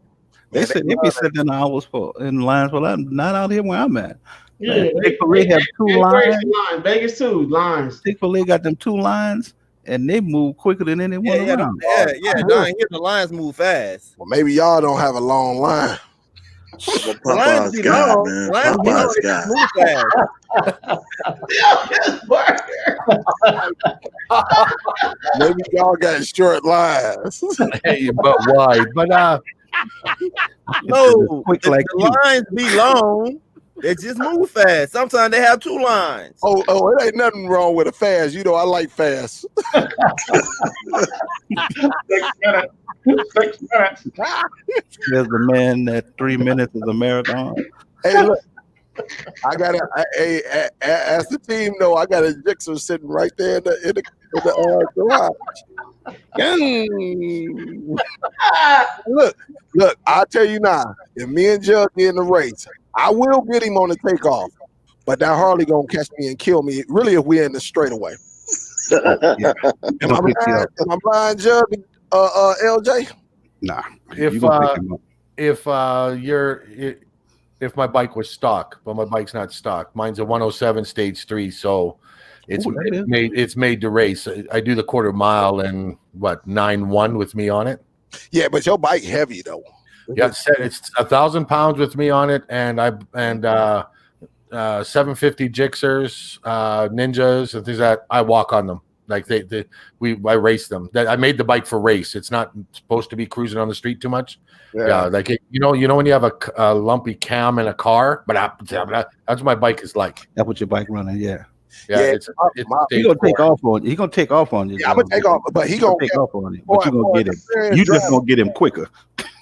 They said they be sitting hours in lines for that. Not out here where I'm at. Yeah, Chick-fil-A have two lines. Vegas too, lines. Chick-fil-A got them 2 lines, and they move quicker than anyone around. Down here the lines move fast. Well, maybe y'all don't have a long line. The lines be long. man. Lines be long. Popeye's They guy. just move fast. Maybe y'all got short lines. Hey, but wide. But No, Quick like the lines be long. They just move fast. Sometimes they have 2 lines. Oh, it ain't nothing wrong with a fast. You know, I like fast. 6 minutes. There's the man that 3 minutes is a marathon. Hey, look, I got as the team know, I got a Jixer sitting right there in the garage. Look, I'll tell you now, if me and Jug get in the race, I will get him on the takeoff, but that Harley gonna catch me and kill me. Really, if we're in the straightaway. Am I blind, Jug? LJ? Nah. If my bike was stock, but my bike's not stock. Mine's a 107 stage 3, so it's made to race. I do the quarter mile and 9.1 with me on it. Yeah, but your bike heavy though. Yeah, it's 1,000 pounds with me on it, and 750 Gixxers, Ninjas, and things that I walk on them. Like I race them. I made the bike for race. It's not supposed to be cruising on the street too much. Yeah, like you know when you have a lumpy cam in a car, but that's what my bike is like. That's what your bike running, yeah. It's He gonna take off on you. He gonna take off on you. Yeah, I'm gonna take off, but he gonna take off on you. But you gonna get him. You just gonna get him quicker.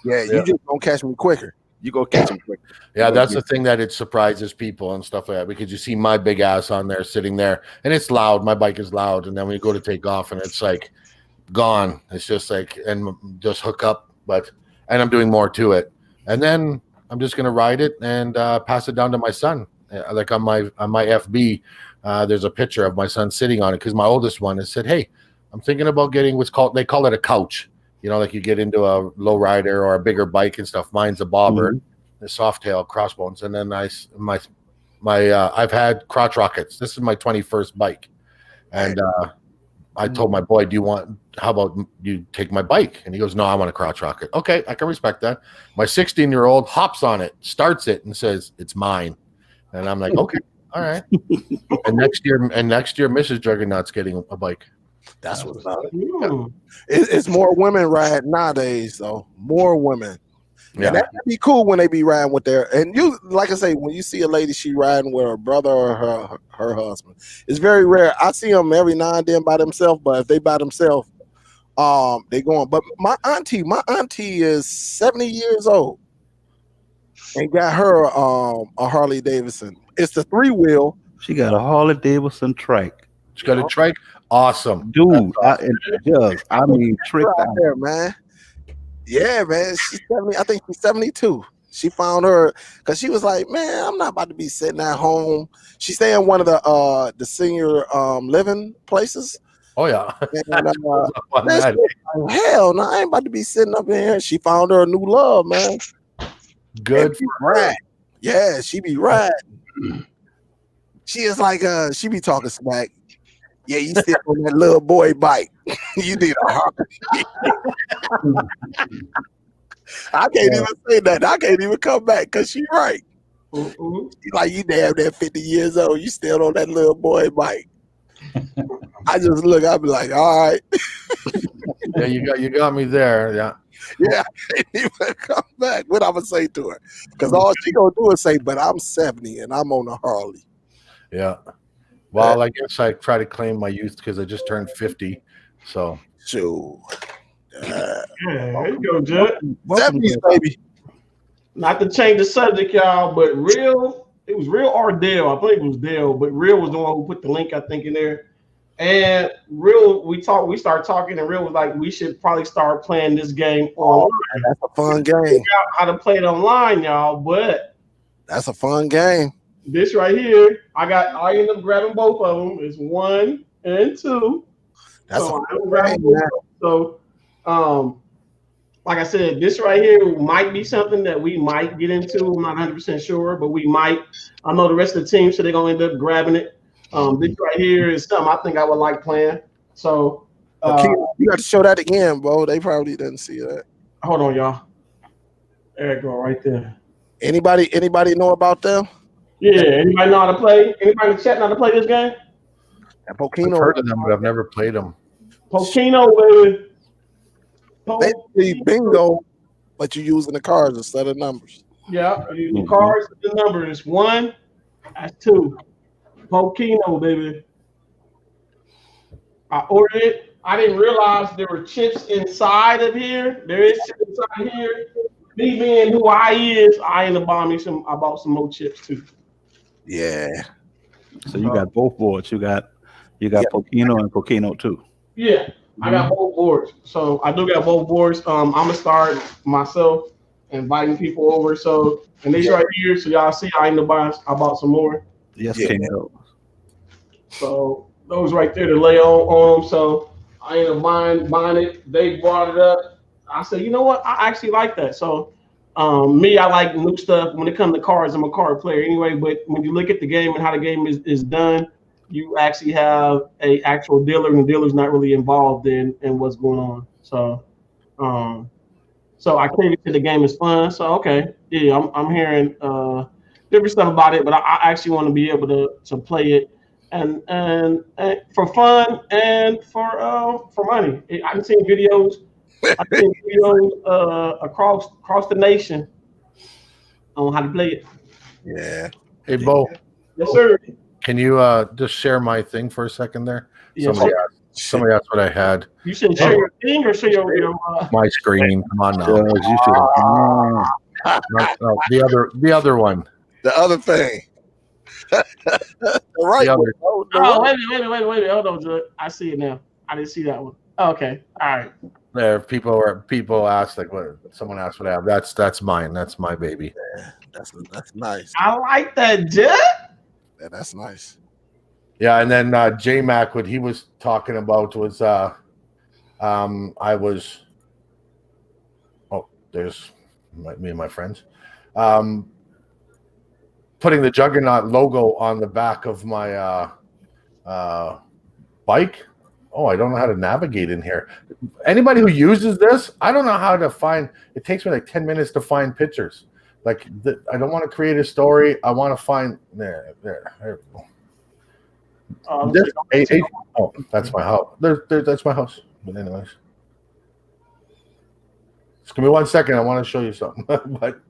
Yeah, you just gonna catch me quicker. You gonna catch him quicker. Yeah, that's the thing that it surprises people and stuff like that, because you see my big ass on there sitting there, and it's loud. My bike is loud, and then when you go to take off, and it's like gone. It's just like, and just hook up, and I'm doing more to it, and then I'm just gonna ride it and pass it down to my son. Like on my FB, there's a picture of my son sitting on it, because my oldest one has said, "Hey, I'm thinking about getting they call it a couch." You know, like you get into a low rider or a bigger bike and stuff. Mine's a bobber, the soft tail crossbones, and then I've had crotch rockets. This is my 21st bike, and I told my boy, how about you take my bike? And he goes, "No, I want a crotch rocket." Okay, I can respect that. My 16-year-old hops on it, starts it, and says, "It's mine," and I'm like, "Okay, all right." and next year, Mrs. Juggernaut's getting a bike. That's what's up. It's more women ride nowadays, though. More women. Yeah, and that'd be cool when they be riding with and you, like I say, when you see a lady, she riding with her brother or her husband. It's very rare. I see them every now and then by themselves, but if they by themselves, they going. But my auntie is 70 years old and got her a Harley Davidson. It's the 3-wheel. She got a Harley Davidson trike. She got a trike. Awesome, dude. I mean, trick out there, man. Yeah, man. She's 70. I think she's 72. She found her because she was like, "Man, I'm not about to be sitting at home." She stay in one of the senior living places. Oh yeah. And, hell no, I ain't about to be sitting up in here. She found her a new love, man. Good for her. Yeah, she be riding. She is like she be talking smack. Yeah, you sit on that little boy bike. You need a Harley. I can't even say that. I can't even come back because she's right. Like, you damn near 50 years old. You still on that little boy bike. I just look. I be like, all right, Yeah, you got me there. Yeah. yeah. I can't even come back. What I'm gonna say to her? Because all she gonna do is say, "But I'm 70 and I'm on a Harley." Yeah. Well, I guess I try to claim my youth because I just turned 50. So. Sure. Yeah, there you go, Jud. 70s, baby. Not to change the subject, y'all, but it was Real or Dale. I think it was Dale, but Real was the one who put the link, I think, in there. And Real, we started talking, and Real was like, we should probably start playing this game online. That's a fun game. Figure out how to play it online, y'all, but that's a fun game. This right here, I ended up grabbing both of them. It's 1 and 2. That's so I ended up grabbing both of them. So, like I said, this right here might be something that we might get into. I'm not 100% sure, but we might. I know the rest of the team, so they're gonna end up grabbing it. This right here is something I think I would like playing. So, you got to show that again, bro. They probably didn't see that. Hold on, y'all. There it go, right there. Anybody know about them? Yeah, anybody know how to play? Anybody in the chat know how to play this game? And Boknows. I've heard of them, but I've never played them. Boknows, baby. Basically bingo, but you're using the cards instead of numbers. Yeah, the cards, the numbers. 1, that's 2. Boknows, baby. I ordered it. I didn't realize there were chips inside of here. There is chips inside here. Me being who I ended up buying me I bought some more chips too. Yeah. So you got both boards. You got Boknows and Boknows too. Yeah, I got both boards. So I do got both boards. I'm gonna start myself inviting people over. So and these right here, so y'all see I bought some more. Yes, yeah. So those right there to lay on them. So I ended up buying it. They brought it up. I said, you know what? I actually like that. So me, I like new stuff. When it comes to cards, I'm a card player anyway. But when you look at the game and how the game is done, you actually have a actual dealer, and the dealer's not really involved in what's going on. So so I came to the game is fun. So okay, yeah, I'm hearing different stuff about it, but I actually want to be able to play it and for fun and for money. I've seen videos. I've seen videos across the nation on how to play it. Yeah. Hey, Bo. Yes, sir. Can you just share my thing for a second there? Yes, somebody asked what I had. You should share your thing or share your my screen. Come on now. You should. The other one. The other thing. Right. Wait a minute. Hold on, Jud. I see it now. I didn't see that one. Okay. All right. There, people asked like what someone asked what I have. That's mine. That's my baby. Yeah, that's nice. I like that, Jud. Yeah, that's nice. Yeah, and then J Mac, what he was talking about was there's me and my friends. Putting the Juggernaut logo on the back of my bike. Oh, I don't know how to navigate in here. Anybody who uses this, I don't know how to find. It takes me like 10 minutes to find pictures. Like I don't want to create a story. I want to find there we go. Oh, that's my house. That's my house. But anyways, just give me 1 second. I want to show you something. But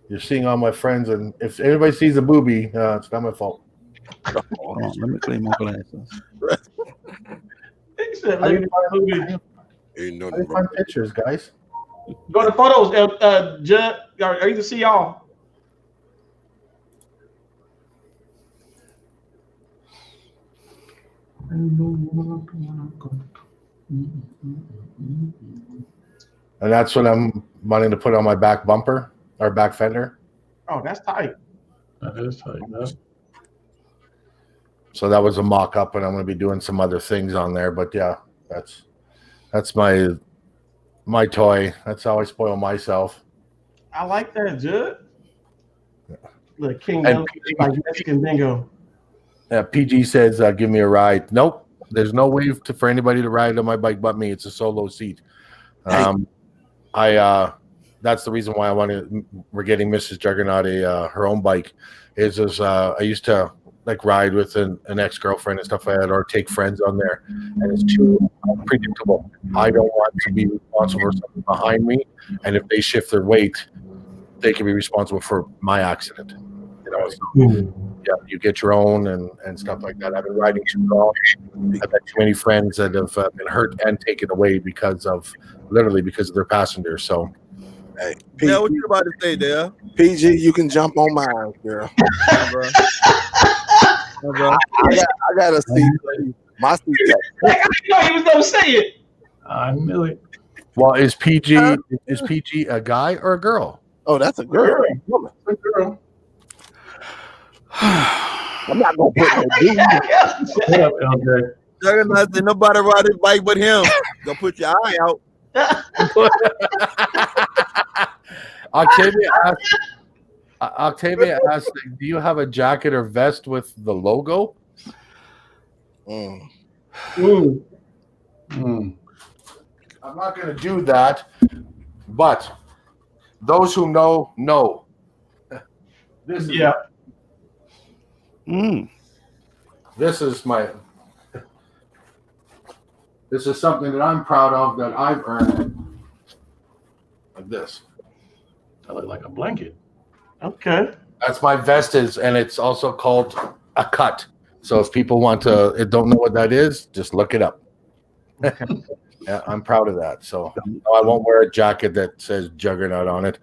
you're seeing all my friends, and if anybody sees a booby, it's not my fault. Hold on, let me clean my glasses. How do you find pictures, guys? Go to photos, Judd. Or you can see y'all. And that's what I'm wanting to put on my back bumper or back fender. Oh, that's tight. That is tight. No? So that was a mock-up, and I'm going to be doing some other things on there. But yeah, that's my toy. That's how I spoil myself. I like that, Judd. The King like Mexican bingo. Yeah, PG says, "Give me a ride." Nope, there's no way for anybody to ride on my bike but me. It's a solo seat. That's the reason why we're getting Mrs. Juggernaut her own bike. I used to like ride with an ex-girlfriend and stuff like that, or take friends on there, and it's too unpredictable. I don't want to be responsible for something behind me, and if they shift their weight, they can be responsible for my accident. You know, so, yeah, you get your own and stuff like that. I've been riding too long. I've had too many friends that have been hurt and taken away because of their passengers. So, Hey, Yeah, what you about to say there? PG, you can jump on mine, girl. Yeah, bro. Yeah, bro. I gotta see my seat. Like, I didn't know he was gonna say it. I knew it. well, is PG a guy or a girl? Oh, that's a girl. Girl. I'm not gonna put no dude. What up, LJ? Juggernaut said nobody ride his bike but him. Gonna put your eye out. Octavia asked, do you have a jacket or vest with the logo? Mm. Mm. I'm not going to do that, but those who know. This is, Yeah. This is something that I'm proud of that I've earned. Like this. That look like a blanket. Okay. That's my vest and it's also called a cut. So if people want to don't know what that is, just look it up. Okay. Yeah, I'm proud of that. So I won't wear a jacket that says Juggernaut on it.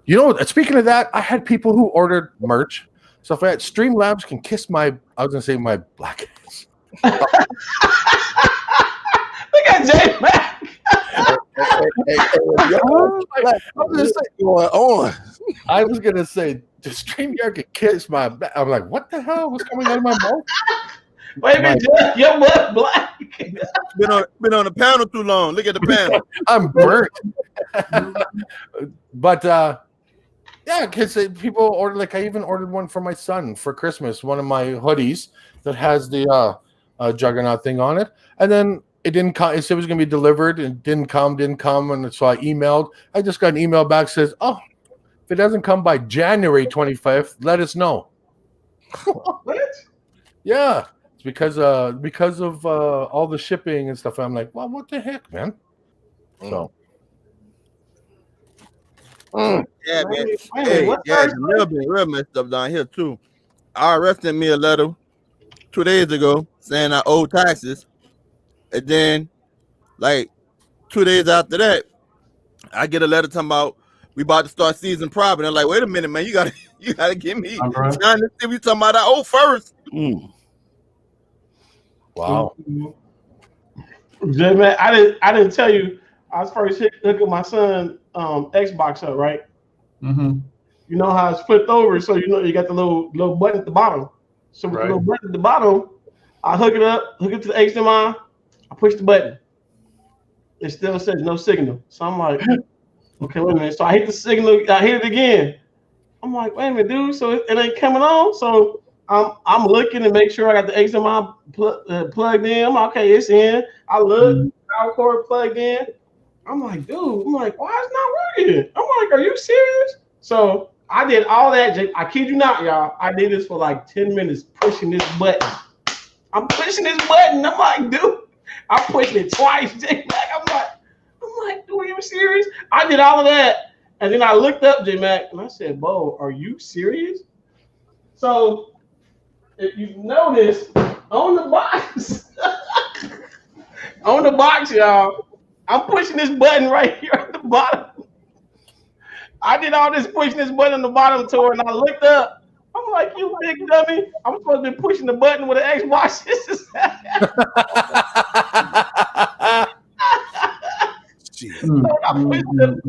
You know, speaking of that, I had people who ordered merch. So if I had Streamlabs can kiss my black ass. Look at J Mac. I was gonna say, the StreamYard could kiss my back. I'm like, what the hell? What's coming out of my mouth? Wait a minute, your butt black. Been on the panel too long. Look at the panel. I'm burnt. But yeah, because people order, like I even ordered one for my son for Christmas, one of my hoodies that has the Juggernaut thing on it, and then it didn't come. It said it was going to be delivered, and didn't come, and so I emailed. I just got an email back that says, "Oh, if it doesn't come by January 25th, let us know." What? Yeah, it's because of all the shipping and stuff. I'm like, well, what the heck, man? So. Yeah, man. Hey, Hey, yeah, it's a little bit real messed up down here too. IRS sent me a letter 2 days ago saying I owe taxes, and then like 2 days after that, I get a letter talking about we about to start seizing property. I'm like, wait a minute, man, you gotta give me time to see we talking about I owe first. Wow. J Man, I didn't tell you. I was first hooking my son Xbox up, right? Mm-hmm. You know how it's flipped over, so you know you got the little button at the bottom. So with the little button at the bottom, I hook it to the HDMI, I push the button. It still says no signal. So I'm like, okay, wait a minute. So I hit the signal, I hit it again. I'm like, wait a minute, dude. So it ain't coming on. So I'm looking to make sure I got the HDMI plugged in. I'm like, okay, it's in. I look, power cord plugged in. I'm like, dude, why it's not working? I'm like, are you serious? So I did all that. I kid you not, y'all. I did this for like 10 minutes pushing this button. I'm pushing this button. I'm like, dude, I'm pushing it twice. J-Mac. I'm like, dude, are you serious? I did all of that. And then I looked up J-Mac and I said, Bo, are you serious? So if you notice on the box, y'all, I'm pushing this button right here at the bottom. I did all this pushing this button on the bottom to her, and I looked up. I'm like, you big dummy. I'm supposed to be pushing the button with an Xbox. So I pushed the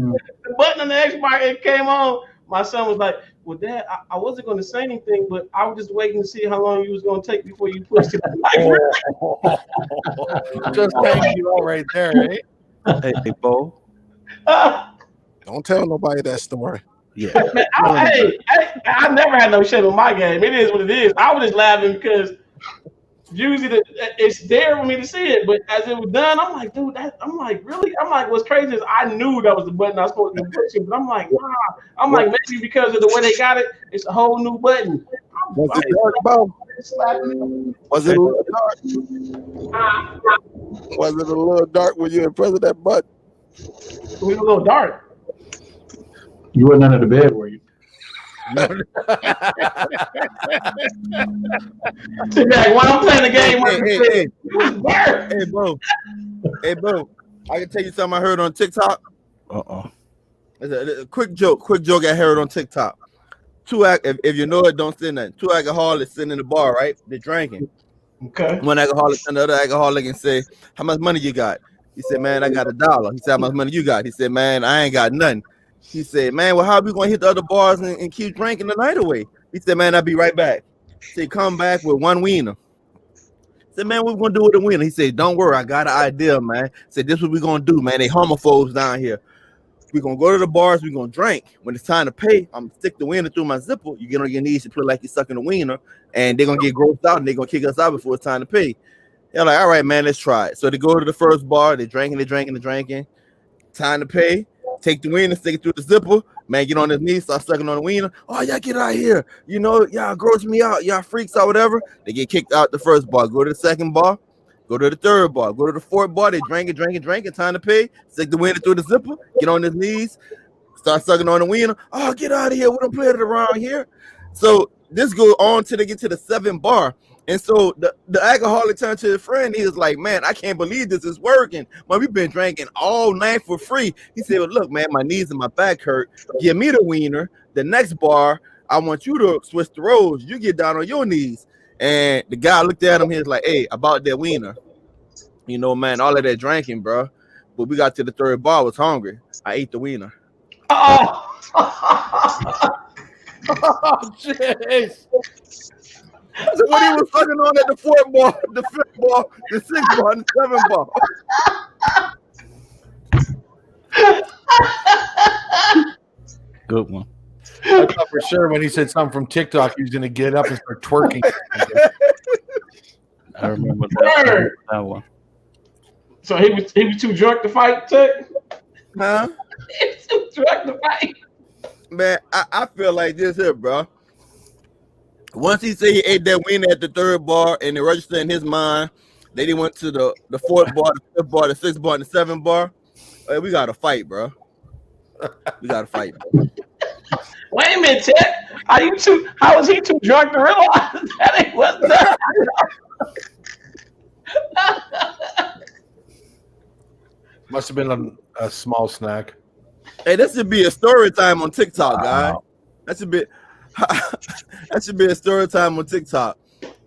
button on the Xbox, it came on. My son was like, well, Dad, I wasn't going to say anything, but I was just waiting to see how long you was going to take before you pushed it. Just thank you all right there, eh? Hey, Bo. Don't tell nobody that story. Yeah. Man, I never had no shame in my game. It is what it is. I was just laughing because usually it's there for me to see it, but as it was done, I'm like, dude, I'm like, really? I'm like, what's crazy is I knew that was the button I was supposed to be pushing, but I'm like, wow. I'm like, maybe because of the way they got it, it's a whole new button. Was it dark, Bo? Was it a little dark? Was it a little dark when you were pressing that button? It was a little dark. You wasn't under the bed, were you? Today, while I'm playing the game, Hey, bro. I can tell you something I heard on TikTok. It's a quick joke I heard on TikTok. If you know it, don't say nothing. Two alcoholics sitting in the bar, right? They're drinking. Okay. One alcoholic and the other alcoholic and say, "How much money you got?" He said, "Man, I got $1." He said, "How much money you got?" He said, "Man, I ain't got nothing." He said, "Man, well, how are we gonna hit the other bars and keep drinking the night away?" He said, "Man, I'll be right back." He said, "Come back with one wiener." He said, "Man, what we gonna do with the wiener?" He said, "Don't worry, I got an idea, man." He said, "This is what we gonna do, man. They homophobes down here. We're gonna go to the bars, we're gonna drink. When it's time to pay, I'm gonna stick the wiener through my zipper. You get on your knees and play like you're sucking the wiener, and they're gonna get grossed out and they're gonna kick us out before it's time to pay." They're like, "All right, man, let's try it." So they go to the first bar, they're drinking. Time to pay, take the wiener, stick it through the zipper. Man, get on his knees, start sucking on the wiener. "Oh, y'all get out of here. You know, y'all gross me out, y'all freaks or whatever." They get kicked out the first bar, go to the second bar. Go to the third bar, go to the fourth bar. They drinking. Time to pay. Stick the wiener through the zipper. Get on his knees. Start sucking on the wiener. "Oh, get out of here. We don't play it around here." So this goes on till they get to the seventh bar. And so the alcoholic turned to his friend. He was like, "Man, I can't believe this is working. Man, we've been drinking all night for free." He said, "Well, look, man, my knees and my back hurt. Give me the wiener. The next bar, I want you to switch the roles. You get down on your knees." And the guy looked at him. He was like, "Hey, about that wiener. You know, man, all of that drinking, bro. But we got to the third bar, I was hungry. I ate the wiener." Oh, jeez. So what he was fucking on at the fourth bar, the fifth bar, the sixth bar, and the seventh bar. Good one. I thought for sure when he said something from TikTok, he was going to get up and start twerking. I remember that one. So he was too drunk to fight, Tech? Huh? He was too drunk to fight. Man, I feel like this here, bro. Once he said he ate that wiener at the third bar and it registered in his mind, then he went to the fourth bar, the fifth bar, the sixth bar, and the seventh bar. Hey, we got to fight, bro. We got to fight, bro. Wait a minute, Tech. How was he too drunk to realize that it was that? Must have been a small snack. Hey, this should be a story time on TikTok, guys. That should be a story time on TikTok.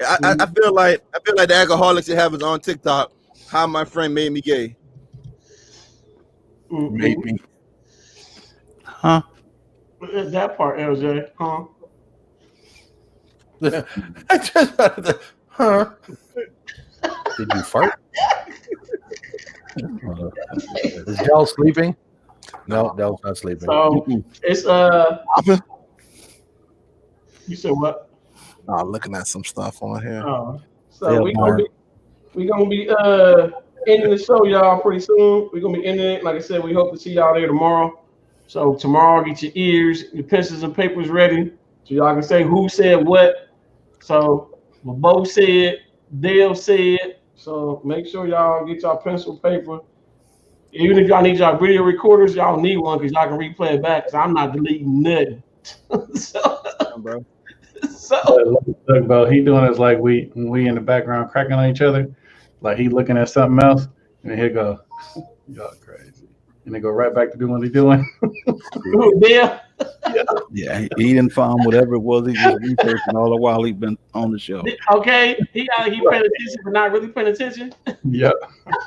I feel like the alcoholics should have us on TikTok. How my friend made me gay. Maybe. Huh? That part, LJ. Huh? I just huh? Did you fart? Is Del sleeping? No, Del's not sleeping. So it's You said what? Looking at some stuff on here. So we're gonna be ending the show, y'all, pretty soon. We're gonna be ending it. Like I said, we hope to see y'all there tomorrow. So tomorrow, get your ears, your pencils and papers ready, so y'all can say who said what. So Bo said, Dale said. So make sure y'all get y'all pencil paper. Even if y'all need y'all video recorders, y'all need one because y'all can replay it back. Cause I'm not deleting nothing. Bro. Look, bro, he doing this like we in the background cracking on each other, like he looking at something else, and here go, y'all crazy, and they go right back to doing what they doing. Yeah, he didn't find whatever it was he was researching all the while he been on the show. Okay, he paying attention but not really paying attention. Yep.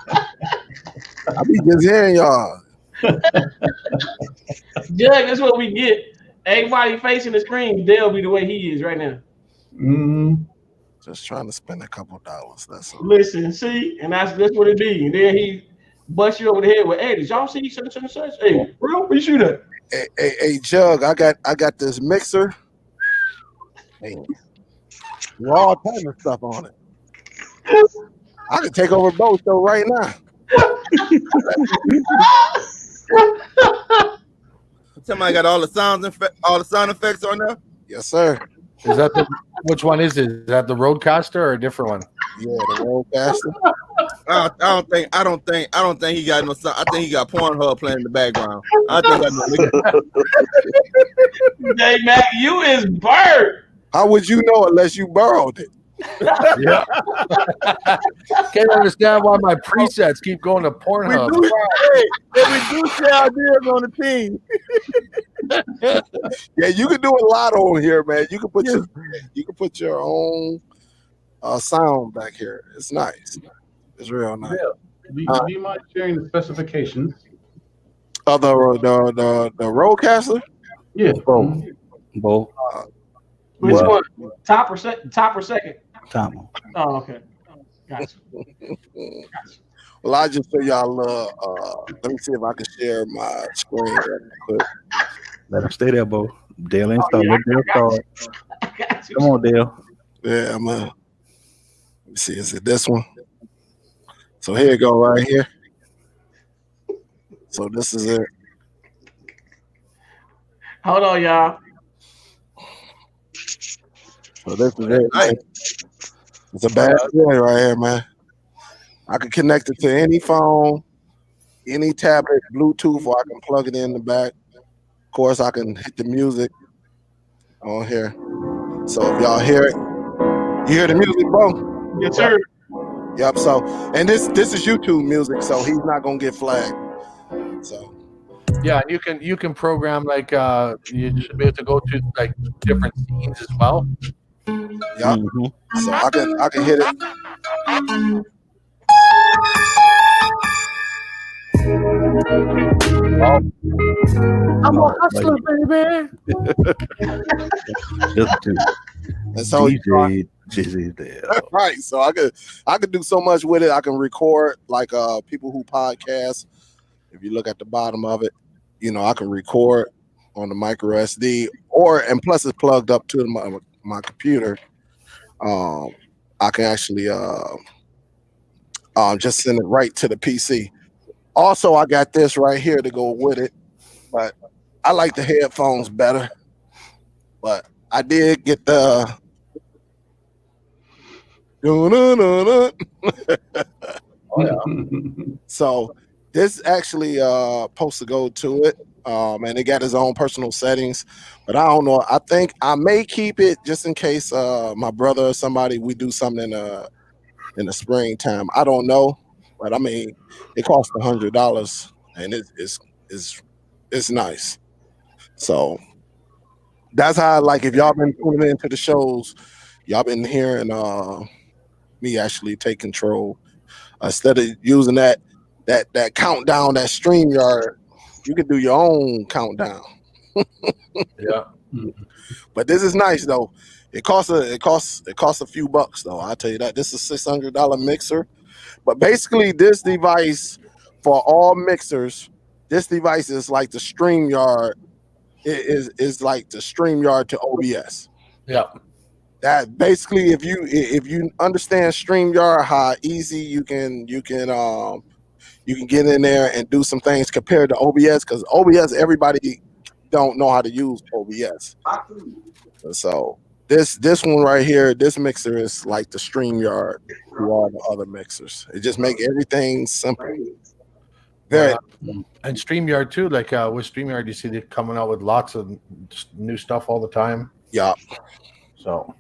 I be just hearing y'all. Judge, that's what we get. Everybody facing the screen, Dale be the way he is right now. Just trying to spend a couple dollars. That's all. Listen, see, and that's what it be. And then he bust you over the head with, "Hey, did y'all see such and such? Hey, bro, where you shoot at?" Hey, Jug, I got this mixer. Hey, all type of stuff on it. I can take over both though right now. Somebody got all the sound effects on there. Yes, sir. Is that the which one is it? Is that the Roadcaster or a different one? Yeah, the Roadcaster. I don't think he got no. I think he got Pornhub playing in the background. I think I know. Hey, Mac, you is bird. How would you know unless you borrowed it? Yeah. Can't understand why my presets keep going to Pornhub. We do share ideas on the team. Yeah, you can do a lot on here, man. You can put your own sound back here. It's nice. It's real nice. Yeah. Do you mind sharing the specifications? The Roadcaster? Yeah. Both. Which one? Top or second? Top. Oh, okay. Gotcha. Well, I just show y'all let me see if I can share my screen real quick. Let him stay there, Bo. Dale install. Let Dale start. Come on, Dale. Yeah, let me see. Is it this one? So here you go, right here. So this is it. Hold on, y'all. So this is it. It's a bad boy right here, man. I can connect it to any phone, any tablet, Bluetooth, or I can plug it in the back. Of course, I can hit the music on here. So if y'all hear it, you hear the music, bro? Yes, sir. Yep. So, and this is YouTube music, so he's not gonna get flagged. So. Yeah, you can program like you should be able to go to like different scenes as well. Yeah. Mm-hmm. So I can hit it. I'm a hustler, baby. And so DJ there. Right. So I could do so much with it. I can record like people who podcast. If you look at the bottom of it, you know, I can record on the micro SD and plus it's plugged up to my computer. I can actually just send it right to the PC. Also, I got this right here to go with it, but I like the headphones better. But I did get the so this actually supposed to go to it. And it got its own personal settings, but I don't know. I think I may keep it just in case my brother or somebody we do something in the springtime. I don't know, but I mean it costs $100 and it's nice. So that's how if y'all been tuning into the shows, y'all been hearing me actually take control instead of using that countdown, that StreamYard. You can do your own countdown. Yeah. But this is nice though. It costs a few bucks though. I'll tell you that. This is a $600 mixer. But basically this device for all mixers, this device is like the StreamYard. It is like the StreamYard to OBS. Yeah. That basically if you understand StreamYard, how easy you can get in there and do some things compared to OBS, because OBS, everybody don't know how to use OBS. So this one right here, this mixer is like the StreamYard to all the other mixers. It just make everything simple. Very and StreamYard too. Like with StreamYard, you see they're coming out with lots of new stuff all the time. Yeah. So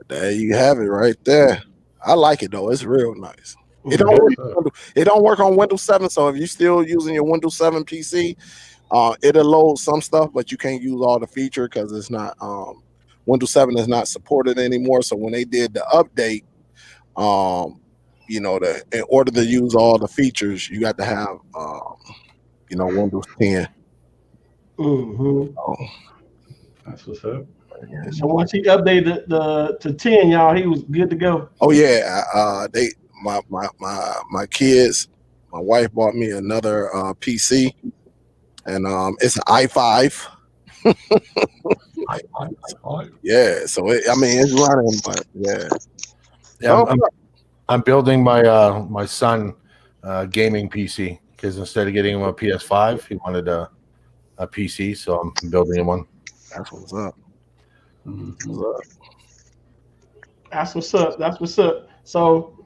there you have it right there. I like it though. It's real nice. It don't work on Windows 7, so if you're still using your Windows 7 PC, it'll load some stuff, but you can't use all the feature because it's not Windows 7 is not supported anymore. So when they did the update, in order to use all the features, you got to have Windows 10. Mm-hmm. That's what's up. So once he updated to 10, y'all, he was good to go. Oh yeah, my kids, my wife bought me another PC, and it's an i5. Yeah, so it's running, but yeah. Yeah, I'm building my son gaming PC because instead of getting him a PS5, he wanted a PC, so I'm building him one. That's what's up. That's what's up. That's what's up. So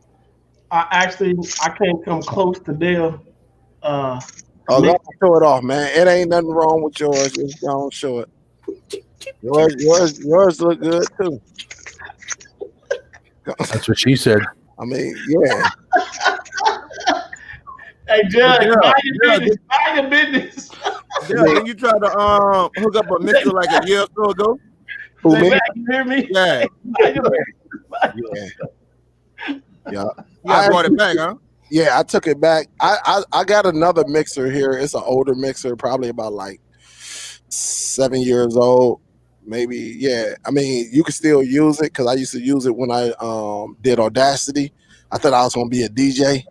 I can't come close to Dale. Oh, don't show it off, man. It ain't nothing wrong with yours. Just don't show it. Yours look good too. That's what she said. I mean, yeah. Hey, Judge, mind your business. Yeah, then you tried to hook up a mixer like a year or so ago. Who, Say me? back, you hear me? Yeah. Yeah. I brought it back, huh? Yeah, I took it back. I got another mixer here. It's an older mixer, probably about like 7 years old, maybe. Yeah, I mean, you can still use it because I used to use it when I did Audacity. I thought I was gonna be a DJ.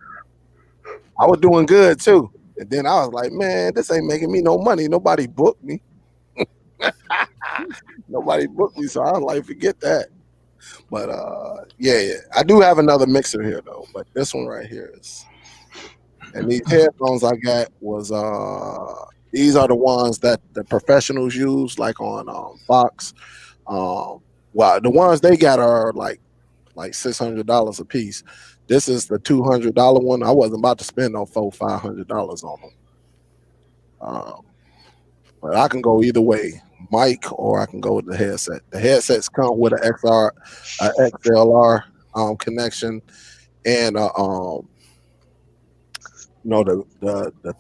I was doing good too, and then I was like, man, this ain't making me no money. Nobody booked me. Nobody booked me, so I was like, forget that. But yeah, I do have another mixer here though. But this one right here is, and these headphones I got was these are the ones that the professionals use, like on Fox. Well, the ones they got are like $600 a piece. This is the $200 one. I wasn't about to spend no $500 on them. But I can go either way, mic, or I can go with the headset. The headsets come with an XLR connection and the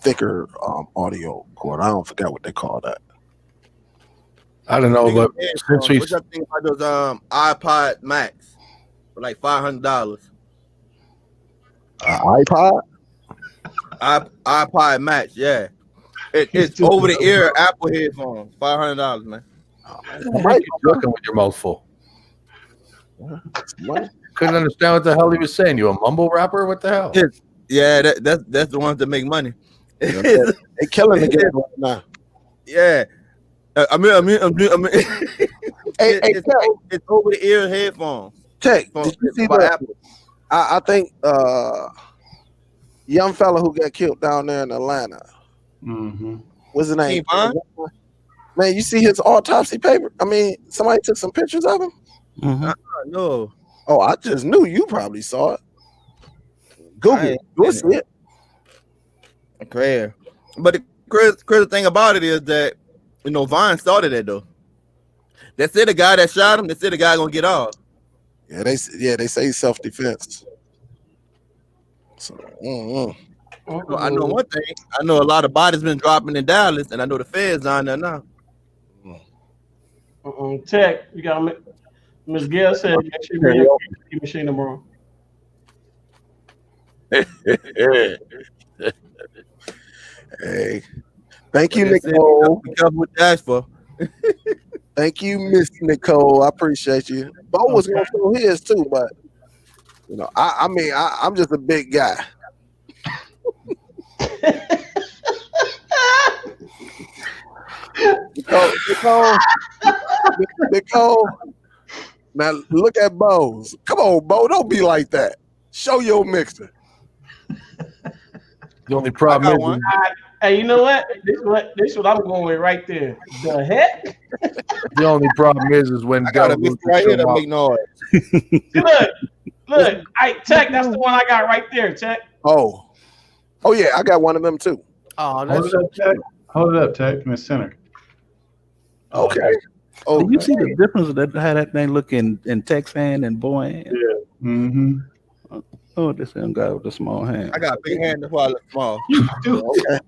thicker audio cord. I don't forget what they call that. I don't know, but since we what y'all think about those iPod Max for like $500? iPod Max, yeah. It's over the ear Apple headphones, $500, man. Why are you talking with your mouth full? Couldn't understand what the hell he was saying. You a mumble rapper? What the hell? Yeah, that's the ones that make money. They killing the game right now. Yeah. I mean, it's over the ear headphones. Tech, did you see that? I think young fella who got killed down there in Atlanta. Mm-hmm. What's his name? Man, you see his autopsy paper? I mean, somebody took some pictures of him. No. Oh, I just knew you probably saw it. Google it. You'll see it. Okay. But the crazy thing about it is that, Vine started it though. They said the guy that shot him, they said the guy gonna get off. Yeah, they say self-defense. So, I know one thing. I know a lot of bodies been dropping in Dallas, and I know the feds on there now. Tech, you got Ms. Gail said make sure you bring your machine tomorrow. Hey, thank you, Nicole. Be careful what you ask for. Thank you, Miss Nicole. I appreciate you. Bo was gonna show his too, but I'm just a big guy. Nicole, now look at Bo's. Come on, Bo, don't be like that. Show your mixer. The only problem is, hey, you know what? This is what I'm going with right there. The heck? the only problem is when I got a mixer right here to make noise. Look, Tech, that's the one I got right there, Tech. Oh yeah, I got one of them too. Oh, that's hold it up, Tech, in the center. Okay. Oh, do you see the difference of how that thing look in Tech's hand and boy hand? Yeah. Mm-hmm. Oh, this young guy with the small hand. I got a big hand, that's why I look small. Okay.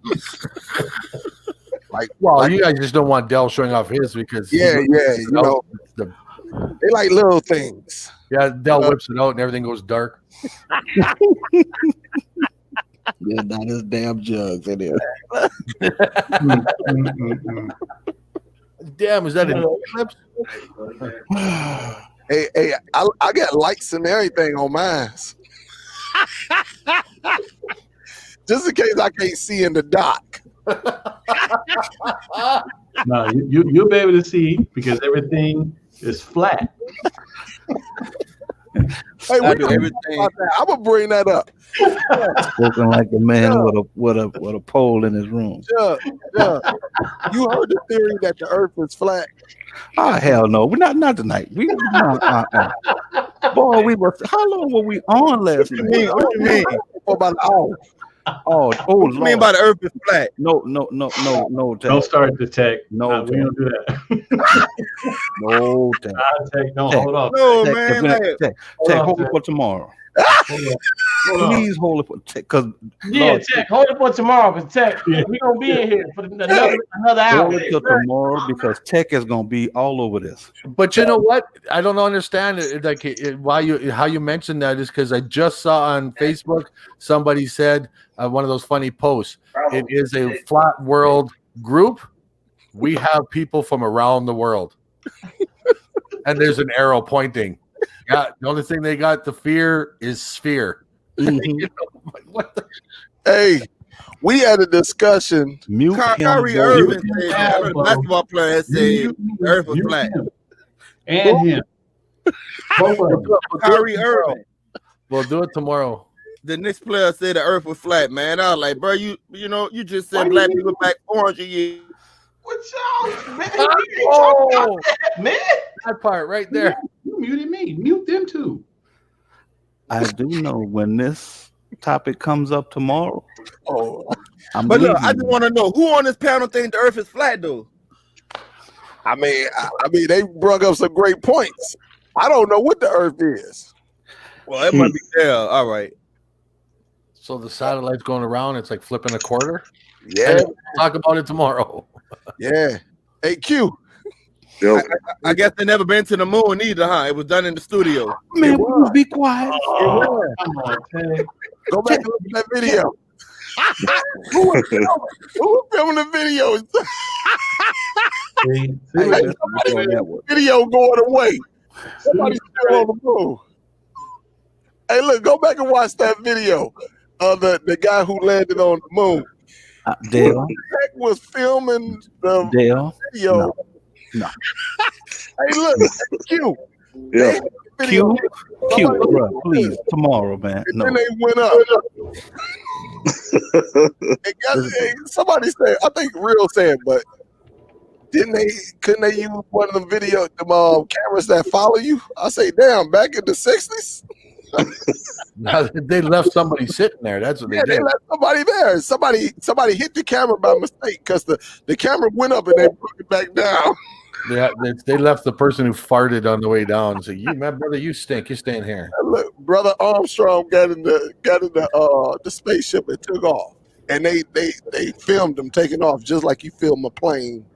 You guys just don't want Dell showing off his because they like little things. Yeah, Dell whips it out and everything goes dark. Yeah, not his damn jugs in there. Damn, is that a clip? Hey, I got lights and everything on mine. Just in case I can't see in the dock. No, you'll be able to see because everything is flat. Hey, I we do gonna everything. talk about that. I'm gonna bring that up. Spoken like a man with a pole in his room. Yeah. You heard the theory that the Earth is flat? Oh hell no, we're not tonight. Boy, we were. How long were we on last night? What you mean? For about an hour. Oh, What you mean by the Earth is flat? No. Don't start the tech. No, we don't do that. No, Tech. Tech, don't hold up. No, Tech, man. Tech, hold it for tomorrow. Please hold it for Tech, because Yeah, Tech, hold it for tomorrow, because Tech, we're gonna be in here for another hour. hold it till tomorrow, because Tech is gonna be all over this. But you know what? I don't understand it. Like how you mentioned that is because I just saw on Facebook somebody said one of those funny posts. It is a flat world group. We have people from around the world, and there's an arrow pointing. Yeah, the only thing they got to fear is sphere. You know, what the? Hey, we had a discussion. Kyrie Irving said, the basketball player has said the Earth was flat. And him. Kyrie Irving. We'll do it tomorrow. The next player said the Earth was flat, man. I was like, bro, you just said black people back 400 years. What y'all, man? Oh, Man, that part right there. You muted me. Mute them too. I do know when this topic comes up tomorrow. But look, I just want to know who on this panel thinks the Earth is flat, though. I mean, they brought up some great points. I don't know what the Earth is. Well, it might be there. All right. So the satellite's going around. It's like flipping a quarter. Yeah. And we'll talk about it tomorrow. Yeah. Hey, Q. I guess they never been to the moon either, huh? It was done in the studio. Man, please be quiet. Come on, Tech. Go back and look at that video. Who was filming the video? Video going away. Somebody's still on the moon. Hey, look, go back and watch that video of the guy who landed on the moon. Dale was filming the video. No. Hey, look, Q. Yeah. Q, bro, please, tomorrow, man. And No. then they went up. Somebody said, I think Real said, but couldn't they use one of the cameras that follow you? I say, damn, back in the 60s? They left somebody sitting there. That's what they did. They left somebody there. Somebody hit the camera by mistake because the camera went up and they put it back down. Yeah, they left the person who farted on the way down and said, my brother, you stink. You're staying here. Look, Brother Armstrong got in the spaceship and took off. And they filmed him taking off just like you film a plane.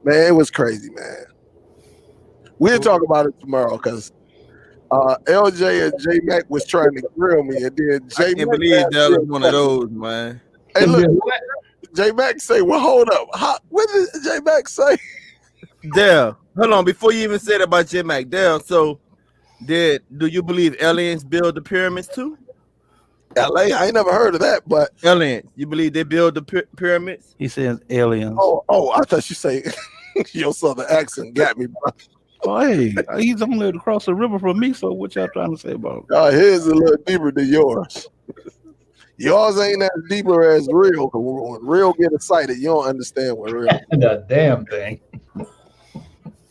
Man, it was crazy, man. We'll talk about it tomorrow because LJ and J Mac was trying to grill me, and then J I can't believe that was one of those, man. Hey, look, J Mac say, "Well, hold up. What did J Mac say?" Dale, hold on. Before you even said about J Mac, Dale. So, do you believe aliens build the pyramids too? LA, I ain't never heard of that, but aliens, you believe they build the pyramids? He says aliens. Oh, I thought you say your southern accent got me, bro. Oh, hey, he's only across the river from me, so what y'all trying to say about him? His a little deeper than yours. Yours ain't as deeper as real. When real get excited, you don't understand what real. The damn thing.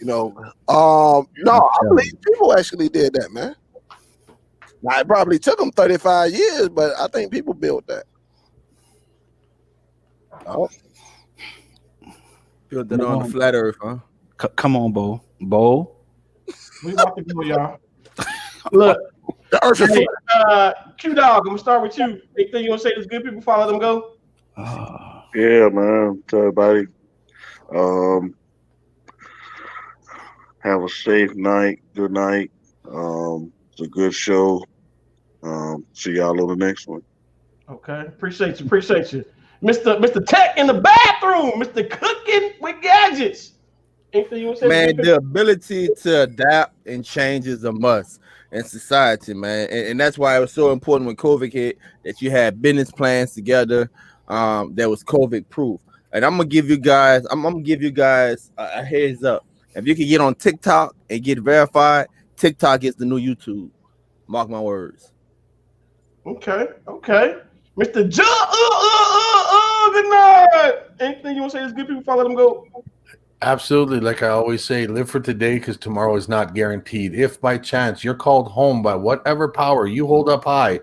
No, I believe people actually did that, man. Now, it probably took them 35 years, but I think people built that. Oh. Built that on the flat earth, huh? Come on, Bo. We about to go, y'all. Look, the earth is Q Dog, I'm gonna start with you. Anything you want to say? There's good people follow them go. Yeah, man. To everybody, have a safe night. Good night. It's a good show. See y'all on the next one. Okay, appreciate you, Mr. Tech in the bathroom, Mr. Cooking with gadgets. Anything you want to say? Man, the ability to adapt and change is a must in society, man, and that's why it was so important when COVID hit that you had business plans together that was COVID proof. And I'm gonna give you guys a heads up. If you can get on TikTok and get verified, TikTok is the new YouTube. Mark my words. Okay. Mr. Good night. Anything you want to say is good people follow them go? Absolutely. Like I always say, live for today because tomorrow is not guaranteed. If by chance you're called home by whatever power you hold up high,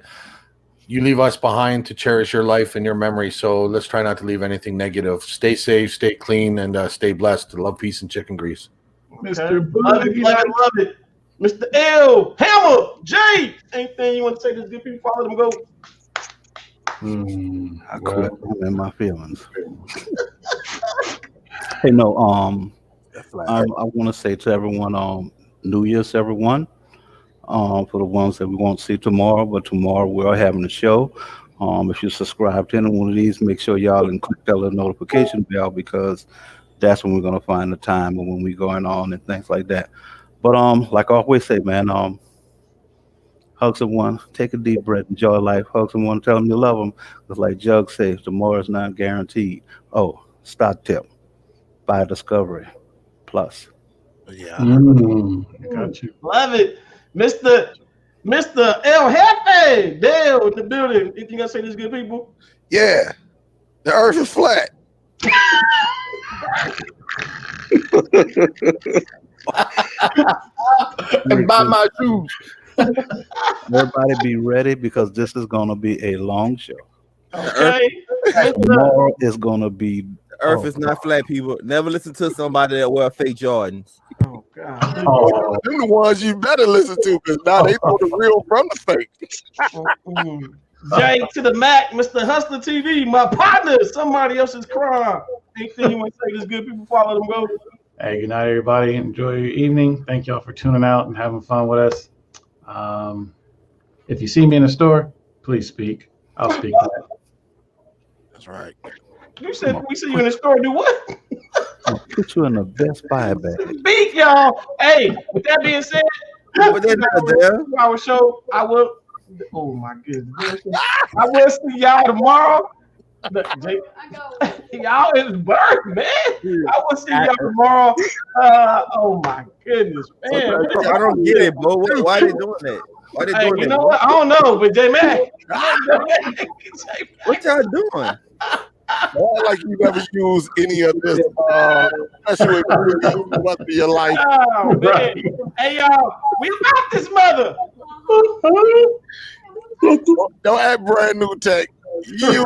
you leave us behind to cherish your life and your memory. So let's try not to leave anything negative. Stay safe, stay clean, and stay blessed. Love, peace, and chicken grease. Mr. Love it. Mr. L, Hammer, Jay. Anything you want to say to good people follow them go? I quit. I'm in my feelings. Hey, no. I want to say to everyone, New Year's, everyone. For the ones that we won't see tomorrow, but tomorrow we're having a show. If you subscribe to any one of these, make sure y'all and click that little notification bell because that's when we're gonna find the time and when we're going on and things like that. But like I always say, man, hug someone, take a deep breath, enjoy life, hug someone, tell them you love them. Because like Jug says, tomorrow is not guaranteed. Oh, stock tip, buy Discovery Plus. Yeah. Got you. Love it. Mr. El Jefe, Dale in the building. Anything you gotta say to these good people? Yeah. The earth is flat. And buy my shoes. Everybody be ready because this is gonna be a long show. Okay. Tomorrow is gonna be. The earth is not flat, people. Never listen to somebody that wear fake Jordans. Oh God. Them the ones you better listen to because now they know the real from the fake. Jay to the Mac, Mr. Hustler TV, my partner, somebody else's crime. Anything you want to say to these good people follow them go? Hey, good night, everybody. Enjoy your evening. Thank y'all for tuning out and having fun with us. If you see me in the store, please speak. I'll speak back. That's right. You said we see you in the store. Do what? I'll put you in the Best Buy bag. Speak, y'all. Hey, with that being said, But they're not there. 2-hour show. I will. Oh my goodness. I will see y'all tomorrow. Y'all is birth, man. I will see y'all tomorrow. Oh my goodness, man. I don't get it, bro. Why are they doing that? Why they doing You that? know what? I don't know, but J Mac. What y'all doing? Not like you never use any of this, especially the rest of your life. Oh, man. Hey, y'all, we about this mother. Don't add brand new tech. You